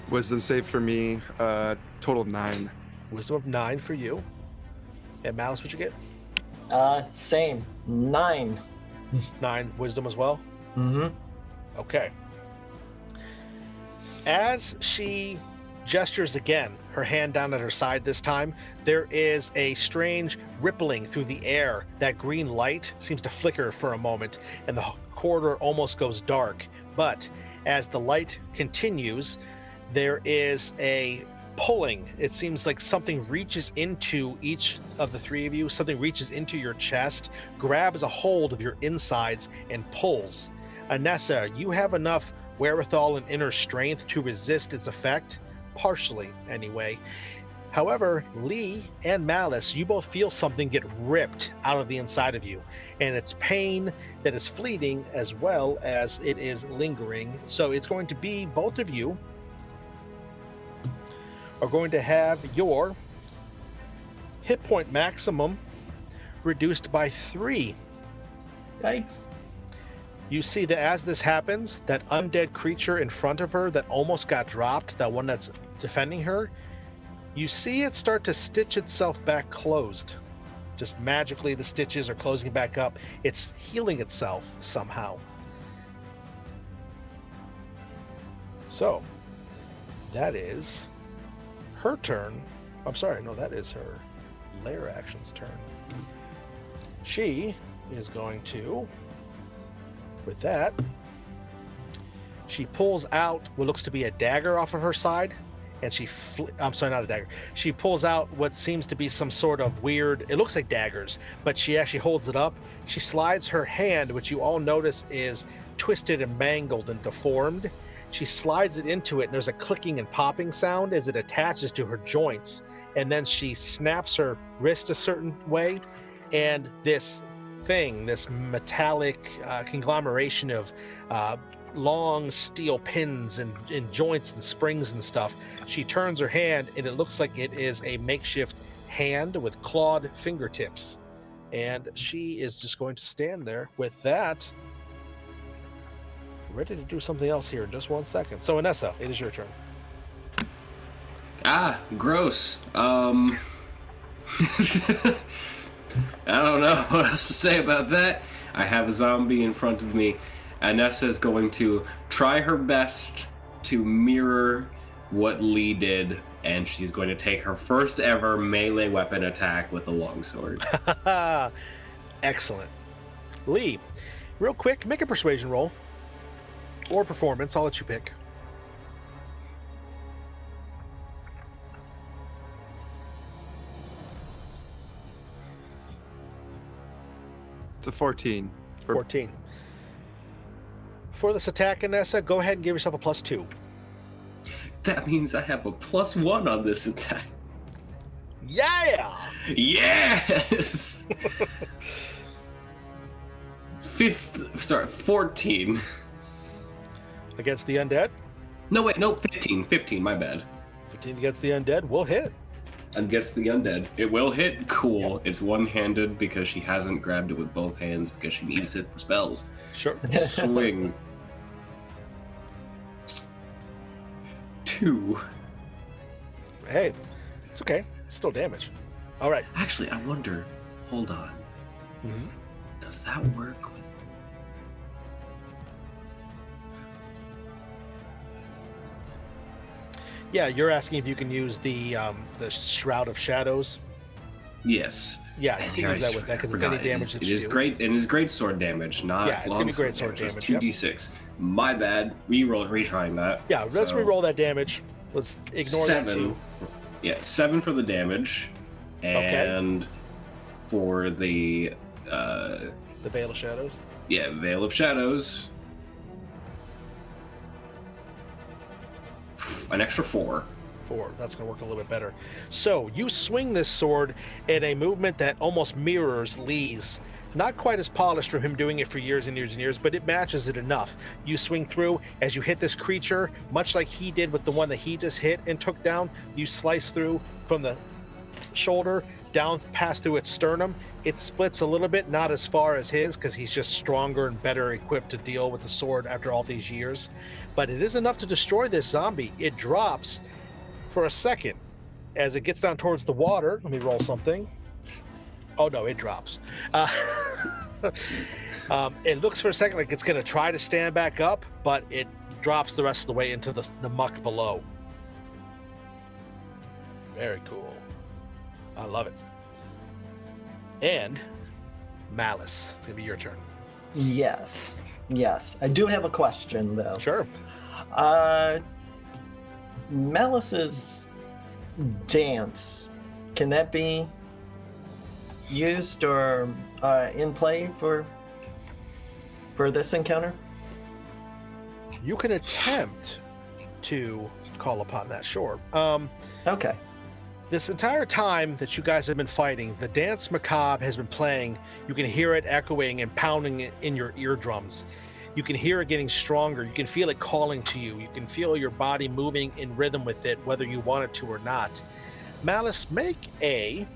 Wisdom save for me, total 9. Wisdom of 9 for you. And Malice, what you get? Same. 9. 9 Wisdom as well? Mm-hmm. Okay. As she gestures again, her hand down at her side this time, there is a strange rippling through the air. That green light seems to flicker for a moment, and the corridor almost goes dark. But as the light continues, there is a pulling. It seems like something reaches into each of the three of you, something reaches into your chest, grabs a hold of your insides, and pulls. Anessa, you have enough wherewithal and inner strength to resist its effect, partially anyway. However, Lee and Malice, you both feel something get ripped out of the inside of you, and it's pain that is fleeting as well as it is lingering. So it's going to be both of you are going to have your hit point maximum reduced by 3. Yikes. You see that as this happens, that undead creature in front of her that almost got dropped, that one that's defending her, you see it start to stitch itself back closed. Just magically, the stitches are closing back up. It's healing itself somehow. So, that is her turn. I'm sorry, no, that is her lair action's turn. She is going to, with that, she pulls out what looks to be a dagger off of her side, and I'm sorry, not a dagger. She pulls out what seems to be some sort of weird, it looks like daggers, but she actually holds it up. She slides her hand, which you all notice is twisted and mangled and deformed. She slides it into it, and there's a clicking and popping sound as it attaches to her joints. And then she snaps her wrist a certain way, and this thing, this metallic conglomeration of long steel pins and joints and springs and stuff, she turns her hand, and it looks like it is a makeshift hand with clawed fingertips. And she is just going to stand there with that, ready to do something else here in just 1 second. So, Inessa, it is your turn. Ah, gross. I don't know what else to say about that. I have a zombie in front of me. Inessa is going to try her best to mirror what Lee did, and she's going to take her first ever melee weapon attack with the longsword. Excellent. Lee, real quick, make a persuasion roll. Or performance, I'll let you pick. It's a 14. 14. For this attack, Inessa, go ahead and give yourself a +2. That means I have a +1 on this attack. Yeah! Yes! 14. Against the undead? No, wait, no, 15. 15, my bad. 15 against the undead will hit. Against the undead. It will hit. Cool. It's one-handed because she hasn't grabbed it with both hands because she needs it for spells. Sure. Swing. 2. Hey, it's okay. Still damage. All right. Actually, I wonder. Hold on. Mm-hmm. Does that work with? Yeah, you're asking if you can use the Shroud of Shadows. Yes. Yeah, you can use that with that because it's any damage that you do. It is great. It is great sword damage, not yeah, it's gonna be great sword damage. 2d6. My bad. Retrying that. Yeah, let's re-roll that damage. Let's ignore 7. that too. Yeah, 7 for the damage, and for the Veil of Shadows. Yeah, Veil of Shadows. An extra 4. 4. That's going to work a little bit better. So you swing this sword in a movement that almost mirrors Lee's. Not quite as polished from him doing it for years and years and years, but it matches it enough. You swing through as you hit this creature, much like he did with the one that he just hit and took down. You slice through from the shoulder down past through its sternum. It splits a little bit, not as far as his, because he's just stronger and better equipped to deal with the sword after all these years. But it is enough to destroy this zombie. It drops for a second as it gets down towards the water. Let me roll something. Oh no, it drops. It looks for a second like it's going to try to stand back up, but it drops the rest of the way into the muck below. Very cool. I love it. And Malice, it's going to be your turn. Yes. I do have a question, though. Sure. Malice's dance, can that be used or in play for this encounter? You can attempt to call upon that, sure. Okay. This entire time that you guys have been fighting, the Dance Macabre has been playing. You can hear it echoing and pounding in your eardrums. You can hear it getting stronger. You can feel it calling to you. You can feel your body moving in rhythm with it, whether you want it to or not. Malice, make a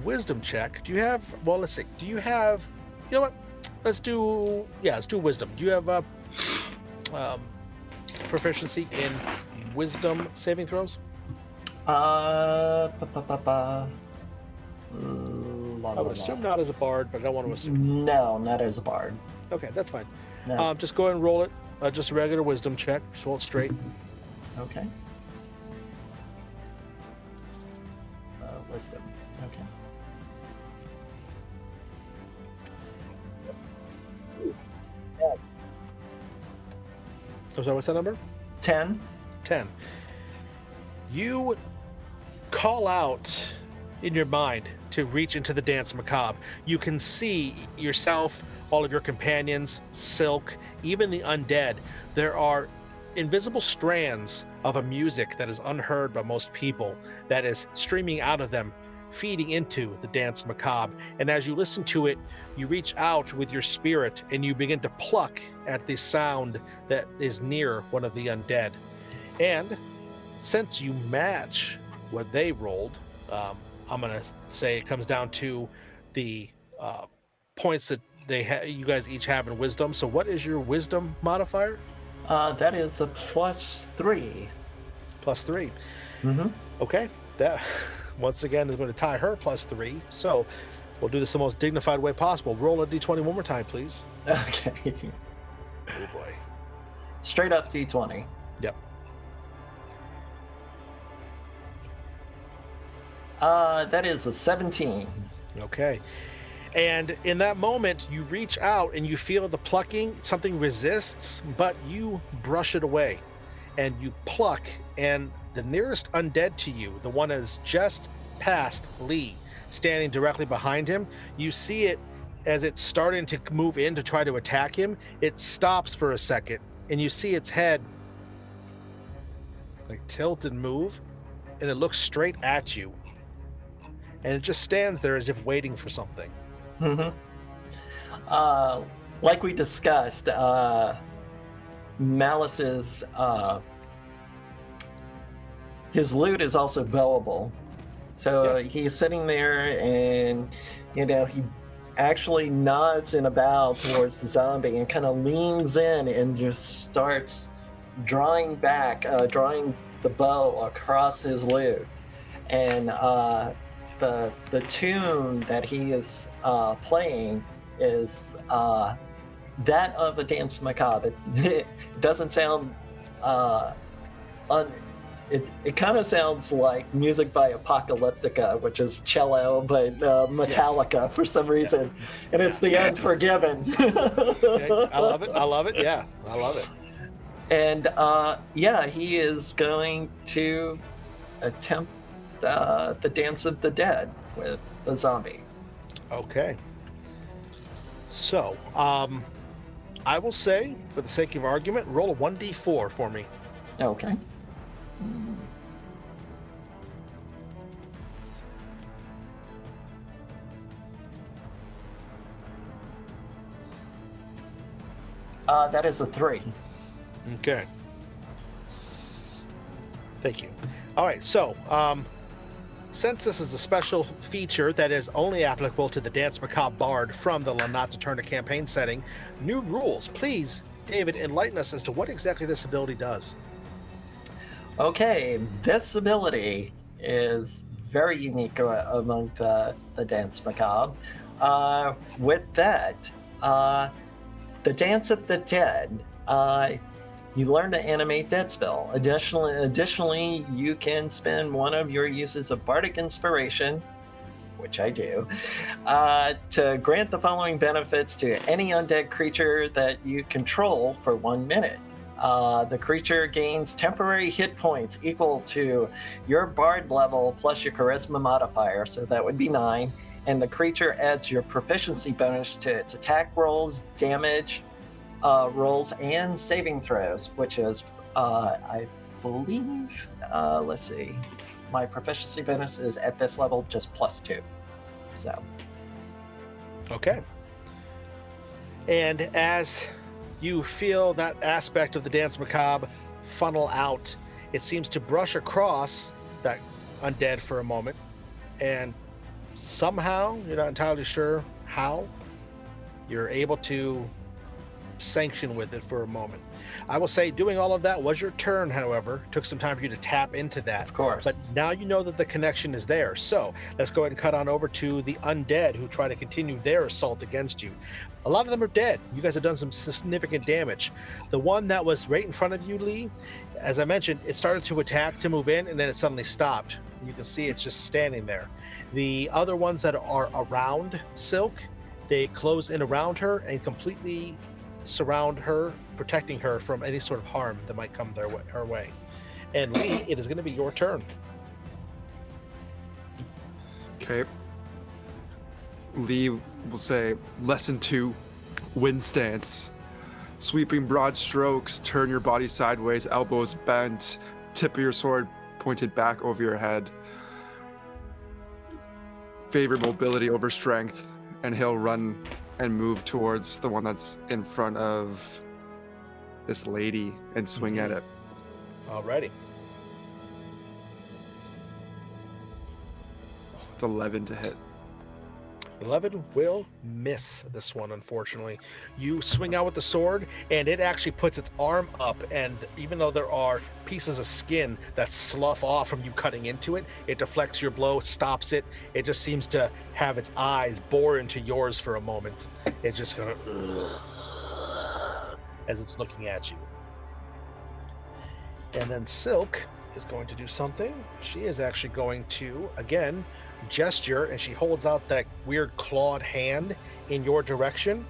wisdom check. Do you have, well, let's see. Do you have, you know what? Let's do wisdom. Do you have proficiency in wisdom saving throws? I I would assume not as a bard, but I don't want to assume. No, not as a bard. Okay, that's fine. No. Just go ahead and roll it. Just a regular wisdom check. Just roll it straight. Okay. Wisdom. Okay. So sorry, what's that number? 10. 10. You call out in your mind to reach into the dance macabre. You can see yourself, all of your companions, Silk, even the undead. There are invisible strands of a music that is unheard by most people that is streaming out of them, feeding into the dance macabre. And as you listen to it, you reach out with your spirit and you begin to pluck at the sound that is near one of the undead. And since you match what they rolled, I'm going to say it comes down to the points that you guys each have in wisdom. So what is your wisdom modifier? That is a +3. +3. Mm-hmm. Okay. That once again is going to tie her +3. So we'll do this the most dignified way possible. Roll a d20 one more time, please. Okay. Oh boy. Straight up D20. Yep. That is a 17. Okay. And in that moment, you reach out and you feel the plucking, something resists, but you brush it away and you pluck. And the nearest undead to you, the one that is just past Lee, standing directly behind him, you see it as it's starting to move in to try to attack him. It stops for a second and you see its head like tilt and move, and it looks straight at you. And it just stands there as if waiting for something. Mm-hmm. Like we discussed, Malice's his loot is also bowable. So he's sitting there and, he actually nods in a bow towards the zombie and kind of leans in and just starts drawing the bow across his loot. And the tune that he is playing is that of a dance macabre. It doesn't sound it kind of sounds like music by Apocalyptica, which is cello, but Metallica for some reason, and it's the Unforgiven. I love it. Yeah, I love it. And he is going to attempt the Dance of the Dead with the zombie. Okay. So, I will say, for the sake of argument, roll a 1d4 for me. Okay. That is a 3. Okay. Thank you. All right, so, since this is a special feature that is only applicable to the Dance Macabre Bard from the Notte Eterna campaign setting, new rules. Please, David, enlighten us as to what exactly this ability does. Okay, this ability is very unique among the Dance Macabre. With that, the Dance of the Dead, you learn to animate dead spell. Additionally, you can spend one of your uses of Bardic Inspiration, which I do, to grant the following benefits to any undead creature that you control for 1 minute. The creature gains temporary hit points equal to your Bard level plus your Charisma modifier, so that would be 9. And the creature adds your proficiency bonus to its attack rolls, damage rolls, and saving throws, which is, I believe, let's see, my proficiency bonus is at this level just +2. So. Okay. And as you feel that aspect of the Dance Macabre funnel out, it seems to brush across that undead for a moment, and somehow, you're not entirely sure how, you're able to sanction with it for a moment. I will say doing all of that was your turn, however. Took some time for you to tap into that. Of course. But now you know that the connection is there. So let's go ahead and cut on over to the undead who try to continue their assault against you. A lot of them are dead. You guys have done some significant damage. The one that was right in front of you, Lee, as I mentioned, it started to attack to move in, and then it suddenly stopped. You can see it's just standing there. The other ones that are around Silk, They close in around her and completely surround her, protecting her from any sort of harm that might come her way. And Lee, it is going to be your turn. Okay. Lee will say, Lesson 2, wind stance. Sweeping broad strokes, turn your body sideways, elbows bent, tip of your sword pointed back over your head. Favor mobility over strength, and he'll run and move towards the one that's in front of this lady and swing at it. Alrighty. It's 11 to hit. 11 will miss this one, unfortunately. You swing out with the sword, and it actually puts its arm up, and even though there are pieces of skin that slough off from you cutting into it, it deflects your blow, stops it. It just seems to have its eyes bore into yours for a moment. It's just gonna as it's looking at you. And then Silk is going to do something. She is actually going to, again, gesture, and she holds out that weird clawed hand in your direction,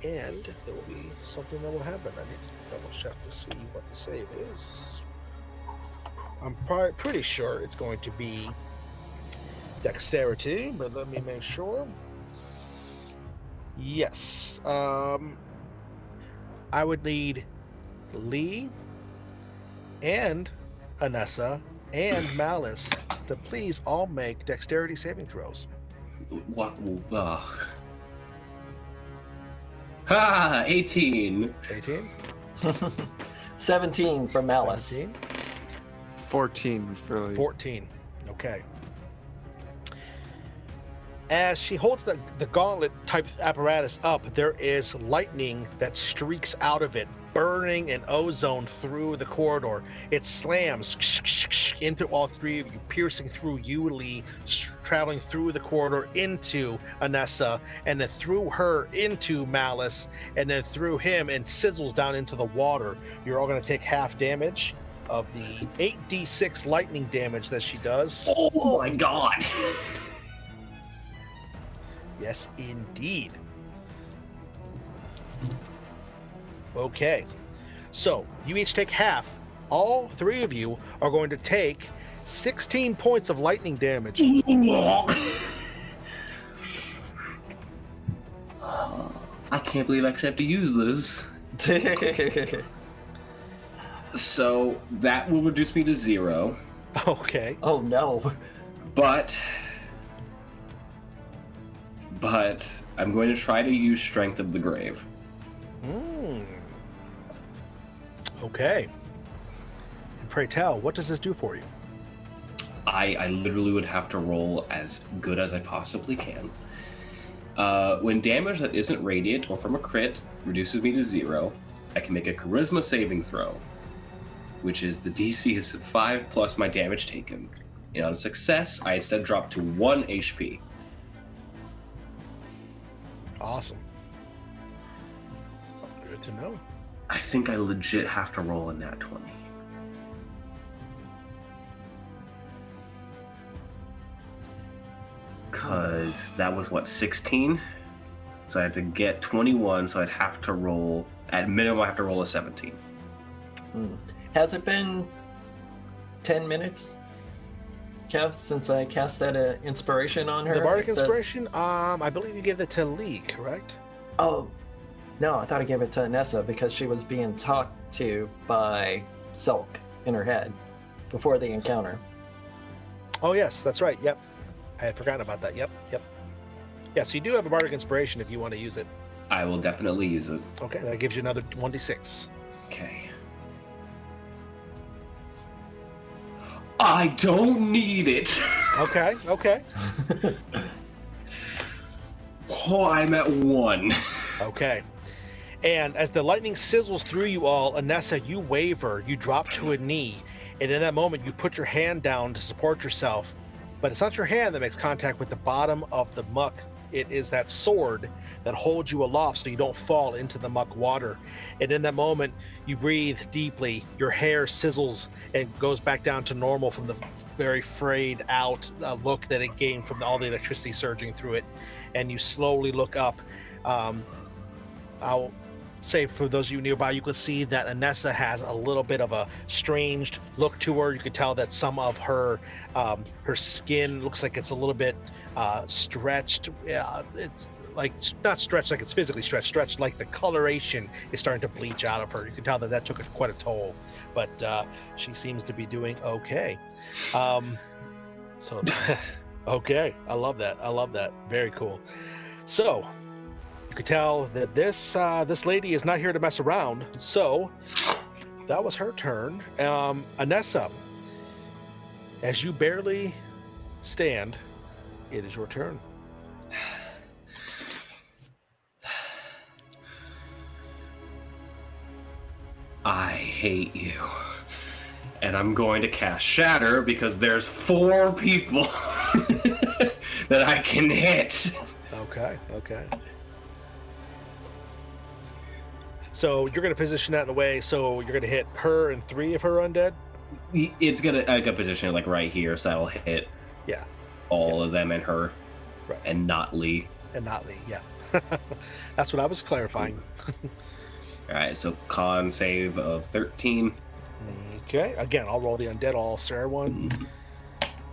and there will be something that will happen. I need to double check to see what the save is. I'm pretty sure it's going to be dexterity, but let me make sure. Yes. I would need Lee and Anessa and Malice to please all make dexterity saving throws. What? Ha! 18. 18? 17 for Malice. 17? 14 for Lee. 14. Okay. As she holds the gauntlet type apparatus up, there is lightning that streaks out of it, burning an ozone through the corridor. It slams into all three of you, piercing through you, Lee, traveling through the corridor into Anessa, and then through her into Malice, and then through him and sizzles down into the water. You're all going to take half damage of the 8d6 lightning damage that she does. Oh my god! Yes, indeed. Okay, so you each take half. All three of you are going to take 16 points of lightning damage. I can't believe I actually have to use this. So that will reduce me to 0. Okay. Oh no. But I'm going to try to use Strength of the Grave. Okay. And pray tell, what does this do for you? I literally would have to roll as good as I possibly can. When damage that isn't radiant or from a crit reduces me to 0, I can make a Charisma saving throw, which is the DC is 5 plus my damage taken. And on a success, I instead drop to 1 HP. Awesome. Good to know. I think I legit have to roll a nat 20. Because that was, what, 16? So I had to get 21, so I'd have to roll, at minimum, I have to roll a 17. Has it been 10 minutes, Kev, since I cast that inspiration on her? The Bardic Inspiration, I believe you gave that to Lee, correct? Oh, no, I thought I gave it to Anessa because she was being talked to by Silk in her head before the encounter. Oh, yes, that's right. Yep. I had forgotten about that. Yep. Yeah, so you do have a Bardic Inspiration if you want to use it. I will definitely use it. Okay, that gives you another 1d6. Okay. I don't need it. Okay. Oh, I'm at 1. Okay. And as the lightning sizzles through you all, Anessa, you waver, you drop to a knee, and in that moment, you put your hand down to support yourself. But it's not your hand that makes contact with the bottom of the muck it is that sword that holds you aloft so you don't fall into the muck water. And in that moment, you breathe deeply, your hair sizzles and goes back down to normal from the very frayed out look that it gained from all the electricity surging through it. And you slowly look up. I'll say for those of you nearby, you can see that Anessa has a little bit of a strange look to her. You can tell that some of her skin looks like it's a little bit stretched. It's like not stretched like it's physically stretched like the coloration is starting to bleach out of her. You can tell that took quite a toll, but she seems to be doing okay. Okay, I love that. Very cool. So you could tell that this lady is not here to mess around. So that was her turn. Anessa, as you barely stand, it is your turn. I hate you. And I'm going to cast Shatter because there's 4 people that I can hit. Okay. So you're going to position that in a way so you're going to hit her and 3 of her undead? I got position it like right here, so that'll hit all of them and her. Right. And not Lee. Yeah. That's what I was clarifying. Alright, so con save of 13. Okay, again, I'll roll the undead all Sarah one.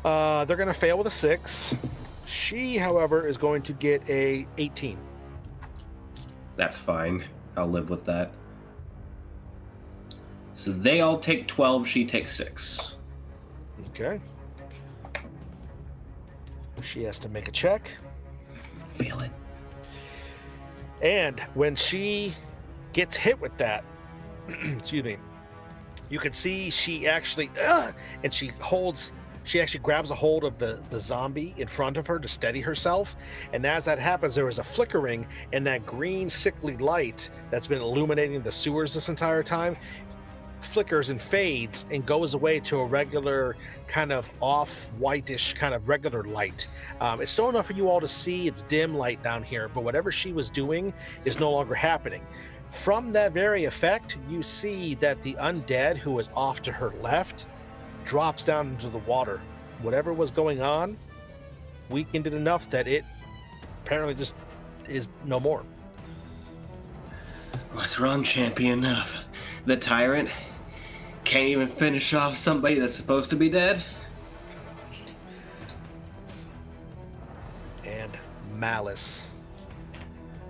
They're going to fail with a 6. She, however, is going to get a 18. That's fine. I'll live with that. So they all take 12, she takes 6. Okay. She has to make a check. Feel it. And when she gets hit with that, excuse me, you can see she actually, and she actually grabs a hold of the zombie in front of her to steady herself. And as that happens, there is a flickering, and that green sickly light that's been illuminating the sewers this entire time flickers and fades and goes away to a regular kind of off-whitish kind of regular light. It's still enough for you all to see. It's dim light down here, but whatever she was doing is no longer happening. From that very effect, you see that the undead who was off to her left drops down into the water. Whatever was going on weakened it enough that it apparently just is no more. What's wrong, champion of the tyrant? Can't even finish off somebody that's supposed to be dead? And Malice.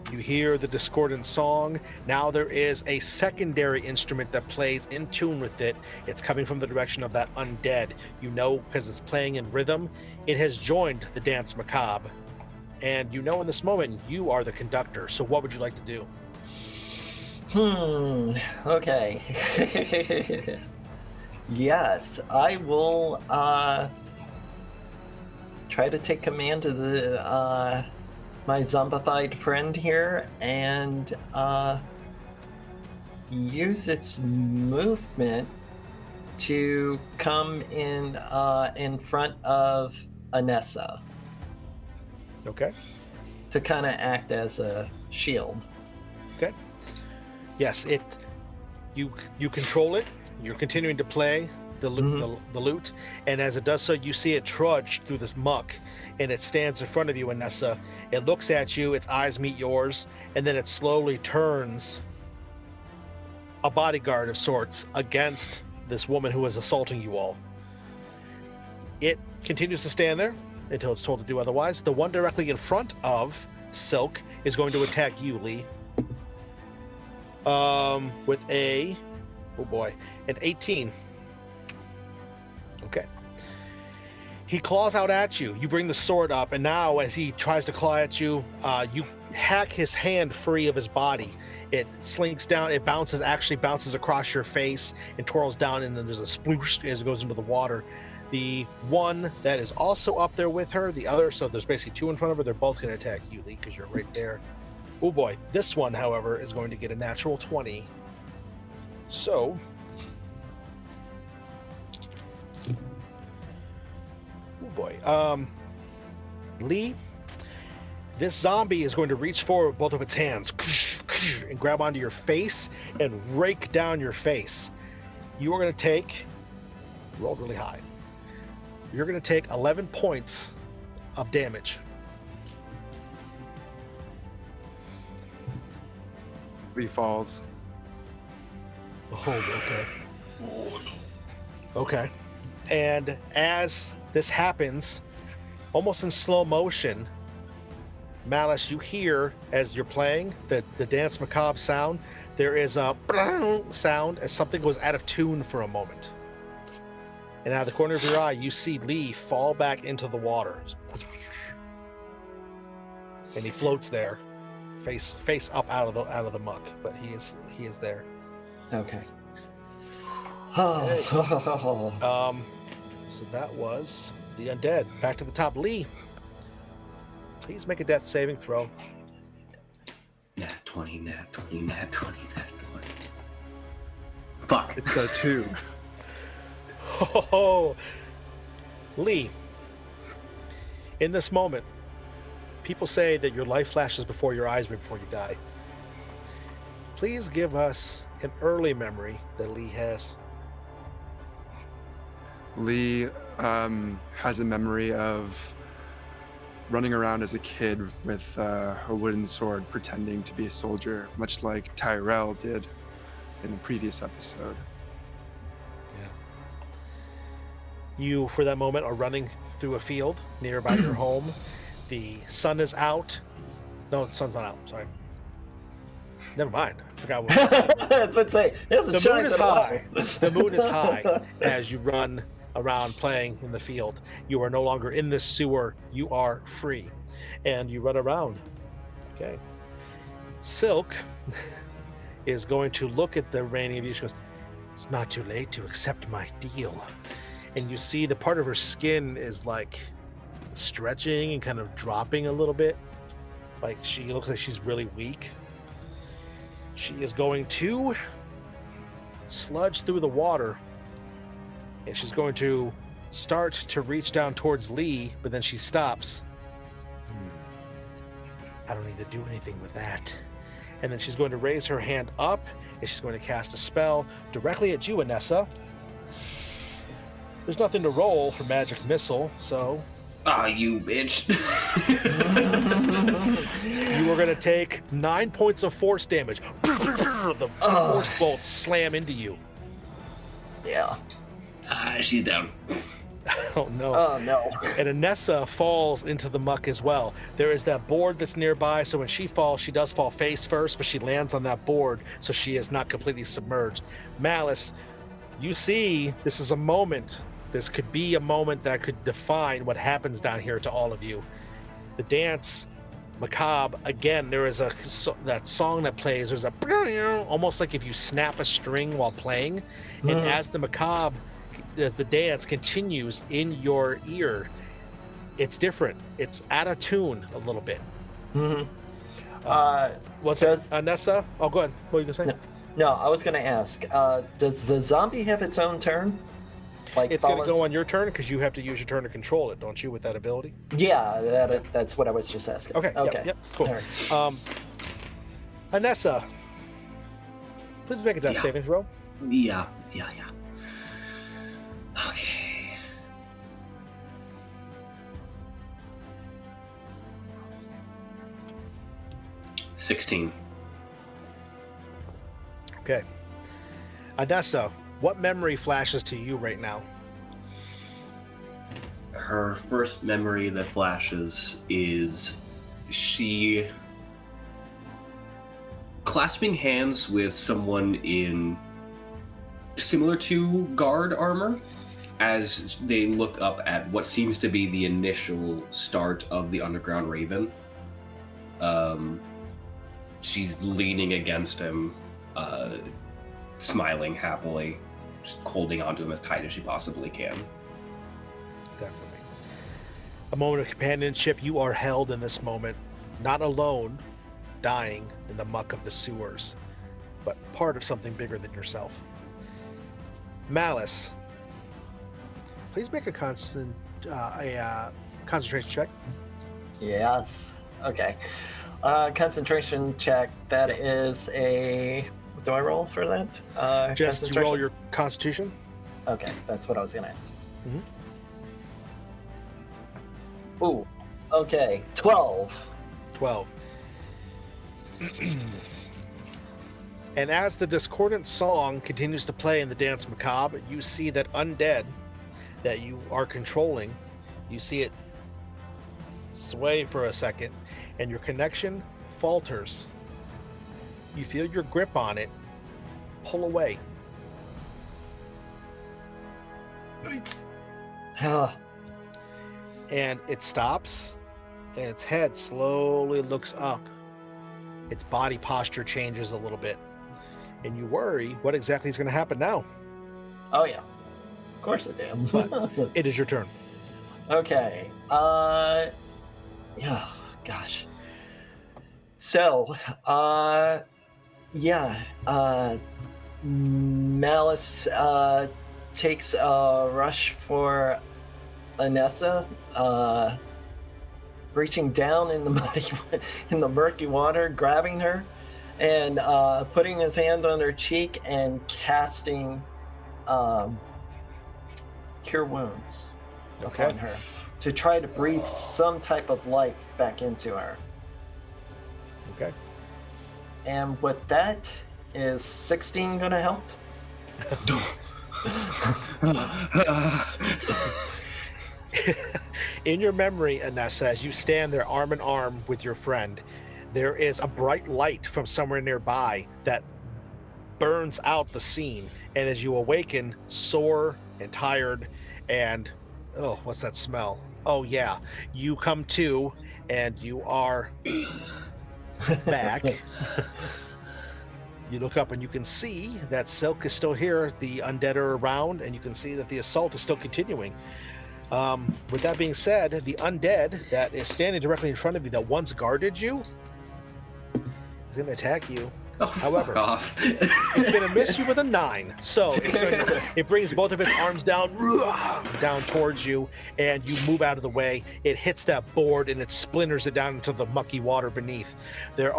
You hear the discordant song. Now there is a secondary instrument that plays in tune with it. It's coming from the direction of that undead. You know, because it's playing in rhythm, it has joined the dance macabre. And you know in this moment, you are the conductor. So what would you like to do? Okay. Yes, I will try to take command of the my zombified friend here and use its movement to come in front of Anessa. Okay. To kind of act as a shield. Okay. Yes, you control it. You're continuing to play the lute, and as it does so, you see it trudge through this muck, and it stands in front of you, Anessa. It looks at you, its eyes meet yours, and then it slowly turns a bodyguard of sorts against this woman who is assaulting you all. It continues to stand there until it's told to do otherwise. The one directly in front of Silk is going to attack you, Lee. With an 18. Okay. He claws out at you. You bring the sword up, and now as he tries to claw at you, you hack his hand free of his body. It slinks down, it bounces across your face and twirls down, and then there's a sploosh as it goes into the water. The one that is also up there with her, the other, so there's basically 2 in front of her, they're both going to attack you, Lee, because you're right there. Oh boy, this one, however, is going to get a natural 20. So, oh boy, Lee, This zombie is going to reach forward with both of its hands and grab onto your face and rake down your face. You are going to take, rolled really high, you're going to take 11 points of damage. Lee falls. Oh, okay. Okay. And as this happens, almost in slow motion, Malice, you hear as you're playing the Dance Macabre sound, there is a sound as something goes out of tune for a moment. And out of the corner of your eye, you see Lee fall back into the water. And he floats there, face up out of the muck, but he is there. Okay. Okay. So that was the undead. Back to the top. Lee, please make a death saving throw. Nat 20, nat 20, nat 20, nat 20. Fuck. It's a 2. Oh, Lee, in this moment, people say that your life flashes before your eyes right before you die. Please give us an early memory that Lee has. Lee has a memory of running around as a kid with a wooden sword pretending to be a soldier, much like Tyrell did in the previous episode. You, for that moment, are running through a field nearby your home. The sun is out. No, the sun's not out. Sorry. Never mind. I forgot what I was saying. I was about to say, The moon is high. The moon is high as you run around playing in the field. You are no longer in this sewer. You are free. And you run around. Okay. Silk is going to look at the remaining of you. She goes, "It's not too late to accept my deal." And you see the part of her skin is like stretching and kind of dropping a little bit. Like she looks like she's really weak. She is going to sludge through the water. And she's going to start to reach down towards Lee, but then she stops. I don't need to do anything with that. And then she's going to raise her hand up, and she's going to cast a spell directly at you, Anessa. There's nothing to roll for magic missile, so Ah, you bitch. you are going to take 9 points of force damage. The force bolts slam into you. Yeah. Ah, she's down. Oh no. Oh no. And Anessa falls into the muck as well. There is that board that's nearby, so when she falls, she does fall face first, but she lands on that board, so she is not completely submerged. Malice, you see this is a moment. This could be a moment that could define what happens down here to all of you. The Dance Macabre, again, there is that song that plays. There's a almost like if you snap a string while playing, and as the dance continues in your ear, it's different. It's out of tune a little bit. What's it, Anessa? Oh, go ahead. What are you gonna say? No, I was going to ask, does the zombie have its own turn? Like It's going to go on your turn because you have to use your turn to control it, don't you, with that ability? Yeah, that's what I was just asking. Okay. Yep, cool. All right. Anessa, please make a death saving throw. Yeah. Okay. $16. Okay. Anessa, what memory flashes to you right now? Her first memory that flashes is she clasping hands with someone in similar to guard armor as they look up at what seems to be the initial start of the Underground Raven. She's leaning against him, smiling happily, just holding onto him as tight as she possibly can. Definitely. A moment of companionship. You are held in this moment, not alone, dying in the muck of the sewers, but part of something bigger than yourself. Malice, please make a concentration check. Yes. Okay. Concentration check. That is a. What do I roll for that? Just you roll your Constitution. Okay, that's what I was gonna ask. Mhm. Ooh. Okay. 12. 12. And as the discordant song continues to play in the Dance Macabre, you see that undead that you are controlling, you see it sway for a second, and your connection falters. You feel your grip on it pull away. And it stops, and its head slowly looks up. Its body posture changes a little bit, and you worry what exactly is going to happen now. Oh yeah, of course I do. But it is your turn. Okay. Yeah. Gosh. So, yeah. Malice takes a rush for Anessa, reaching down in the murky water, grabbing her, and putting his hand on her cheek and casting Cure Wounds upon her to try to breathe some type of life back into her. Okay. And with that, is 16 gonna help? In your memory, Anessa, as you stand there arm in arm with your friend, there is a bright light from somewhere nearby that burns out the scene. And as you awaken, sore and tired, and oh, what's that smell? Oh yeah, you come to, and you are back. You look up and you can see that Silk is still here, the undead are around, and you can see that the assault is still continuing. With that being said, the undead that is standing directly in front of you that once guarded you is going to attack you. Oh, However, fuck off. it's going to miss you with a 9. So it brings both of its arms down towards you, and you move out of the way. It hits that board and it splinters it down into the mucky water beneath. There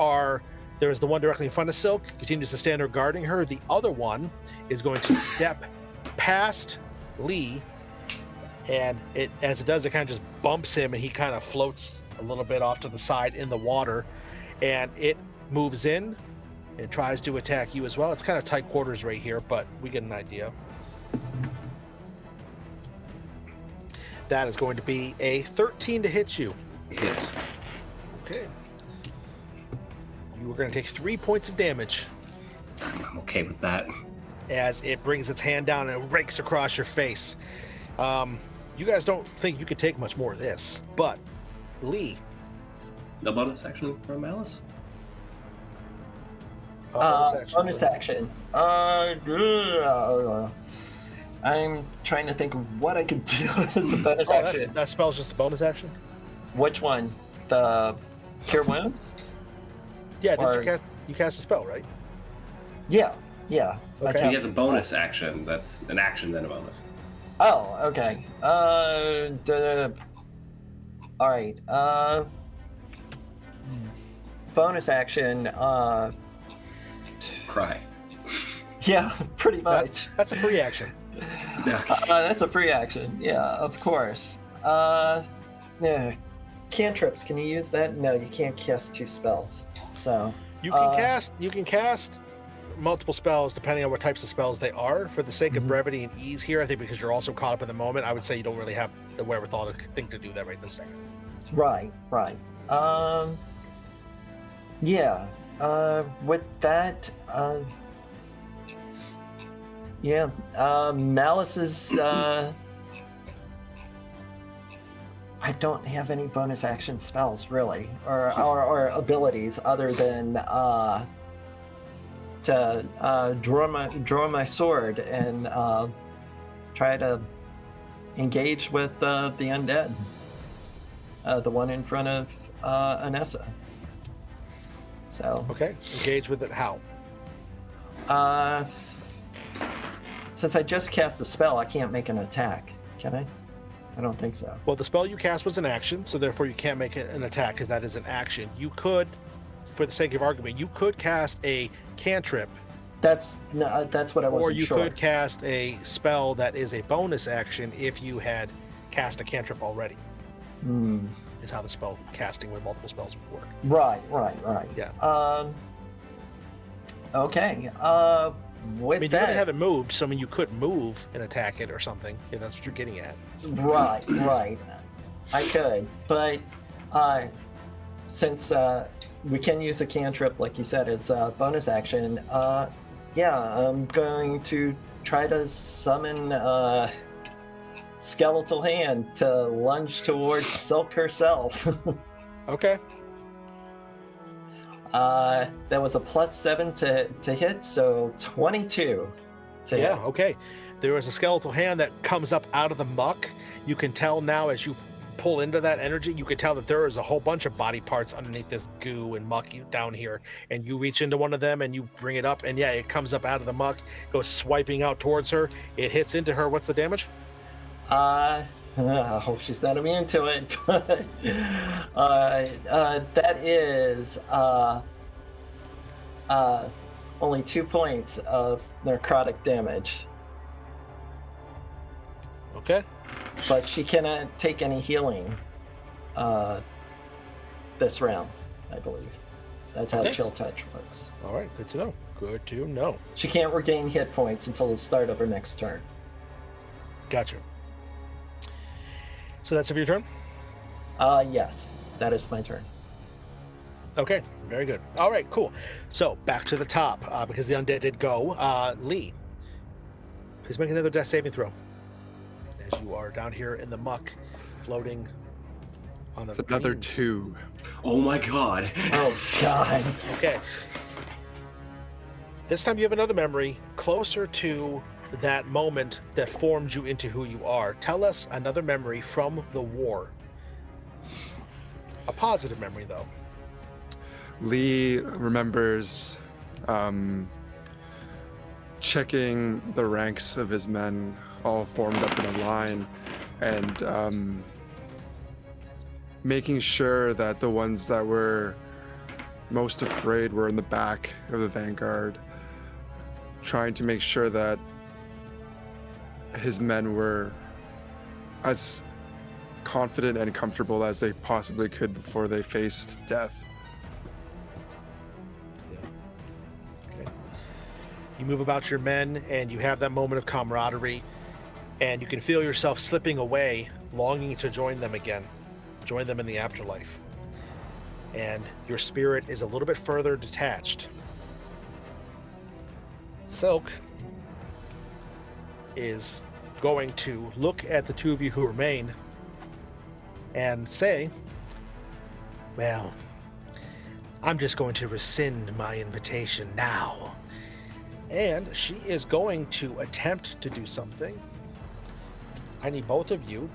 is the one directly in front of Silk, continues to stand there guarding her. The other one is going to step past Lee, and as it does, it kind of just bumps him, and he kind of floats a little bit off to the side in the water, and it moves in and tries to attack you as well. It's kind of tight quarters right here, but we get an idea. That is going to be a 13 to hit you. Hits. Okay. You are going to take 3 points of damage I'm okay with that. as it brings its hand down and rakes across your face. You guys don't think you could take much more of this, but Lee. No bonus action for Malice? Bonus action. I'm trying to think of what I could do as a bonus action. That spell's just a bonus action? Which one? The Cure Wounds? Yeah, Or- you cast a spell, right? Yeah. I Okay. He cast has a it. bonus action. That's an action, then a bonus. Oh, okay. All right. Bonus action. Cry. Yeah, pretty much. That's a free action. That's a free action. Yeah, of course. Yeah. Cantrips. Can you use that? No, you can't cast 2 spells. So. You can cast multiple spells depending on what types of spells they are. For the sake of brevity and ease here, I think because you're also caught up in the moment, I would say you don't really have the wherewithal to think to do that right this second. Right. Yeah. With that, yeah. Malice is. I don't have any bonus action spells really, or abilities other than to draw my sword and try to engage with the undead, the one in front of Anessa. So Okay, engage with it. How? Since I just cast a spell, I can't make an attack, can I? I don't think so. Well, the spell you cast was an action, so therefore you can't make it an attack because that is an action. You could, for the sake of argument, you could cast a cantrip. That's what I wasn't sure. Or you could cast a spell that is a bonus action if you had cast a cantrip already. Is how the spell casting with multiple spells would work. Right. Yeah. Okay. With you that, would have it moved, so you could move and attack it or something, if that's what you're getting at. Right. I could, but since we can use a cantrip, like you said, as a bonus action, I'm going to try to summon Skeletal Hand to lunge towards Silk herself. Okay. That was a +7 to hit, so 22 to hit. Okay. There is a skeletal hand that comes up out of the muck. You can tell now as you pull into that energy, you can tell that there is a whole bunch of body parts underneath this goo and muck down here. And you reach into one of them and you bring it up, and it comes up out of the muck, goes swiping out towards her. It hits into her. What's the damage? I hope she's not immune to it. But, that is only 2 points of necrotic damage. Okay. But she cannot take any healing this round, I believe. That's how Chill Touch works. All right, good to know. Good to know. She can't regain hit points until the start of her next turn. Gotcha. So that's it for your turn? Yes, that is my turn. Okay, very good. All right, cool. So back to the top, because the undead did go. Lee, please make another death saving throw. As you are down here in the muck, floating on the. It's another beams. 2. Oh my god. Oh god. Okay. This time you have another memory closer to that moment that formed you into who you are. Tell us another memory from the war. A positive memory, though. Lee remembers checking the ranks of his men all formed up in a line and making sure that the ones that were most afraid were in the back of the vanguard, trying to make sure that his men were as confident and comfortable as they possibly could before they faced death. Okay. You move about your men and you have that moment of camaraderie, and you can feel yourself slipping away, longing to join them again, join them in the afterlife. And your spirit is a little bit further detached. Silk is going to look at the two of you who remain and say, well, I'm just going to rescind my invitation now. And she is going to attempt to do something. I need both of you.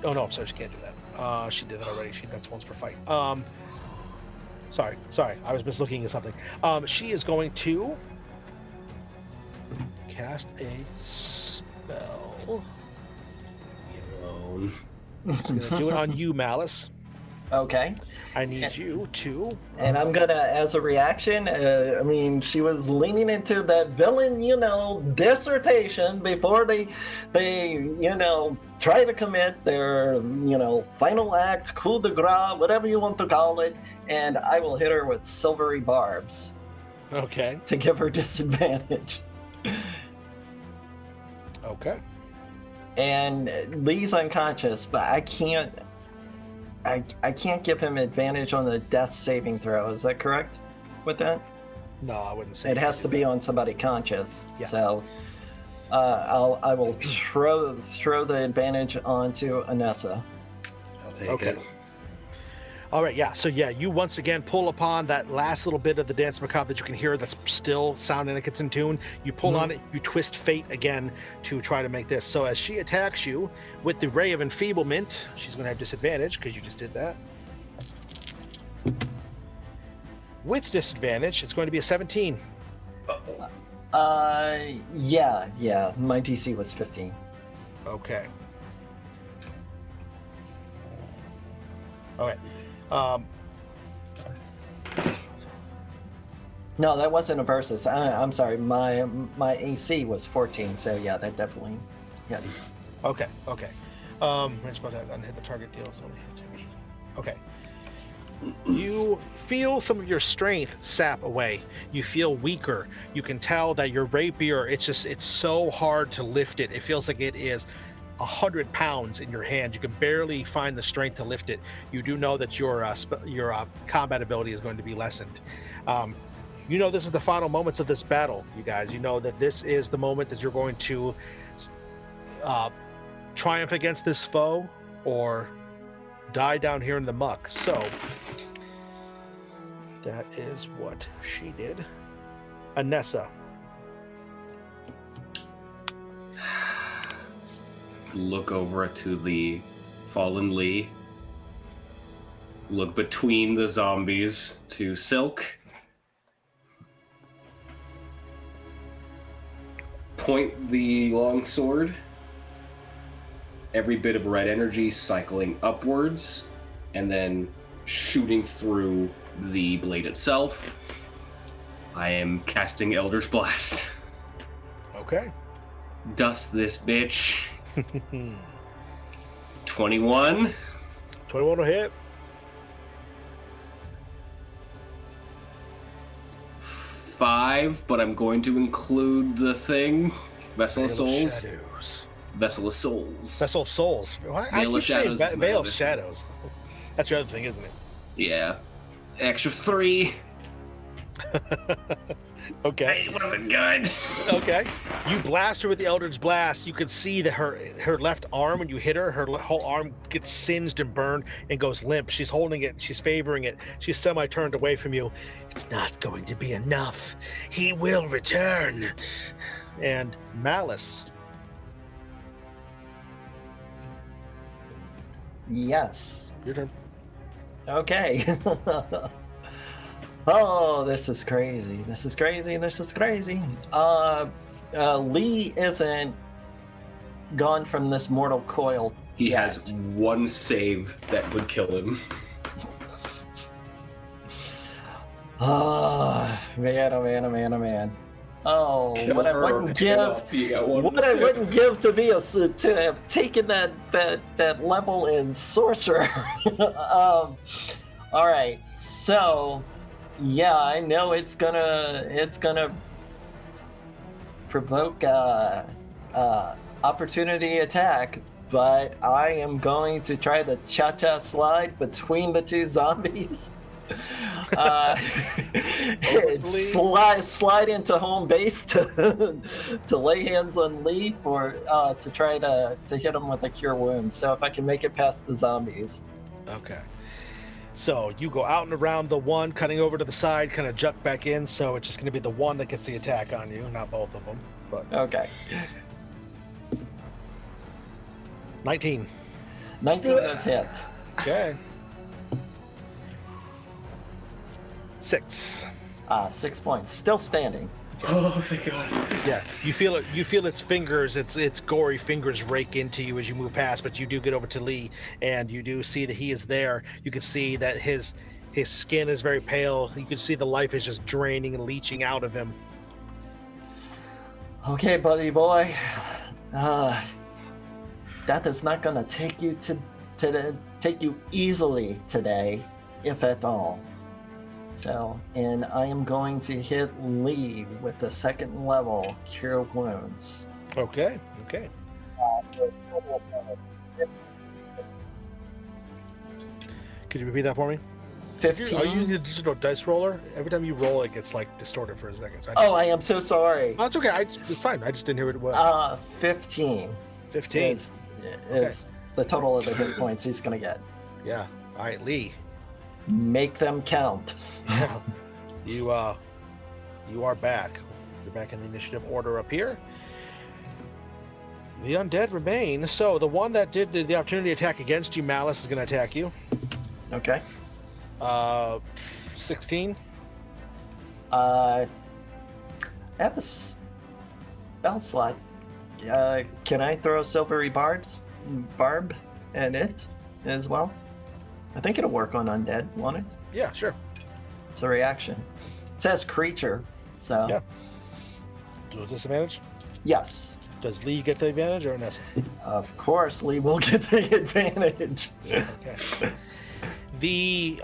Oh no, I'm sorry, she can't do that. She did that already. That's once per fight. Sorry, I was mislooking at something. She is going to cast a spell. Leave me alone. She's gonna do it on you, Malice. Okay. I need you to. And I'm gonna, as a reaction, she was leaning into that villain, dissertation before they try to commit their, final act, coup de grace, whatever you want to call it, and I will hit her with silvery barbs. Okay. To give her disadvantage. Okay. And Lee's unconscious, but I can't give him advantage on the death saving throw. Is that correct with that? No, I wouldn't say it has to be on somebody conscious. Yeah. So I will throw the advantage onto Anessa. I'll take it. All right, yeah. So yeah, you once again pull upon that last little bit of the dance macabre that you can hear that's still sounding like it's in tune. You pull on it, you twist fate again to try to make this. So as she attacks you with the Ray of Enfeeblement, she's going to have disadvantage because you just did that. With disadvantage, it's going to be a 17. Yeah. My DC was 15. Okay. Okay. No, that wasn't a versus. I'm sorry. My AC was 14, so yeah, that definitely hits. Okay. I'm supposed to hit the target deals. Okay. You feel some of your strength sap away. You feel weaker. You can tell that your rapier, it's so hard to lift it. It feels like it is 100 pounds in your hand. You can barely find the strength to lift it. You do know that your combat ability is going to be lessened. You know this is the final moments of this battle, you guys. You know that this is the moment that you're going to triumph against this foe or die down here in the muck. So that is what she did. Anessa. Look over to the fallen Lee. Look between the zombies to Silk. Point the long sword. Every bit of red energy cycling upwards and then shooting through the blade itself. I am casting Elder's Blast. Okay. Dust this bitch. 21. 21 will hit. 5, but I'm going to include the thing. Vessel of Souls. Shadows. Vessel of Souls. Vessel of Souls. I Veil of keep saying Shadows is my Veil of other- Shadows. That's your other thing, isn't it? Yeah. Extra 3. Okay. It wasn't good. Okay. You blast her with the Eldritch Blast. You can see that her left arm, when you hit her, her whole arm gets singed and burned and goes limp. She's holding it. She's favoring it. She's semi-turned away from you. It's not going to be enough. He will return. And Malice. Yes. Your turn. Okay. Oh, this is crazy. This is crazy. Lee isn't gone from this mortal coil. He yet. has one save that would kill him. Oh, man. Oh, Kill what I her or wouldn't pick him give. up. You got one What I tip. wouldn't give to have taken that level in sorcerer. All right, so yeah, I know it's gonna provoke opportunity attack, but I am going to try the cha-cha slide between the two zombies. Slide into home base to lay hands on Lee to try to hit him with a cure wounds. So if I can make it past the zombies. Okay. So you go out and around the one, cutting over to the side, kind of jump back in. So it's just going to be the one that gets the attack on you, not both of them. But Okay. 19. 19 does hit. Okay. 6. 6 points. Still standing. Oh, thank God. Yeah, you feel it. You feel its fingers, its gory fingers rake into you as you move past. But you do get over to Lee, and you do see that he is there. You can see that his skin is very pale. You can see the life is just draining and leaching out of him. Okay, buddy boy. Death is not gonna take you take you easily today, if at all. So, and I am going to hit Lee with the 2nd level Cure Wounds. Okay. Could you repeat that for me? 15. Are you using a digital dice roller? Every time you roll, it gets like distorted for a second. So Oh, I am so sorry. that's okay. It's fine. I just didn't hear it well. 15 15. is the total of the hit points he's gonna get. Yeah. All right, Lee. Make them count. You are back. You're back in the initiative order up here. The undead remain. So the one that did the opportunity attack against you, Malice, is going to attack you. Okay. 16. I have a spell slot. Can I throw a silvery barb at it as well? I think it'll work on undead, won't it? Yeah, sure. It's a reaction. It says creature, so... Yeah. Do a disadvantage? Yes. Does Lee get the advantage or Nessa? Of course, Lee will get the advantage. Okay. The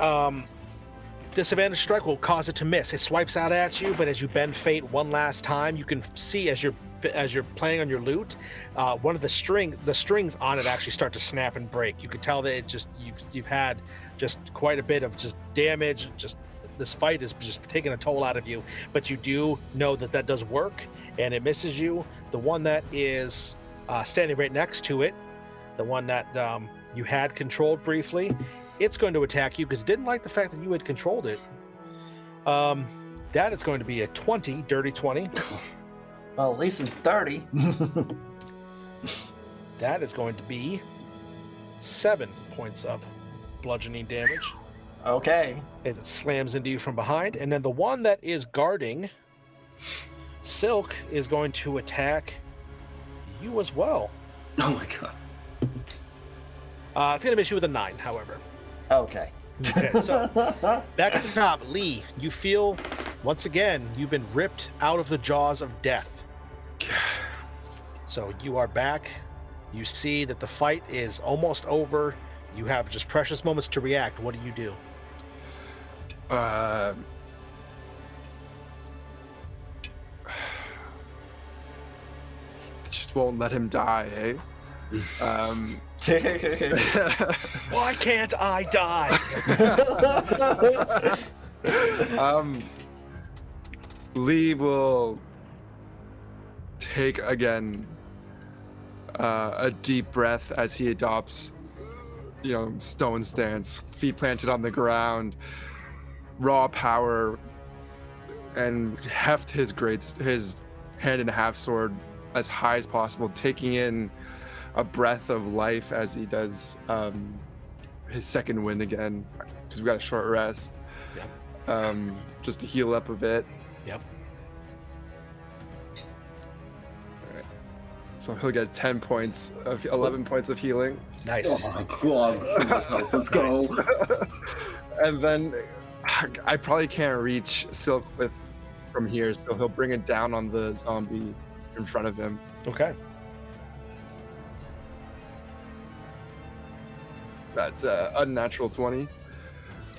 disadvantage strike will cause it to miss. It swipes out at you, but as you bend fate one last time, you can see as you're playing on your lute, one of the strings on it actually start to snap and break. You can tell that it just you've had just quite a bit of just damage. Just this fight is just taking a toll out of you, but you do know that does work, and it misses you. The one that is standing right next to it, the one that you had controlled briefly, it's going to attack you because it didn't like the fact that you had controlled it. That is going to be a 20, dirty 20. Well, at least it's 30. That is going to be 7 points of bludgeoning damage Okay. as it slams into you from behind. And then the one that is guarding Silk is going to attack you as well. Oh my god. It's going to miss you with a 9, however. Okay. Okay, so back at the top, Lee, you feel once again you've been ripped out of the jaws of death. So you are back. You see that the fight is almost over. You have just precious moments to react. What do you do? Just won't let him die, eh? Why can't I die? Lee will take again a deep breath as he adopts, stone stance, feet planted on the ground, raw power, and heft his hand and a half sword as high as possible, taking in a breath of life as he does his second wind again, because we got a short rest. Yep. Just to heal up a bit. Yep. All right. So he'll get 11 points of healing. Nice. Oh my god. Let's go. And then I probably can't reach Silk from here, so he'll bring it down on the zombie in front of him. Okay. That's a unnatural 20.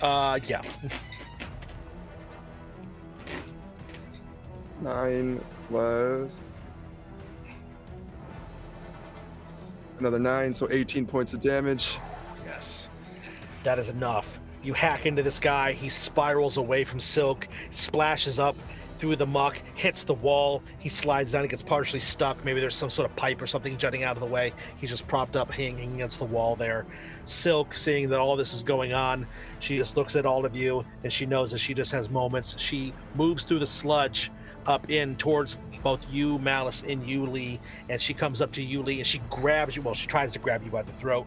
Yeah. 9 plus another 9, so 18 points of damage. Yes. That is enough. You hack into this guy. He spirals away from Silk, splashes up through the muck, hits the wall. He slides down. He gets partially stuck. Maybe there's some sort of pipe or something jutting out of the way. He's just propped up, hanging against the wall there. Silk, seeing that all this is going on, she just looks at all of you, and she knows that she just has moments. She moves through the sludge up in towards both you, Malice, and you, Lee, and she comes up to you, Lee, and she grabs you. Well, she tries to grab you by the throat.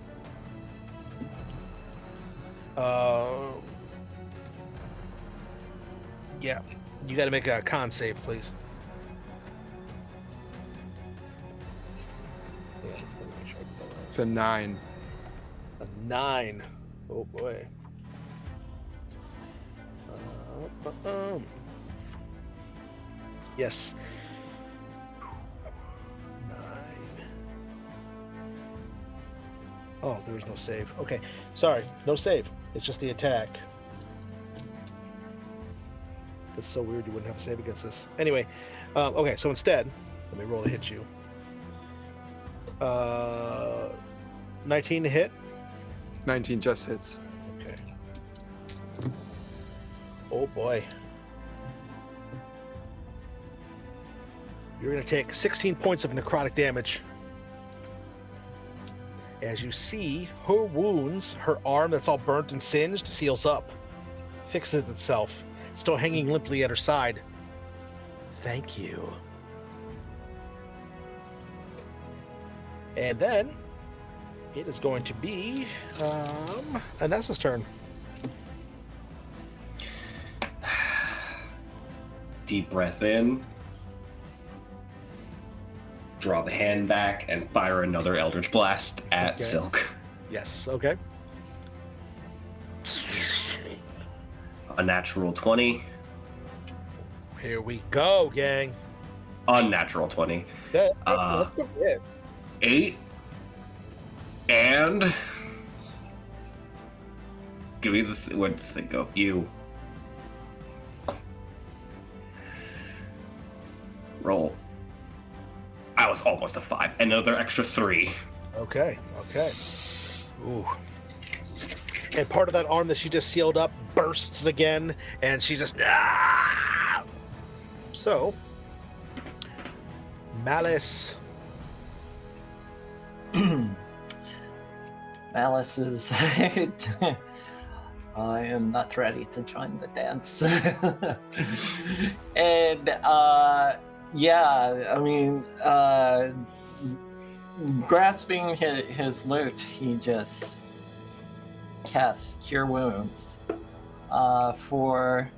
Yeah, you got to make a con save, please. It's a 9. A 9. Oh boy. Yes. 9. Oh, there was no save. Okay, sorry, no save. It's just the attack. That's so weird you wouldn't have a save against this. Anyway, okay, so instead, let me roll to hit you. 19 to hit. 19 just hits. Okay. Oh boy. You're going to take 16 points of necrotic damage. As you see, her wounds, her arm that's all burnt and singed, seals up, fixes itself, still hanging limply at her side. Thank you. And then it is going to be Anessa's turn. Deep breath in. Draw the hand back and fire another Eldritch Blast at Okay. Silk. Yes, okay. A natural 20. Here we go, gang. Unnatural 20. Let's go ahead. 8. And give me the where'd the thing go? You roll. I was almost a 5. Another extra 3. Okay. Ooh. And part of that arm that she just sealed up bursts again, and she just So, Malice. Malice is. I am not ready to join the dance. And yeah, I mean, grasping his loot, he just casts Cure Wounds for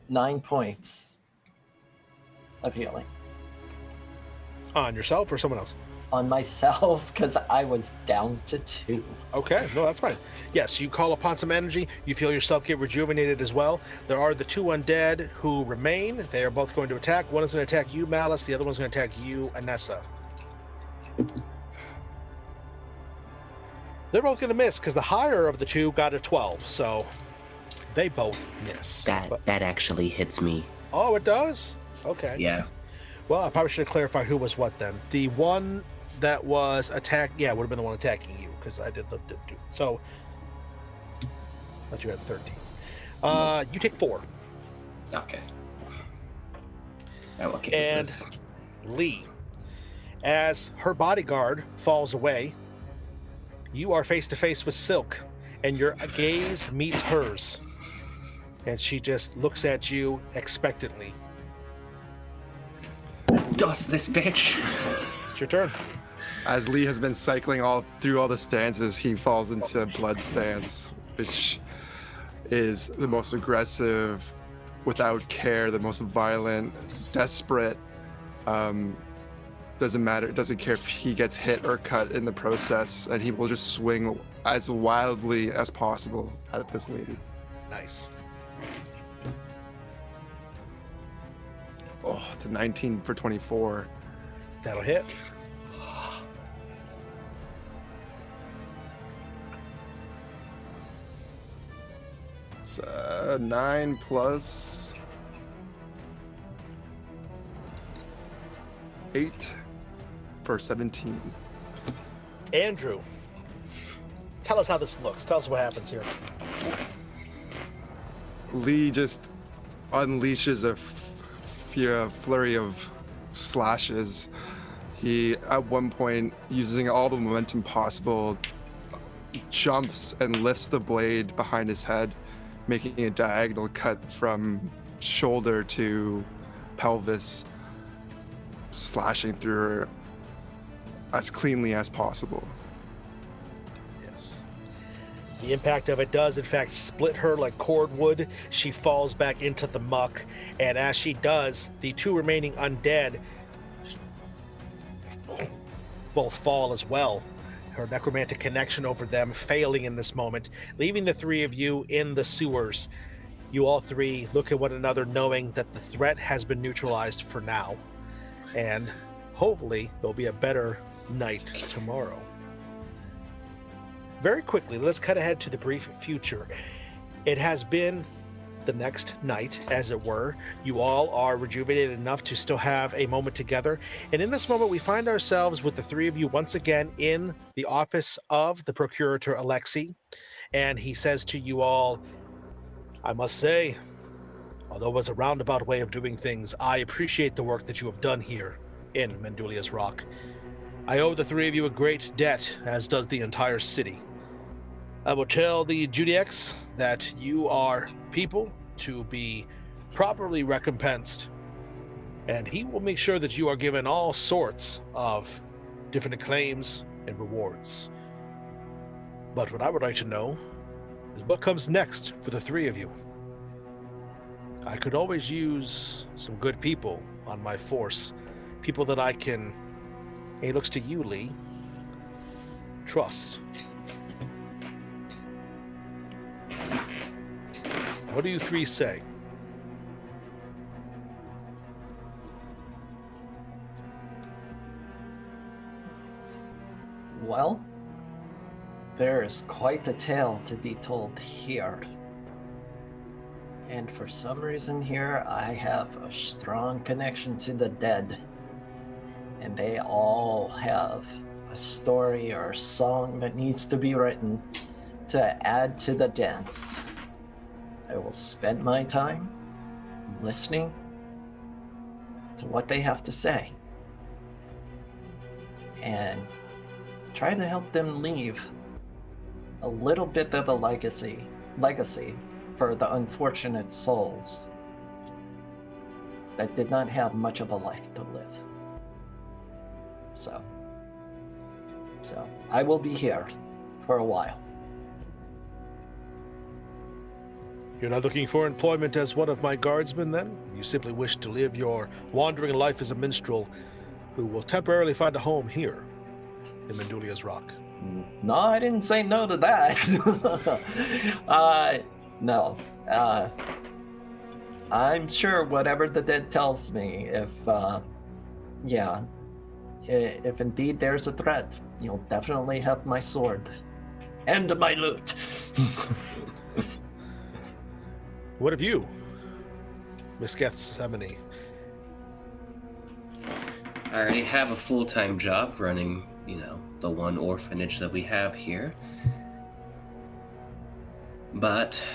9 points of healing On yourself or someone else? on myself because I was down to 2. Okay, no, that's fine. Yes, you call upon some energy. You feel yourself get rejuvenated as well. There are the 2 undead who remain. They are both going to attack. One is going to attack you, Malice. The other one's going to attack you, Anessa. They're both going to miss because the higher of the 2 got a 12, so they both miss. That actually hits me. Oh, it does? Okay. Yeah. Well, I probably should have clarified who was what then. The one that was attacked, yeah, would have been the one attacking you because I did the so. Thought you had 13. You take 4. Okay. I'm okay And with this. Lee, as her bodyguard falls away, you are face to face with Silk, and your gaze meets hers, and she just looks at you expectantly. Dust this bitch. It's your turn. As Lee has been cycling all through all the stances, he falls into Blood Stance, which is the most aggressive, without care, the most violent, desperate. Doesn't matter. Doesn't care if he gets hit or cut in the process, and he will just swing as wildly as possible at this lady. Nice. Oh, it's a 19 for 24. That'll hit. It's 9 plus 8 for 17. Andrew, tell us how this looks. Tell us what happens here. Lee just unleashes a flurry of slashes. He, at one point, using all the momentum possible, jumps and lifts the blade behind his head, making a diagonal cut from shoulder to pelvis, slashing through her as cleanly as possible. Yes. The impact of it does, in fact, split her like cordwood. She falls back into the muck, and as she does, the 2 remaining undead both fall as well. Her necromantic connection over them failing in this moment, leaving the 3 of you in the sewers. You all 3 look at one another knowing that the threat has been neutralized for now. And hopefully there'll be a better night tomorrow. Very quickly, let's cut ahead to the brief future. It has been the next night, as it were. You all are rejuvenated enough to still have a moment together. And in this moment, we find ourselves with the 3 of you once again in the office of the Procurator Alexei. And he says to you all, I must say, although it was a roundabout way of doing things, I appreciate the work that you have done here in Mendulia's Rock. I owe the 3 of you a great debt, as does the entire city. I will tell the Judiex that you are people to be properly recompensed, and he will make sure that you are given all sorts of different acclaims and rewards. But what I would like to know is what comes next for the 3 of you. I could always use some good people on my force, people that I can, and he looks to you, Lee, trust. What do you three say? Well, there is quite a tale to be told here. And for some reason here, I have a strong connection to the dead. And they all have a story or a song that needs to be written to add to the dance. I will spend my time listening to what they have to say and try to help them leave a little bit of a legacy for the unfortunate souls that did not have much of a life to live. So I will be here for a while. You're not looking for employment as one of my guardsmen, then? You simply wish to live your wandering life as a minstrel who will temporarily find a home here in Mendulia's Rock. No, I didn't say no to that. No. I'm sure whatever the dead tells me, if indeed there's a threat, you'll definitely have my sword and my loot. What of you, Miss Gethsemane? I already have a full-time job running, the one orphanage that we have here. But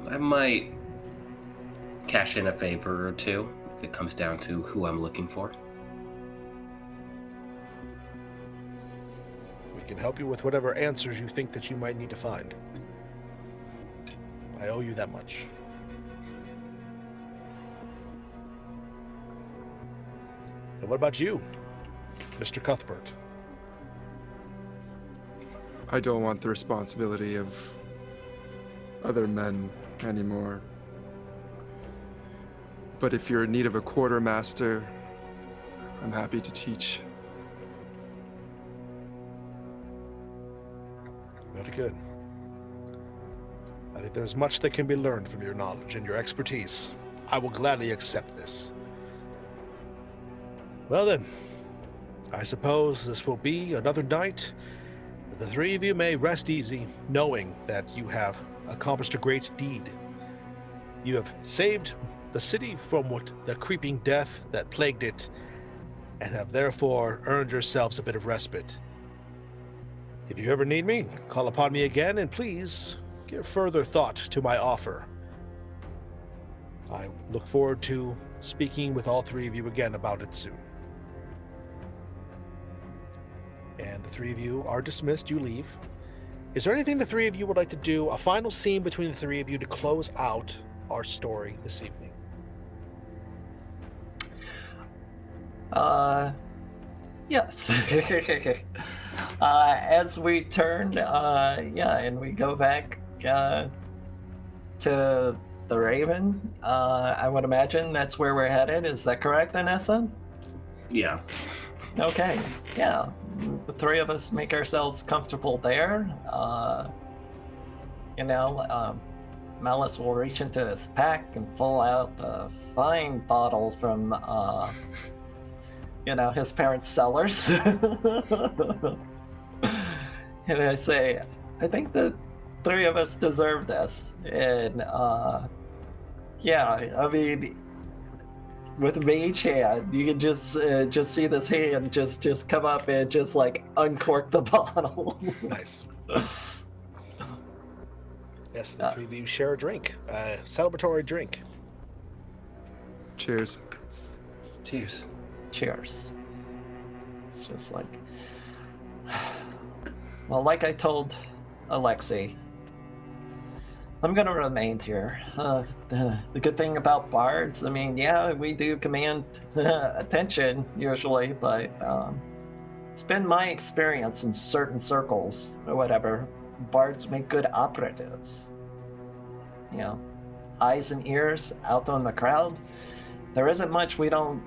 I might cash in a favor or two if it comes down to who I'm looking for. We can help you with whatever answers you think that you might need to find. I owe you that much. And what about you, Mr. Cuthbert? I don't want the responsibility of other men anymore. But if you're in need of a quartermaster, I'm happy to teach. Very good. I think there's much that can be learned from your knowledge and your expertise. I will gladly accept this. Well then, I suppose this will be another night. The three of you may rest easy, knowing that you have accomplished a great deed. You have saved the city from the creeping death that plagued it, and have therefore earned yourselves a bit of respite. If you ever need me, call upon me again, and please give further thought to my offer. I look forward to speaking with all three of you again about it soon. And the three of you are dismissed. You leave. Is there anything the three of you would like to do? A final scene between the three of you to close out our story this evening? Yes. As we turn, and we go back to the Raven, I would imagine that's where we're headed. Is that correct, Anessa? Yeah. Okay, yeah. The three of us make ourselves comfortable there. Malice will reach into his pack and pull out a fine bottle from, his parents' cellars. And I say, I think the three of us deserve this. And, with mage hand, you can just see this hand just come up and just like uncork the bottle. Nice. Yes, the three of you share a drink, a celebratory drink. Cheers. Cheers. Cheers. It's just like, well, like I told Alexei, I'm gonna remain here. The good thing about bards, we do command attention usually, but it's been my experience in certain circles or whatever, bards make good operatives. Eyes and ears out on the crowd. There isn't much we don't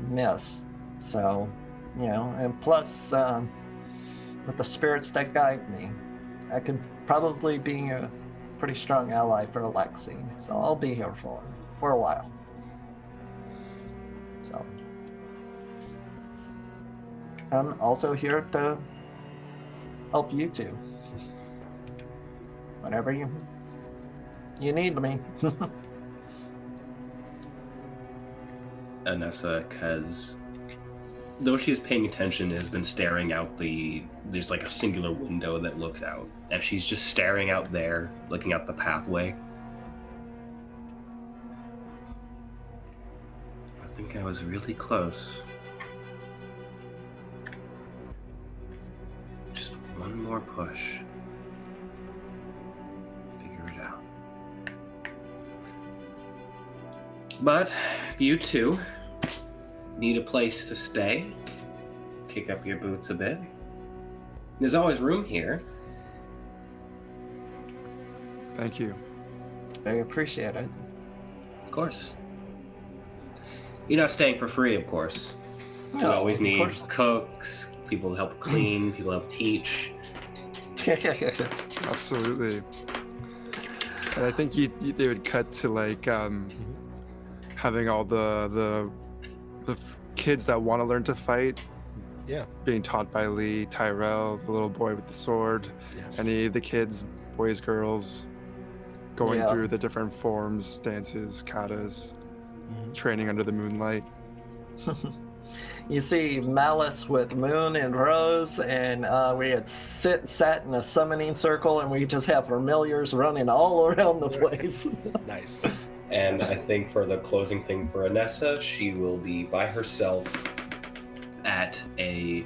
miss. So, and plus, with the spirits that guide me, I could probably being a pretty strong ally for Alexi. So I'll be here for a while. So I'm also here to help you two. Whenever you need me. Anessa has, though she is paying attention, has been staring out there's like a singular window that looks out, and she's just staring out there, looking out the pathway. I think I was really close. Just one more push. Figure it out. But if you two need a place to stay, kick up your boots a bit, there's always room here. Thank you. I appreciate it. Of course. You're not staying for free, of course. You No, always of need course. cooks, people to help clean, people to help teach. Absolutely. And I think they would cut to like having all the kids that want to learn to fight. Yeah. Being taught by Lee, Tyrell, the little boy with the sword, Yes. any of the kids, boys, girls, going Yeah. through the different forms, stances, katas, Mhm. training under the moonlight. You see Malice with Moon and Rose, and we had sat in a summoning circle, and we just have familiars running all around the place. Nice. And I think for the closing thing for Anessa, she will be by herself at a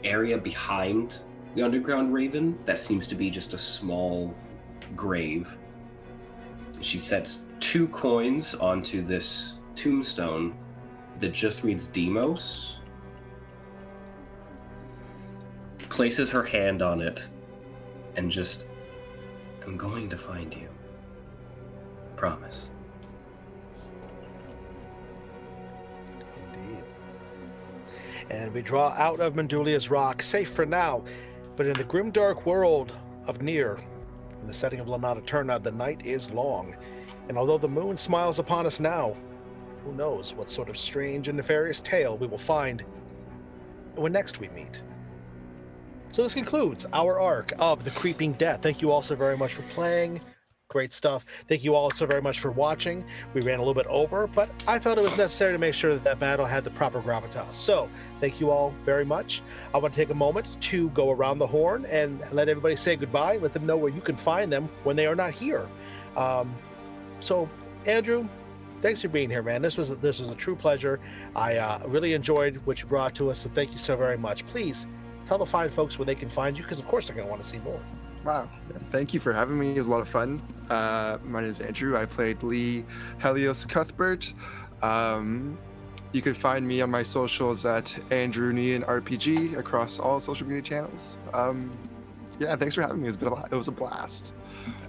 area behind the underground raven that seems to be just a small grave. She sets 2 coins onto this tombstone that just reads Demos, places her hand on it, and just, I'm going to find you. Promise. Indeed. And we draw out of Mandulia's rock, safe for now, but in the grimdark world of Nier, in the setting of Notte Eterna, the night is long, and although the moon smiles upon us now, who knows what sort of strange and nefarious tale we will find when next we meet. So this concludes our arc of The Creeping Death. Thank you all so very much for playing. Great stuff. Thank you all so very much for watching. We ran a little bit over, but I felt it was necessary to make sure that battle had the proper gravitas. So thank you all very much. I want to take a moment to go around the horn and let everybody say goodbye. Let them know where you can find them when they are not here. So Andrew, thanks for being here, man. This was a true pleasure. I really enjoyed what you brought to us, so thank you so very much. Please tell the fine folks where they can find you, because of course they're going to want to see more. Wow. Thank you for having me. It was a lot of fun. My name is Andrew. I played Lee Helios Cuthbert. You can find me on my socials at Andrew Nean RPG across all social media channels. Yeah, thanks for having me. It was a blast.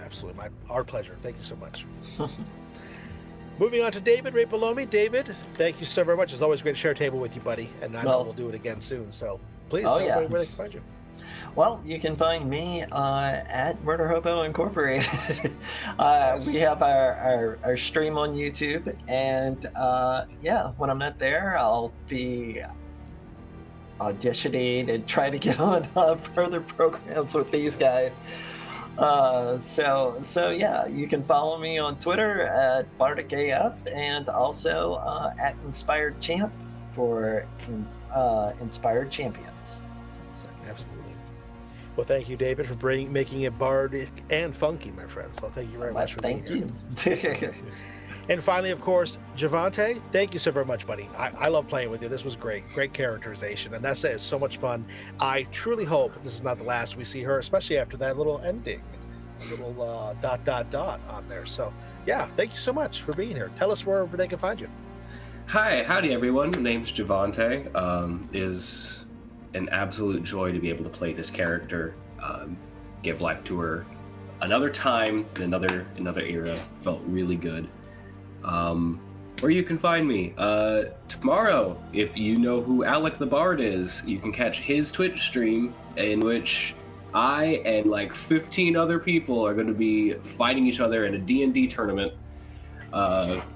Absolutely. Our pleasure. Thank you so much. Moving on to David right below me. David, thank you so very much. It's always great to share a table with you, buddy. And I know we'll do it again soon. So please tell everybody where they can find you. Well, you can find me at Murder Hobo Incorporated. We have our stream on YouTube, and yeah, when I'm not there, I'll be auditioning and try to get on further programs with these guys. So yeah, you can follow me on Twitter at BardicAF, and also at Inspired Champ for Inspired Champions. So. Absolutely. Well, thank you, David, for making it bardic and funky, my friend. So thank you very much for being here. Thank you. And finally, of course, Javante, thank you so very much, buddy. I love playing with you. This was great. Great characterization. And Nessa is so much fun. I truly hope this is not the last we see her, especially after that little ending. A little ... on there. So, yeah, thank you so much for being here. Tell us where they can find you. Hi, howdy everyone. My name's Javante. Is an absolute joy to be able to play this character, give life to her another time in another era. Felt really good. Where you can find me tomorrow, if you know who Alec the Bard is, you can catch his Twitch stream in which I and like 15 other people are going to be fighting each other in a D&D tournament,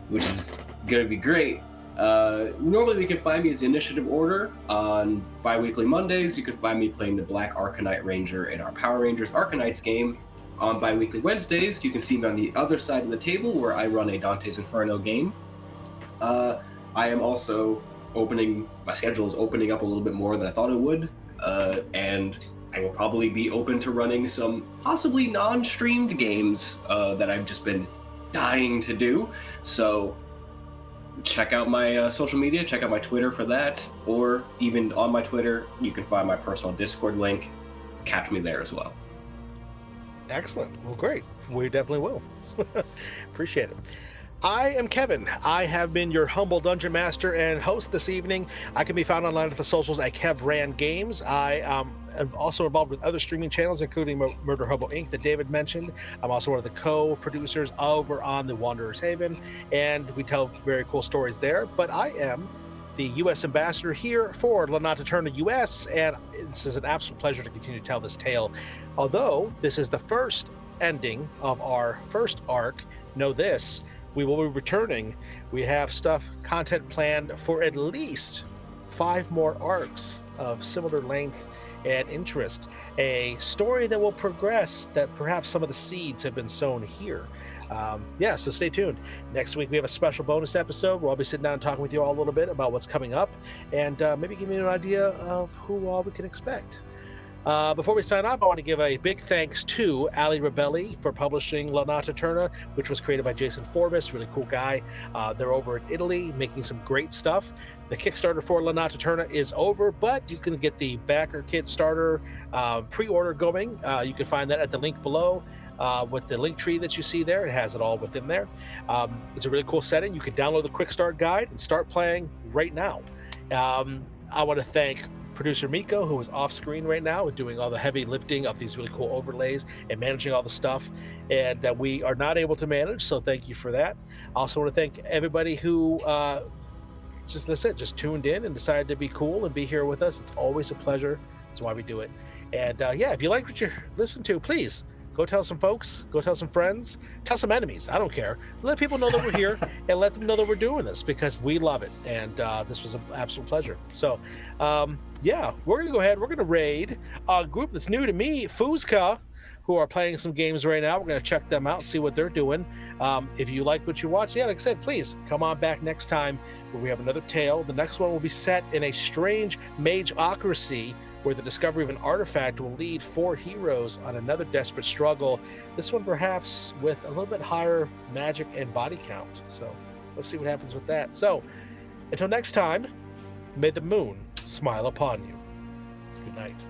which is going to be great. Normally, you can find me as Initiative Order on bi-weekly Mondays. You can find me playing the Black Arcanite Ranger in our Power Rangers Arcanites game. On bi-weekly Wednesdays, you can see me on the other side of the table where I run a Dante's Inferno game. I am also my schedule is opening up a little bit more than I thought it would, and I will probably be open to running some possibly non-streamed games that I've just been dying to do. So check out my social media, check out my Twitter for that, or even on my Twitter, you can find my personal Discord link. Catch me there as well. Excellent. Well, great. We definitely will. Appreciate it. I am Kevin. I have been your humble dungeon master and host this evening. I can be found online at the socials at KevRan Games. I am also involved with other streaming channels, including Murder Hobo Inc. that David mentioned. I'm also one of the co-producers over on the Wanderer's Haven, and we tell very cool stories there. But I am the U.S. ambassador here for La Notte Eterna US, and this is an absolute pleasure to continue to tell this tale. Although this is the first ending of our first arc, know this, we will be returning. We have content planned for at least 5 more arcs of similar length and interest. A story that will progress, that perhaps some of the seeds have been sown here. So stay tuned. Next week we have a special bonus episode where I'll be sitting down and talking with you all a little bit about what's coming up, and maybe giving you an idea of who all we can expect. Before we sign off, I want to give a big thanks to Ali Rebelli for publishing La Notte Eterna, which was created by Jason Forbes, really cool guy. They're over in Italy making some great stuff. The Kickstarter for La Notte Eterna is over, but you can get the backer kit starter pre-order going. You can find that at the link below with the link tree that you see there. It has it all within there. It's a really cool setting. You can download the quick start guide and start playing right now. I want to thank producer Miko, who is off screen right now, doing all the heavy lifting of these really cool overlays and managing all the stuff and that we are not able to manage. So thank you for that. I also want to thank everybody who just tuned in and decided to be cool and be here with us. It's always a pleasure. That's why we do it. And if you like what you listen to, please go tell some folks, go tell some friends, tell some enemies. I don't care. Let people know that we're here and let them know that we're doing this because we love it. And this was an absolute pleasure. So, we're going to go ahead. We're going to raid a group that's new to me, Fuzka, who are playing some games right now. We're going to check them out, see what they're doing. If you like what you watch, like I said, please come on back next time where we have another tale. The next one will be set in a strange mageocracy where the discovery of an artifact will lead 4 heroes on another desperate struggle. This one perhaps with a little bit higher magic and body count. So let's see what happens with that. So until next time, may the moon smile upon you. Good night.